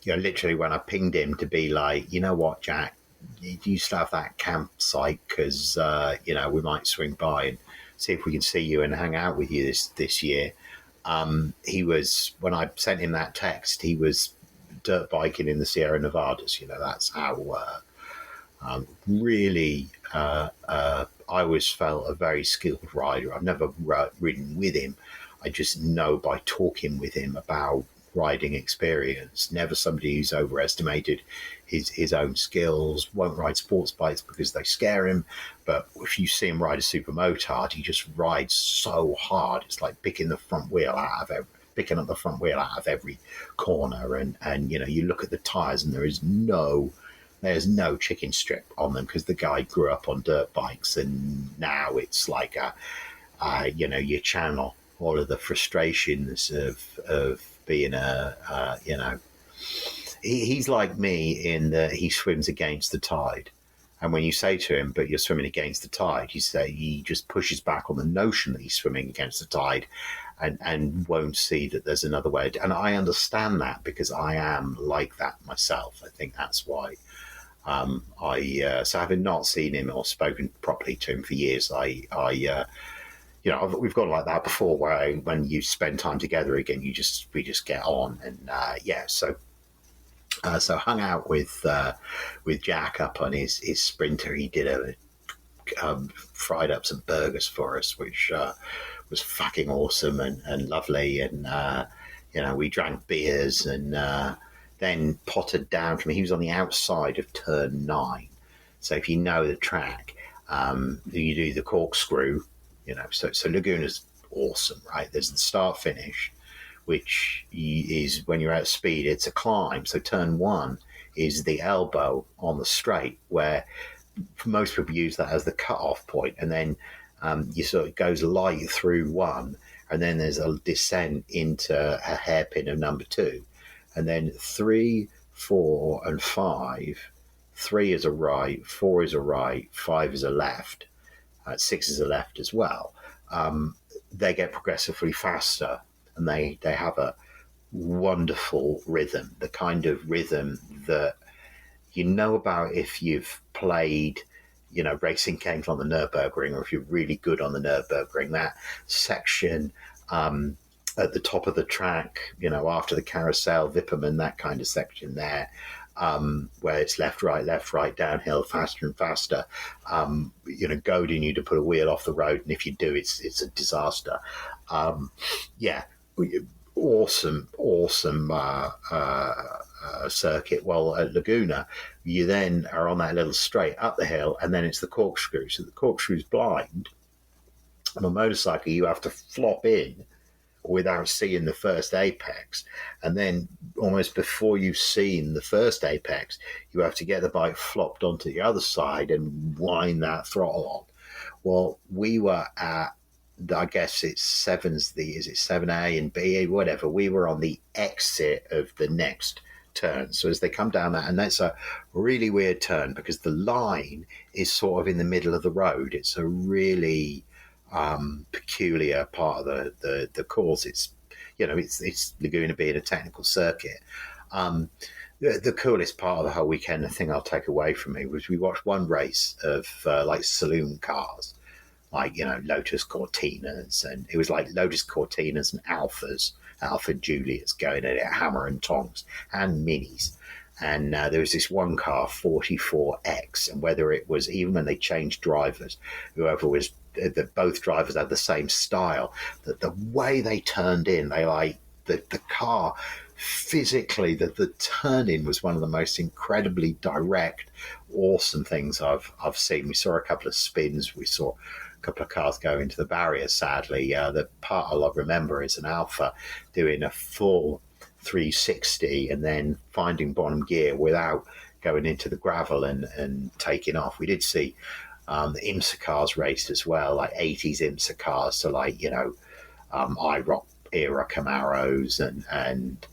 Literally when I pinged him to be like, you know what, Jack, you used to have that campsite because we might swing by and see if we can see you and hang out with you this year. He was, when I sent him that text, he was dirt biking in the Sierra Nevadas. That's how really I always felt a very skilled rider. I've never ridden with him. I just know by talking with him about riding experience. Never somebody who's overestimated his own skills. Won't ride sports bikes because they scare him. But if you see him ride a super motard, he just rides so hard. It's like picking up the front wheel out of every corner. And you look at the tires and there's no chicken strip on them because the guy grew up on dirt bikes, and now it's like you channel all of the frustrations of being he's like me in that he swims against the tide. And when you say to him, but you're swimming against the tide, you say he just pushes back on the notion that he's swimming against the tide and won't see that there's another way. And I understand that because I am like that myself. I think that's why so having not seen him or spoken properly to him for years, we've gone like that before where when you spend time together again, we just get on. And so hung out with Jack up on his Sprinter. He did fried up some burgers for us, which was fucking awesome and lovely. And we drank beers and then pottered down from. He was on the outside of turn 9, so if you know the track, you do the corkscrew. So Laguna's awesome, right? There's the start finish, which is when you're at speed, it's a climb. So turn 1 is the elbow on the straight, where most people use that as the cut-off point, and then you sort of goes light through 1, and then there's a descent into a hairpin of number 2, and then 3, 4, and 5. 3 is a right, 4 is a right, 5 is a left, 6 is a left as well. They get progressively faster, and they have a wonderful rhythm, the kind of rhythm that about if you've played, racing games on the Nürburgring, or if you're really good on the Nürburgring, that section at the top of the track, after the carousel, Vipperman, that kind of section there, where it's left, right, downhill, faster and faster, goading you to put a wheel off the road. And if you do, it's a disaster. Yeah, awesome circuit. Well, at Laguna, you then are on that little straight up the hill, and then it's the corkscrew. So the corkscrew's blind. On a motorcycle, you have to flop in without seeing the first apex, and then almost before you've seen the first apex, you have to get the bike flopped onto the other side and wind that throttle on. Well, we were at, I guess it's is it 7A and B, whatever. We were on the exit of the next turn. So as they come down that, and that's a really weird turn because the line is sort of in the middle of the road. It's a really peculiar part of the course. It's Laguna being a technical circuit. The coolest part of the whole weekend, the thing I'll take away from me, was we watched one race of like saloon cars, like Lotus Cortinas, and it was like Lotus Cortinas and Alfa Juliets going at it, hammer and tongs, and minis. And there was this one car, 44X, and whether it was, even when they changed drivers, whoever was, that both drivers had the same style, that the way they turned in, the car physically, the turn-in was one of the most incredibly direct, awesome things I've seen. We saw a couple of spins, we saw a couple of cars go into the barrier, sadly. The part I'll remember is an Alfa doing a full 360 and then finding bottom gear without going into the gravel and taking off. We did see the IMSA cars raced as well, like 80s IMSA cars, so like IROC era Camaros, and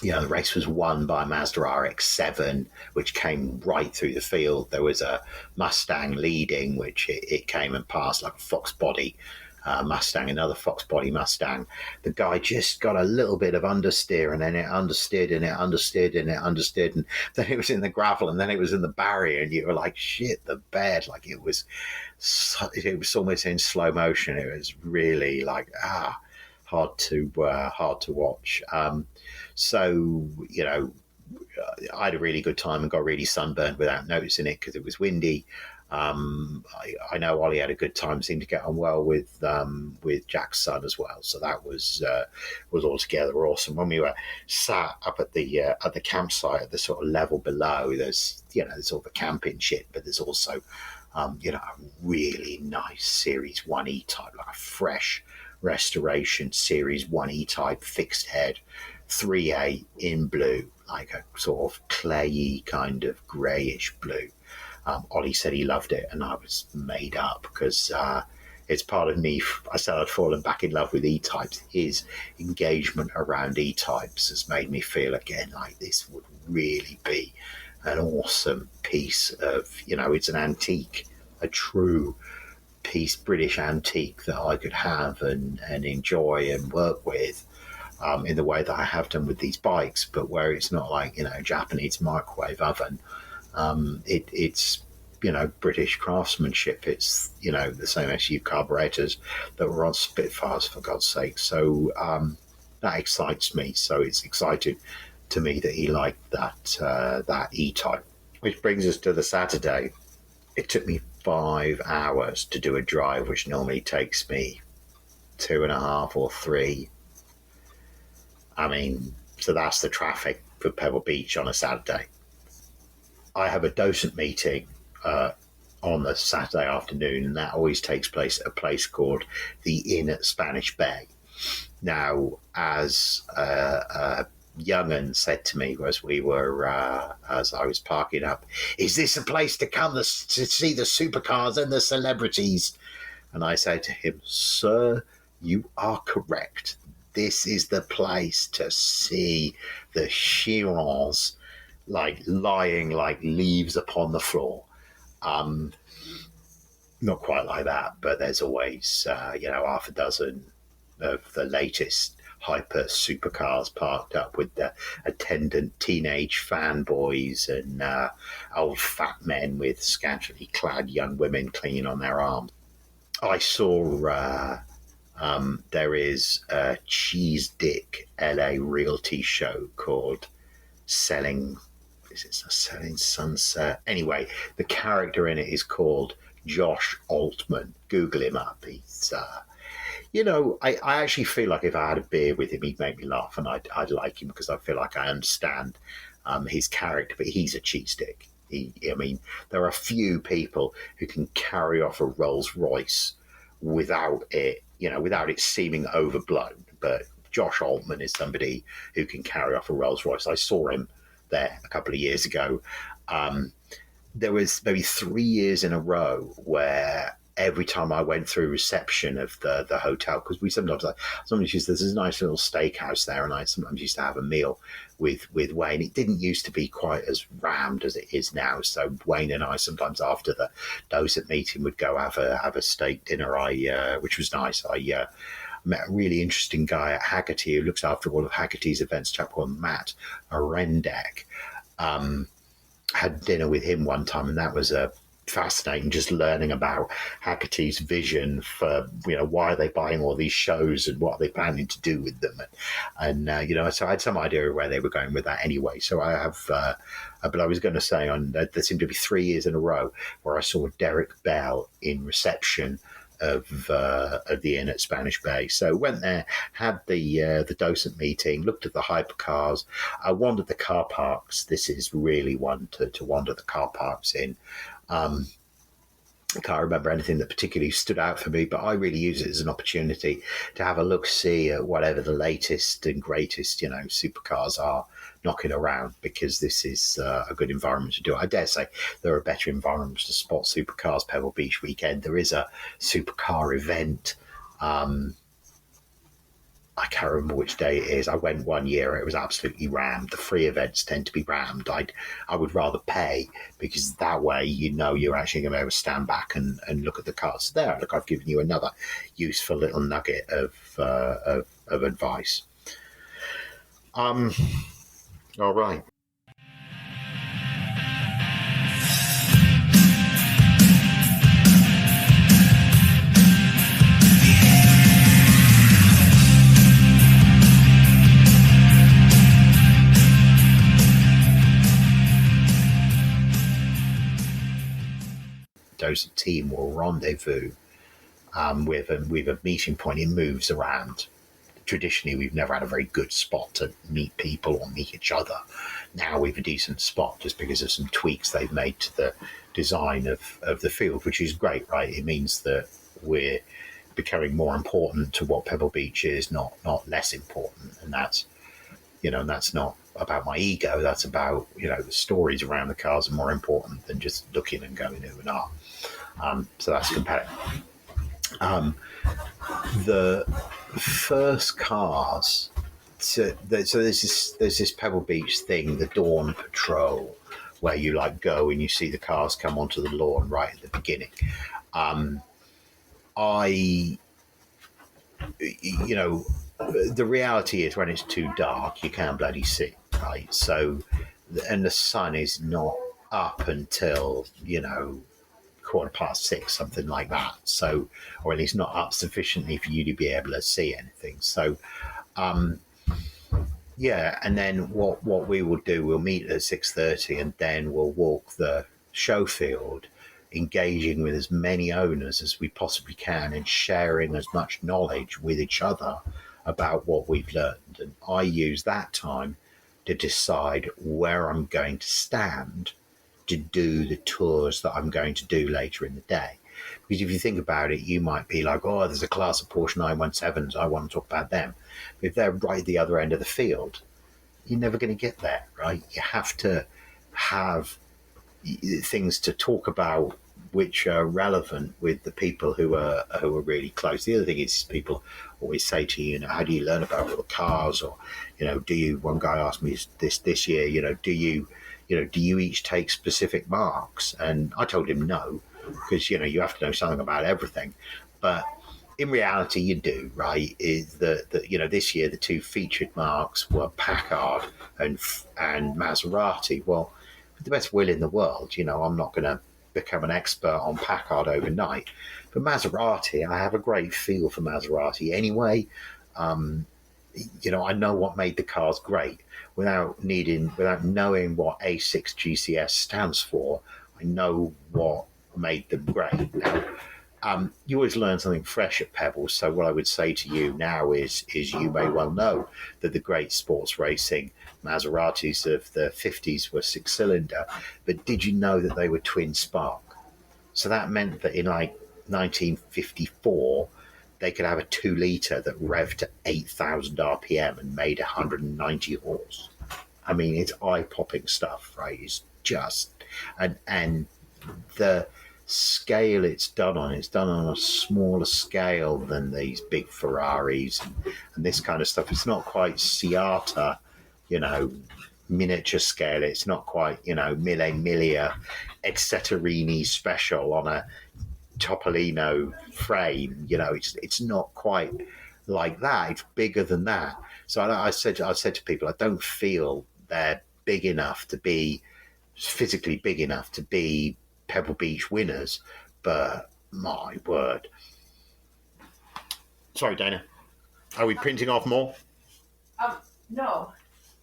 the race was won by a Mazda RX-7, which came right through the field. There was a Mustang leading, which it came and passed like a Fox body Mustang, another Fox body Mustang. The guy just got a little bit of understeer, and then it understeered, and it understeered, and it understeered, and then it was in the gravel, and then it was in the barrier, and you were like, shit, the bed. Like it was almost in slow motion. It was really like hard to watch. So I had a really good time and got really sunburned without noticing it because it was windy. I know Ollie had a good time, seemed to get on well with Jack's son as well. So that was altogether awesome. When we were sat up at the campsite at the sort of level below, there's all the camping shit, but there's also a really nice Series 1 E-Type, like a fresh restoration Series 1 E-Type fixed head 3A in blue, like a sort of clayey kind of greyish blue. Ollie said he loved it, and I was made up because it's part of me. I said I'd fallen back in love with E-Types. His engagement around E-Types has made me feel again like this would really be an awesome piece of, it's an antique, a true piece, British antique that I could have and enjoy and work with in the way that I have done with these bikes, but where it's not like, Japanese microwave oven. It's British craftsmanship. It's the same SU carburetors that were on Spitfires, for God's sake. So that excites me. So it's exciting to me that he liked that E-Type. Which brings us to the Saturday. It took me 5 hours to do a drive, which normally takes me 2.5 or 3. So that's the traffic for Pebble Beach on a Saturday. I have a docent meeting on the Saturday afternoon, and that always takes place at a place called the Inn at Spanish Bay. Now, as a young'un said to me as we were, as I was parking up, "Is this a place to come to see the supercars and the celebrities?" And I say to him, "Sir, you are correct. This is the place to see the Chirons like lying like leaves upon the floor." Not quite like that, but there's always, half a dozen of the latest hyper supercars parked up with the attendant teenage fanboys and old fat men with scantily clad young women clinging on their arms. I saw there is a Cheese Dick LA realty show called Selling. Is it Selling Sunset? Anyway, the character in it is called Josh Altman. Google him up. He's, I actually feel like if I had a beer with him, he'd make me laugh, and I'd like him because I feel like I understand his character. But he's a cheese stick. There are few people who can carry off a Rolls Royce without it seeming overblown. But Josh Altman is somebody who can carry off a Rolls Royce. I saw him there a couple of years ago. There was maybe 3 years in a row where every time I went through reception of the hotel, because we sometimes there's a nice little steakhouse there, and I sometimes used to have a meal with Wayne. It didn't used to be quite as rammed as it is now. So Wayne and I sometimes after the docent meeting would go have a steak dinner. Which was nice. I met a really interesting guy at Haggerty who looks after all of Haggerty's events, a chap called Matt Arendek. Had dinner with him one time, and that was fascinating, just learning about Haggerty's vision for why are they buying all these shows and what are they planning to do with them, and so I had some idea of where they were going with that anyway. So I have but I was going to say there seemed to be 3 years in a row where I saw Derek Bell in reception of the inn at Spanish Bay. So went there, had the docent meeting, looked at the hypercars. I wandered the car parks. This is really one to wander the car parks in. I can't remember anything that particularly stood out for me, but I really use it as an opportunity to have a look-see at whatever the latest and greatest, supercars are knocking around, because this is a good environment to do it. I dare say there are better environments to spot supercars. Pebble Beach weekend, there is a supercar event. I can't remember which day it is. I went one year, it was absolutely rammed. The free events tend to be rammed. I would rather pay, because that way you're actually going to be able to stand back and look at the cars. So there, look, I've given you another useful little nugget of advice. All right. Those team will rendezvous with a meeting point. It moves around. Traditionally, we've never had a very good spot to meet people or meet each other. Now we have a decent spot just because of some tweaks they've made to the design of the field, which is great, right? It means that we're becoming more important to what Pebble Beach is, not less important. And that's not about my ego. That's about, the stories around the cars are more important than just looking and going ooh and ah. So that's compelling. The first cars, so there's this Pebble Beach thing, the Dawn Patrol, where you go and you see the cars come onto the lawn right at the beginning. The reality is when it's too dark, you can't bloody see, right? So, and the sun is not up until, 6:15, something like that. So, or at least not up sufficiently for you to be able to see anything. So, and then what we will do, we'll meet at 6:30 and then we'll walk the show field, engaging with as many owners as we possibly can and sharing as much knowledge with each other about what we've learned. And I use that time to decide where I'm going to stand to do the tours that I'm going to do later in the day. Because if you think about it, you might be like, oh, there's a class of Porsche 917s, I want to talk about them. But if they're right at the other end of the field, you're never going to get there, right? You have to have things to talk about which are relevant with the people who are really close. The other thing is people always say to you, how do you learn about all the cars? Or, do you, one guy asked me this year, do you each take specific marks? And I told him no, because, you have to know something about everything. But in reality, you do, right? Is that this year the two featured marks were Packard and Maserati. Well, with the best will in the world, I'm not going to become an expert on Packard overnight. But Maserati, I have a great feel for Maserati anyway. I know what made the cars great without knowing what A6 GCS stands for. I know what made them great. Now, you always learn something fresh at Pebbles. So what I would say to you now is you may well know that the great sports racing Maseratis of the 50s were 6-cylinder, but did you know that they were twin spark? So that meant that in 1954, they could have a 2-litre that revved to 8,000 RPM and made 190 horse. I mean, it's eye-popping stuff, right? It's just... And the scale it's done on a smaller scale than these big Ferraris and this kind of stuff. It's not quite Ciata, miniature scale. It's not quite, Mille Miglia, Etceterini special on a Topolino frame. It's not quite like that. It's bigger than that. So I said to people, I don't feel they're big enough to be physically big enough to be Pebble Beach winners, but my word. Sorry, Dana. Are we printing off more? No,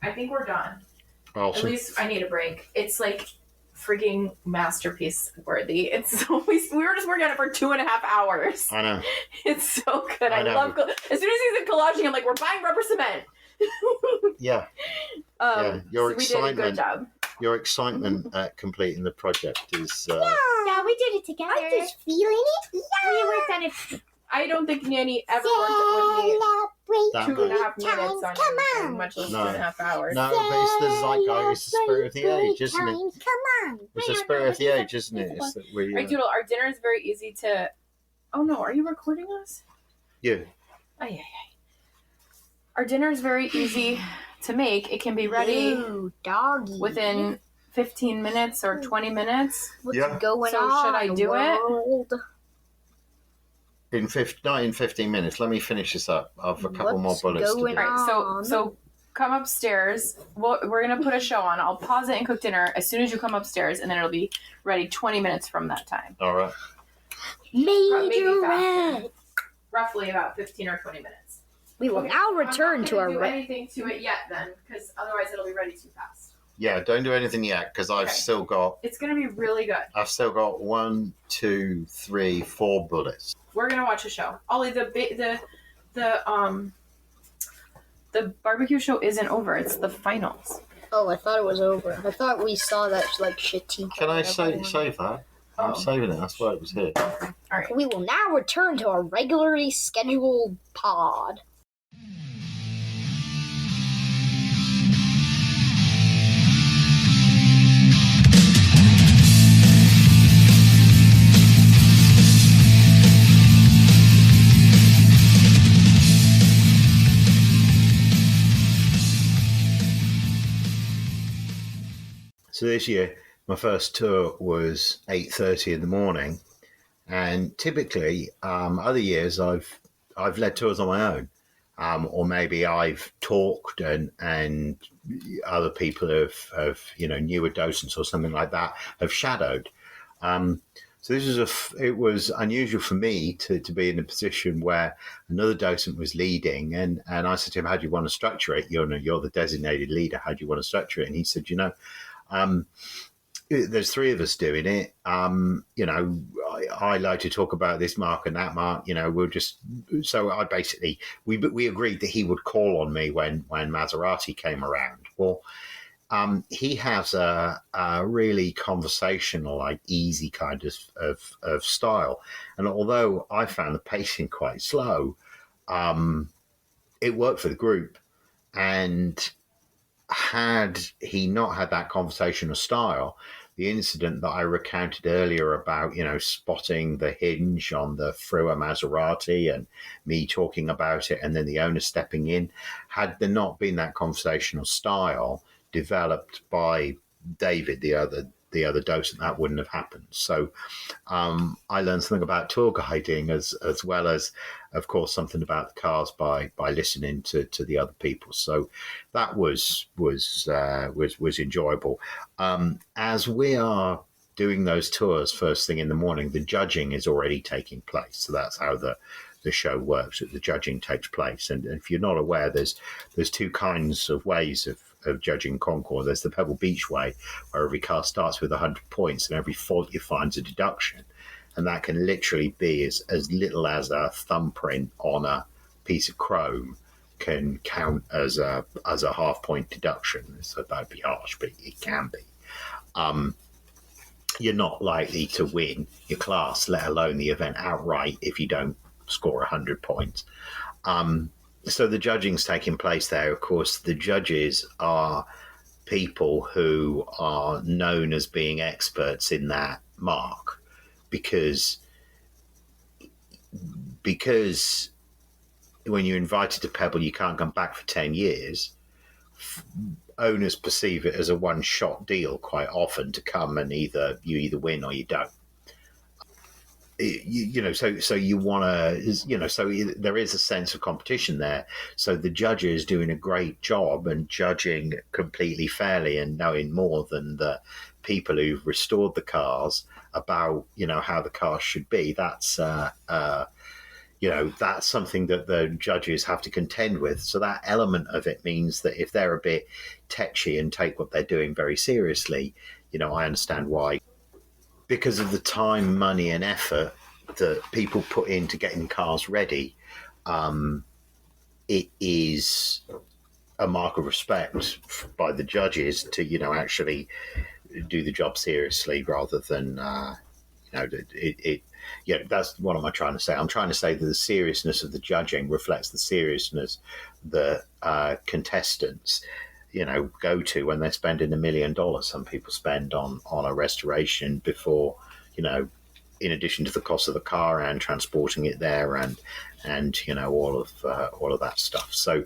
I think we're done. Awesome. At least I need a break. It's like freaking masterpiece worthy. It's always, we were just working on it for 2.5 hours. I know. It's so good. I know. love, as soon as he's in collaging, I'm like, we're buying rubber cement. Yeah. Your so we did a good job. Your excitement at completing the project is... Yeah, we did it together. I'm just feeling it. Yeah. We worked on it. I don't think Nanny ever worked with me That 2.5 minutes on anything, much less No. 2.5 hours. No, but it's the zeitgeist, it's the spirit of the age, isn't it? Come on. It's the spirit of the age, isn't it? It's that we... All right, Doodle, our dinner is very easy to... Oh no, are you recording us? Yeah. Ay. Our dinner is very easy to make. It can be ready Ew, doggy. within 15 minutes or 20 minutes. What's Yeah. going So on? should I do it? world? Not in 15 minutes. Let me finish this up. I've a couple more What's bullets to going do. All right, on? so come upstairs. We're going to put a show on. I'll pause it and cook dinner as soon as you come upstairs, and then it'll be ready 20 minutes from that time. All right. Major faster. Red. Roughly about 15 or 20 minutes. We will now return to our I'm not red. going to do anything to it yet then, because otherwise it'll be ready too fast. Yeah, don't do anything yet because I've Okay. still got 1, 2, 3, 4 bullets. We're going to watch a show. Ollie, the barbecue show isn't over. It's the finals. Oh, I thought it was over. I thought we saw that like Shatika. Can I save that? I'm Oh. saving it. That's why it was here. All right. We will now return to our regularly scheduled pod. So this year, my first tour was 8:30 in the morning, and typically, other years I've led tours on my own, or maybe I've talked and other people have newer docents or something like that have shadowed. So it was unusual for me to be in a position where another docent was leading, and I said to him, "How do you want to structure it? You're the designated leader. How do you want to structure it?" And he said, there's 3 of us doing it. I like to talk about this mark and that mark. We'll just. So I basically we agreed that he would call on me when Maserati came around. Well, he has a really conversational, like easy kind of style, and although I found the pacing quite slow, it worked for the group. And had he not had that conversational style, the incident that I recounted earlier about, spotting the hinge on the Frua Maserati and me talking about it and then the owner stepping in, had there not been that conversational style developed by David, the other docent, that wouldn't have happened. So I learned something about tour guiding as well as, of course, something about the cars by listening to the other people. So that was enjoyable. As we are doing those tours first thing in the morning, the judging is already taking place. So that's how the show works. That the judging takes place, and if you're not aware, there's two kinds of ways of judging Concours. There's the Pebble Beach way, where every car starts with 100 points, and every fault you find's a deduction, and that can literally be as little as a thumbprint on a piece of chrome can count as a half point deduction. So that'd be harsh, but it can be. You're not likely to win your class, let alone the event outright, if you don't score 100 points. So the judging's taking place there. Of course, the judges are people who are known as being experts in that mark because when you're invited to Pebble, you can't come back for 10 years. Owners perceive it as a one-shot deal quite often to come and you either win or you don't. So you want to, so there is a sense of competition there. So the judge is doing a great job and judging completely fairly and knowing more than the people who've restored the cars about, how the cars should be. That's, that's something that the judges have to contend with. So that element of it means that if they're a bit tetchy and take what they're doing very seriously, I understand why. Because of the time, money, and effort that people put into getting cars ready, it is a mark of respect by the judges to, actually do the job seriously rather than, that's what am I trying to say? I'm trying to say that the seriousness of the judging reflects the seriousness that contestants go to when they're spending $1 million. Some people spend on a restoration before, in addition to the cost of the car and transporting it there and all of that stuff. So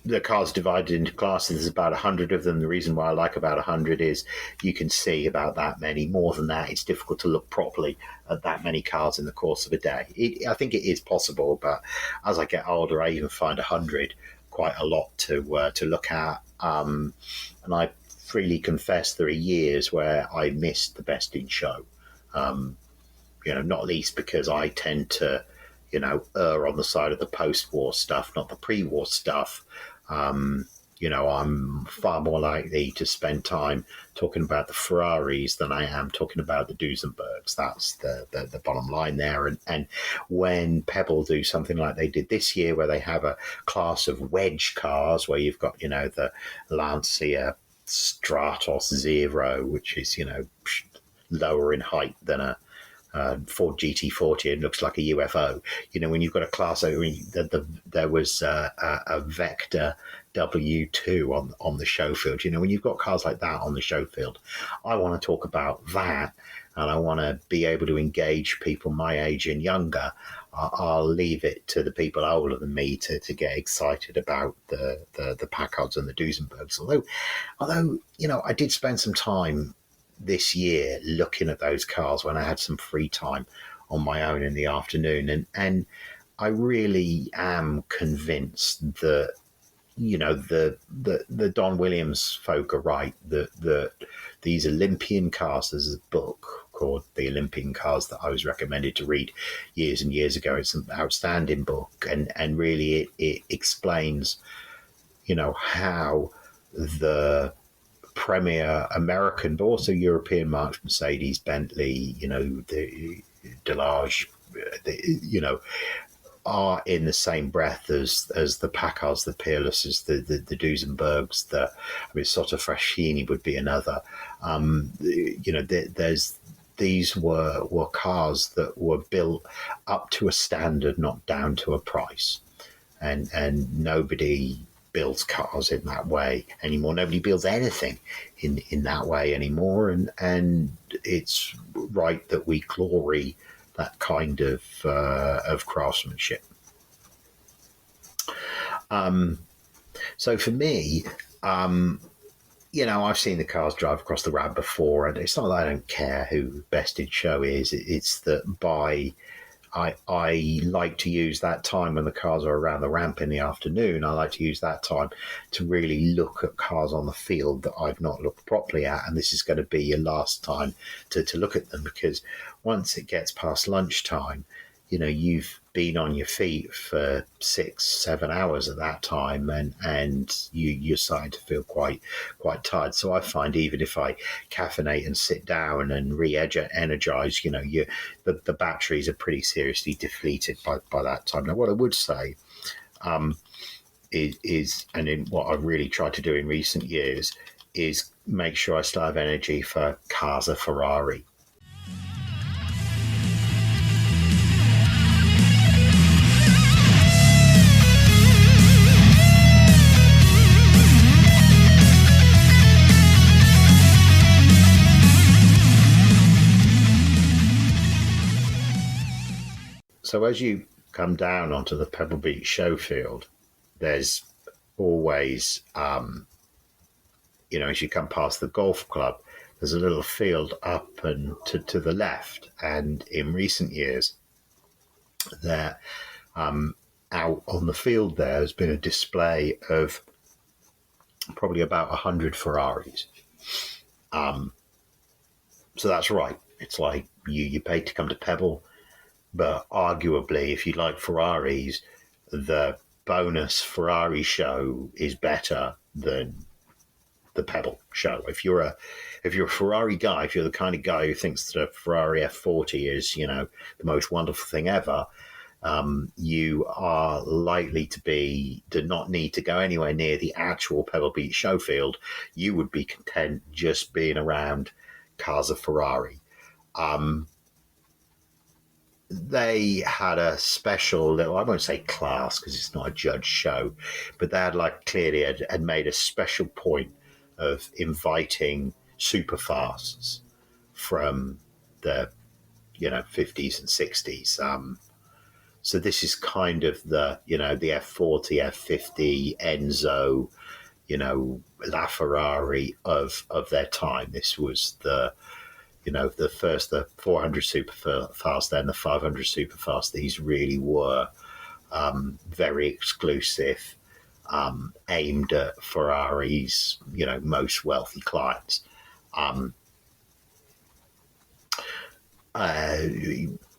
the car's divided into classes. There's about 100 of them. The reason why I like about 100 is you can see about that many. More than that, it's difficult to look properly at that many cars in the course of a day. I think it is possible, but as I get older, I even find 100 quite a lot to look at. And I freely confess there are years where I missed the best in show. Not least because I tend to, err on the side of the post-war stuff, not the pre-war stuff. I'm far more likely to spend time talking about the Ferraris than I am talking about the Duesenbergs. That's the bottom line there. And when Pebble do something like they did this year, where they have a class of wedge cars, where you've got, the Lancia Stratos Zero, which is, lower in height than a Ford GT40 and looks like a UFO. When you've got a class, there was a Vector W2 on the show field. When you've got cars like that on the show field, I want to talk about that, and I want to be able to engage people my age and younger. I'll leave it to the people older than me to get excited about the Packards and the Duesenbergs. Although I did spend some time this year looking at those cars when I had some free time on my own in the afternoon, and I really am convinced that the Don Williams folk are right, that these Olympian cars, there's a book called The Olympian Cars that I was recommended to read years and years ago. It's an outstanding book, and really it explains how the premier American, but also European marques, Mercedes, Bentley, the Delage, are in the same breath as the Packards, the Peerlesses, the Duesenbergs, Soto Fraschini would be another. These were cars that were built up to a standard, not down to a price, and nobody builds cars in that way anymore. Nobody builds anything in that way anymore, and it's right that we glory that kind of craftsmanship. So for me, I've seen the cars drive across the ramp before, and it's not that I don't care who best in show is. It's that by I like to use that time when the cars are around the ramp in the afternoon. I like to use that time to really look at cars on the field that I've not looked properly at, and this is going to be your last time to look at them, because once it gets past lunchtime, you've been on your feet for 6-7 hours at that time, and you're starting to feel quite tired. So I find even if I caffeinate and sit down and re-energize, the batteries are pretty seriously depleted by that time. Now, what I would say is, and in what I've really tried to do in recent years, is make sure I still have energy for Casa Ferrari. So as you come down onto the Pebble Beach show field, there's always, as you come past the golf club, there's a little field up and to the left. And in recent years, there, out on the field there has been a display of probably about 100 Ferraris. So that's right. It's like you paid to come to Pebble. But arguably, if you like Ferraris, the bonus Ferrari show is better than the Pebble show. If you're a Ferrari guy, if you're the kind of guy who thinks that a Ferrari F40 is, the most wonderful thing ever, you are likely to not need to go anywhere near the actual Pebble Beach show field. You would be content just being around Casa Ferrari. They had a special little, I won't say class because it's not a judge show, but they had clearly had made a special point of inviting superfasts from the 50s and 60s. So this is kind of the the F40, F50, Enzo, LaFerrari of their time. This was the 400 Superfast, then the 500 Superfast. These really were very exclusive, aimed at Ferrari's, most wealthy clients.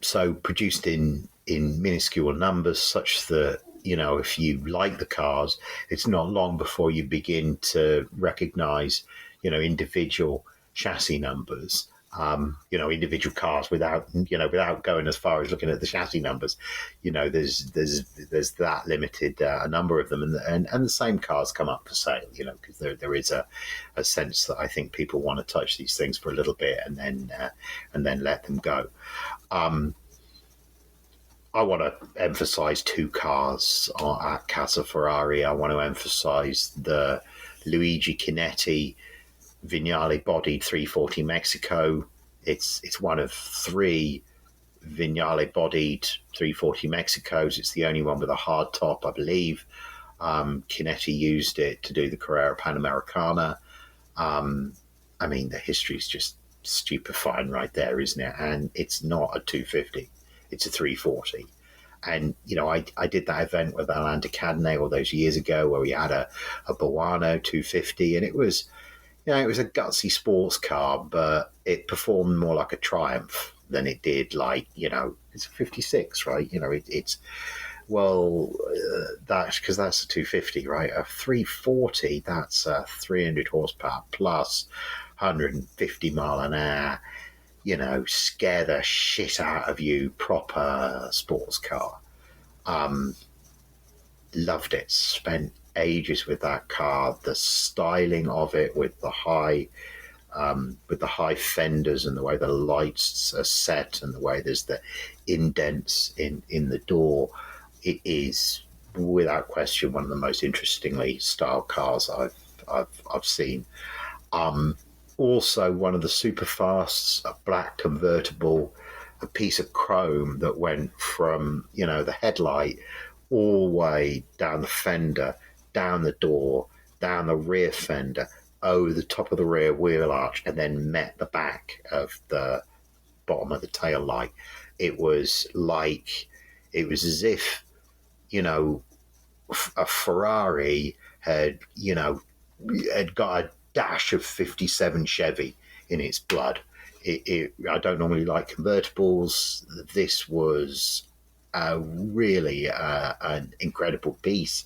So produced in minuscule numbers, such that if you like the cars, it's not long before you begin to recognize individual chassis numbers. Individual cars without going as far as looking at the chassis numbers. There's that limited a number of them, and the same cars come up for sale. Because there is a sense that I think people want to touch these things for a little bit and then let them go. I want to emphasize two cars at Casa Ferrari. I want to emphasize the Luigi Chinetti Vignale bodied 340 Mexico. It's one of three Vignale bodied 340 Mexicos. It's the only one with a hard top, I believe. Chinetti used it to do the Carrera Panamericana. The history is just stupefying right there, isn't it? And it's not a 250, it's a 340. And, I did that event with Alain de Cadenet all those years ago where we had a Buono 250, and it was it was a gutsy sports car, but it performed more like a Triumph than it did it's a 56, right? That's because that's a 250, right? A 340, that's 300 horsepower plus 150 mile an hour, scare the shit out of you, proper sports car. Loved it, spent ages with that car. The styling of it with the high fenders and the way the lights are set and the way there's the indents in the door, it is without question one of the most interestingly styled cars I've seen. Also one of the Superfasts, a black convertible, a piece of chrome that went from the headlight all the way down the fender, down the door, down the rear fender, over the top of the rear wheel arch, and then met the back of the bottom of the tail light. It was as if, you know, a Ferrari had got a dash of 57 Chevy in its blood. I don't normally like convertibles. This was really an incredible piece.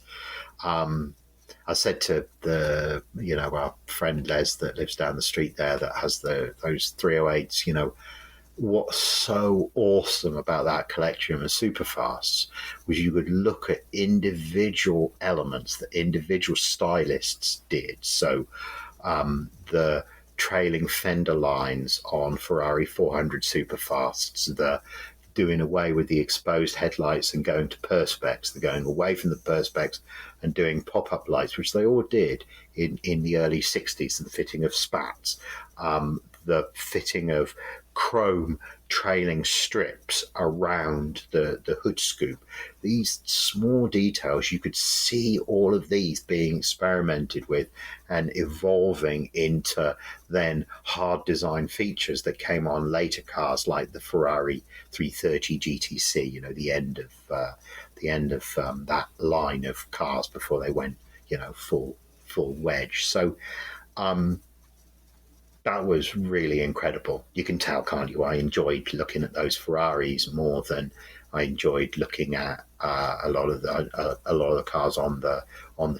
I said to our friend Les that lives down the street there that has those 308s, what's so awesome about that collection of superfasts was you could look at individual elements that individual stylists did. So the trailing fender lines on Ferrari 400 superfasts, the doing away with the exposed headlights and going to perspex, they're going away from the perspex and doing pop-up lights, which they all did in the early 60s, and the fitting of spats, the fitting of chrome trailing strips around the hood scoop. These small details, you could see all of these being experimented with and evolving into then hard design features that came on later cars like the Ferrari 330 GTC, the end of that line of cars before they went full wedge. So that was really incredible. You can tell, can't you? I enjoyed looking at those Ferraris more than I enjoyed looking at a lot of the cars on the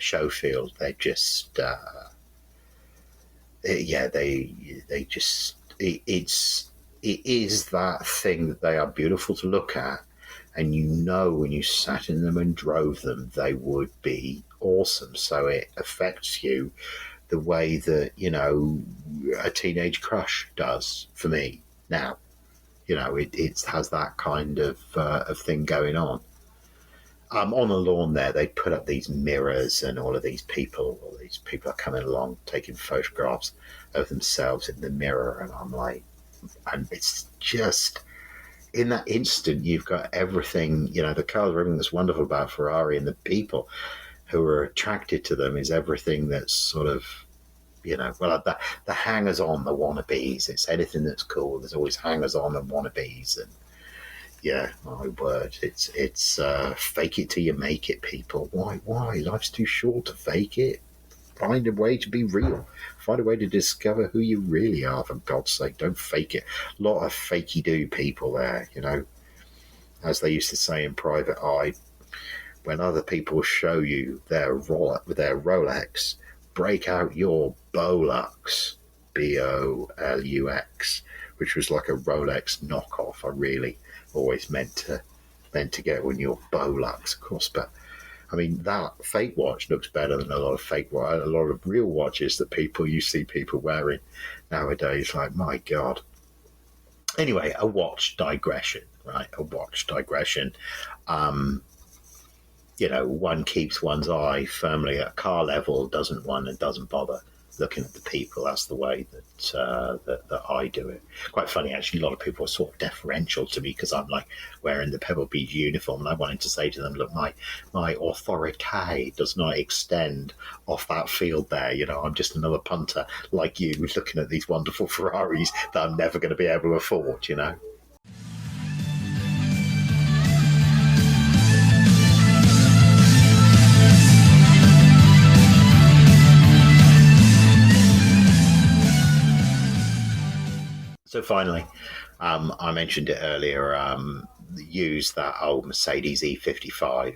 show field. They just, it is that thing that they are beautiful to look at, and when you sat in them and drove them, they would be awesome. So it affects you the way that a Teenage Crush does for me now. It has that kind of thing going on. On the lawn there, they put up these mirrors, and all these people are coming along taking photographs of themselves in the mirror, and I'm like, and it's just in that instant you've got everything. The cars, everything that's wonderful about Ferrari, and the people who are attracted to them is everything that's sort of, the hangers-on, the wannabes. It's anything that's cool. There's always hangers-on and wannabes, and yeah, my word, it's fake it till you make it, people. Why? Life's too short to fake it. Find a way to be real. Find a way to discover who you really are, for God's sake. Don't fake it. A lot of fakey-do people there, as they used to say in Private Eye. When other people show you their Rolex, break out your Bolux, Bolux, which was like a Rolex knockoff. I really always meant to get one your Bolux, of course. But I mean, that fake watch looks better than a lot of real watches that you see people wearing nowadays. Like, my God. Anyway, a watch digression, right? A watch digression. One keeps one's eye firmly at car level, doesn't bother looking at the people. That's the way that I do it. Quite funny, actually. A lot of people are sort of deferential to me because I'm like wearing the Pebble Beach uniform, and I wanted to say to them, look, my authority does not extend off that field there. I'm just another punter like you, looking at these wonderful Ferraris that I'm never going to be able to afford. So finally, I mentioned it earlier, used that old Mercedes E55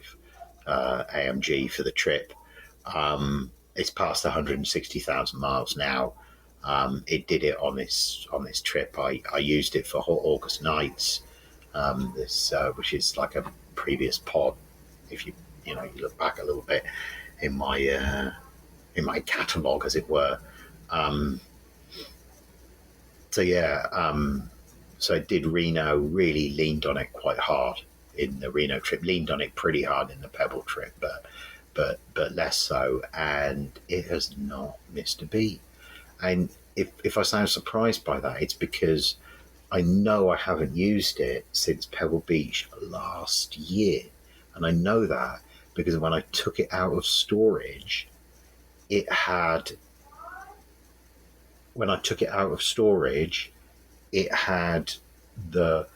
AMG for the trip. It's past 160,000 miles now. It did it on this trip. I used it for Hot August Nights, which is like a previous pod. If you look back a little bit in my catalogue, as it were. So I did Reno, really leaned on it quite hard in the Reno trip, leaned on it pretty hard in the Pebble trip, but less so, and it has not missed a beat. And if I sound surprised by that, it's because I know I haven't used it since Pebble Beach last year, and I know that because when I took it out of storage, it had the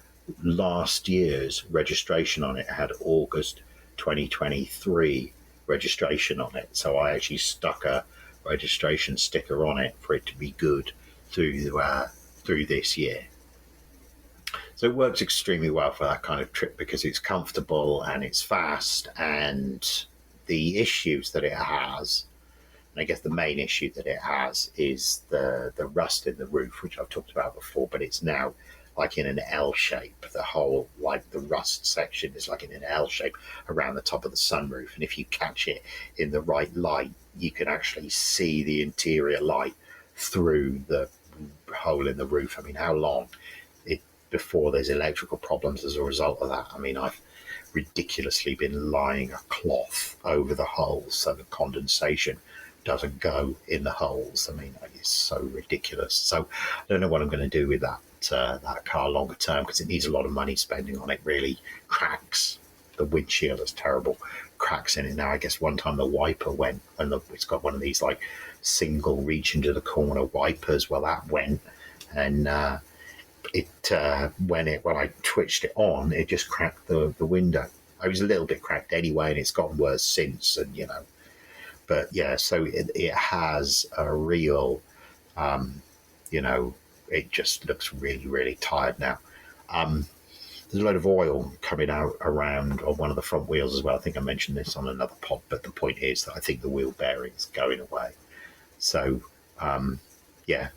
last year's registration on it. It had August 2023 registration on it. So I actually stuck a registration sticker on it for it to be good through this year. So it works extremely well for that kind of trip because it's comfortable and it's fast, and the issues that it has, and I guess the main issue that it has is the rust in the roof, which I've talked about before, but it's now like in an L shape. The whole, like the rust section is like in an L shape around the top of the sunroof. And if you catch it in the right light, you can actually see the interior light through the hole in the roof. I mean, how long before there's electrical problems as a result of that? I mean, I've ridiculously been lying a cloth over the holes so the condensation doesn't go in the holes. I mean, it's so ridiculous. So I don't know what I'm going to do with that car longer term, because it needs a lot of money spending on it. Really cracks. The windshield is terrible. Cracks in it now. I guess one time the wiper went, and it's got one of these like single reach into the corner wipers. Well, that went, and when I twitched it on, it just cracked the window. I was a little bit cracked anyway, and it's gotten worse since. And but yeah, so it has a real, it just looks really, really tired now. There's a load of oil coming out around on one of the front wheels as well. I think I mentioned this on another pod, but the point is that I think the wheel bearing's going away. So, yeah.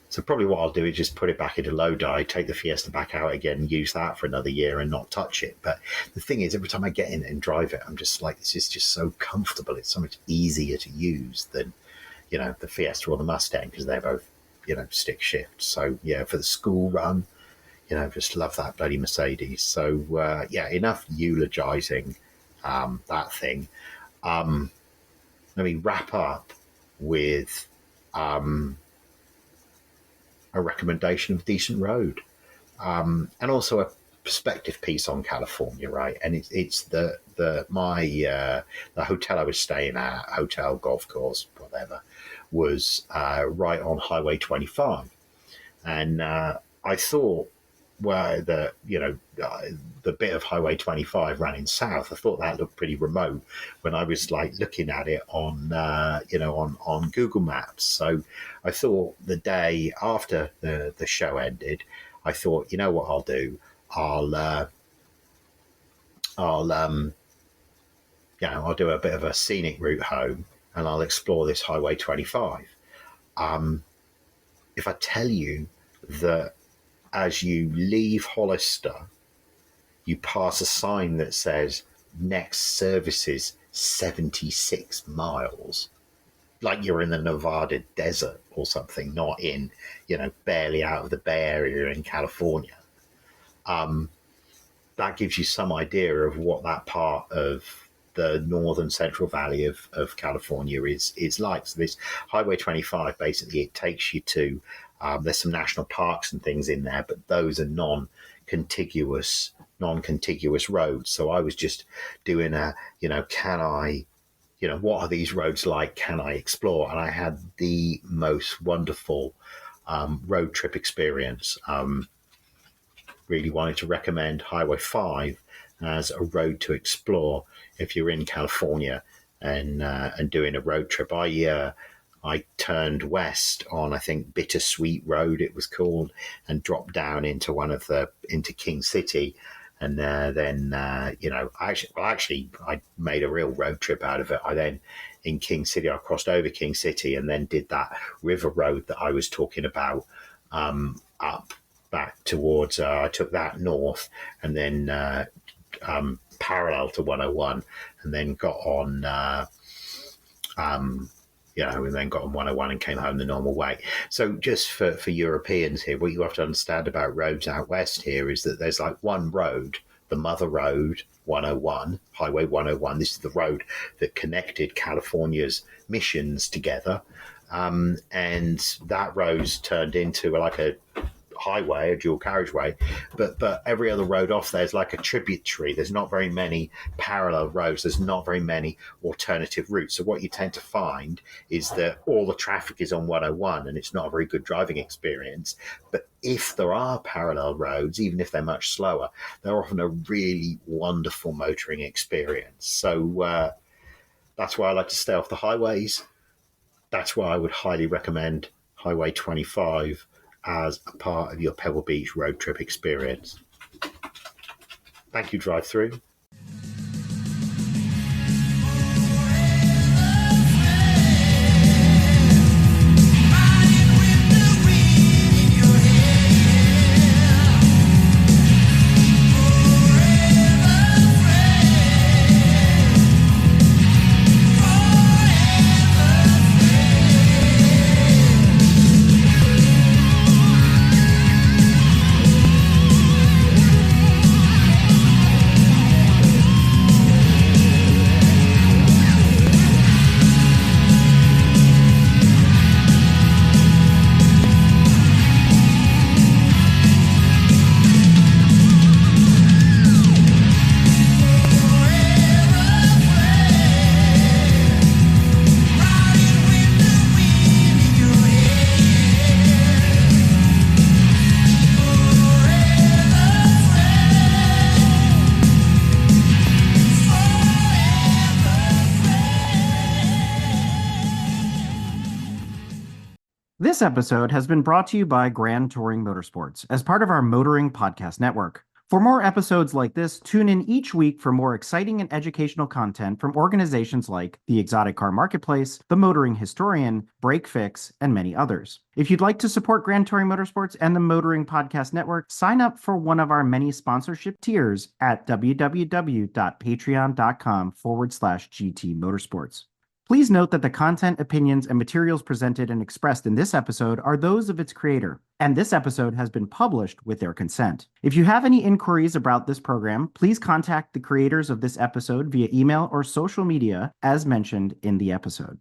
So probably what I'll do is just put it back into low die, take the Fiesta back out again, use that for another year and not touch it. But the thing is, every time I get in it and drive it, I'm just like, this is just so comfortable. It's so much easier to use than, the Fiesta or the Mustang, because they're both, stick shift. So yeah, for the school run, just love that bloody Mercedes. So yeah, enough eulogizing that thing. Let me wrap up with a recommendation of decent road, and also a perspective piece on California, right? And it's the hotel I was staying at, hotel, golf course, whatever, was right on Highway 25, and I thought, well, the bit of Highway 25 running south, I thought that looked pretty remote when I was like looking at it on on Google Maps. So I thought the day after the show ended, I thought, you know what I'll do? I'll do a bit of a scenic route home, and I'll explore this Highway 25. If I tell you that as you leave Hollister, you pass a sign that says next services 76 miles, like you're in the Nevada desert or something, not in, barely out of the Bay Area in California. That gives you some idea of what that part of the northern Central Valley of California is like. So this Highway 25, basically, it takes you to, there's some national parks and things in there, but those are non-contiguous roads. So I was just doing what are these roads like? Can I explore? And I had the most wonderful road trip experience. Really wanted to recommend Highway 5 as a road to explore if you're in California and doing a road trip. I turned west on, I think, Bittersweet Road it was called, and dropped down into into King City. And then I made a real road trip out of it. I then, in King City, I crossed over King City and then did that river road that I was talking about up back towards, I took that north and then parallel to 101, and then got on, and then got on 101 and came home the normal way. So just for Europeans here, what you have to understand about roads out west here is that there's like one road, the mother road, 101, Highway 101. This is the road that connected California's missions together. And that road's turned into like a highway, a dual carriageway, but every other road off there is like a tributary. There's not very many parallel roads. There's not very many alternative routes. So what you tend to find is that all the traffic is on 101, and it's not a very good driving experience. But if there are parallel roads, even if they're much slower, they're often a really wonderful motoring experience. So that's why I like to stay off the highways. That's why I would highly recommend Highway 25 as a part of your Pebble Beach road trip experience. Thank you, Drive Through. This episode has been brought to you by Grand Touring Motorsports as part of our Motoring Podcast Network. For more episodes like this, tune in each week for more exciting and educational content from organizations like the Exotic Car Marketplace, the Motoring Historian, Break Fix, and many others. If you'd like to support Grand Touring Motorsports and the Motoring Podcast Network, sign up for one of our many sponsorship tiers at www.patreon.com/GT Motorsports. Please note that the content, opinions, and materials presented and expressed in this episode are those of its creator, and this episode has been published with their consent. If you have any inquiries about this program, please contact the creators of this episode via email or social media as mentioned in the episode.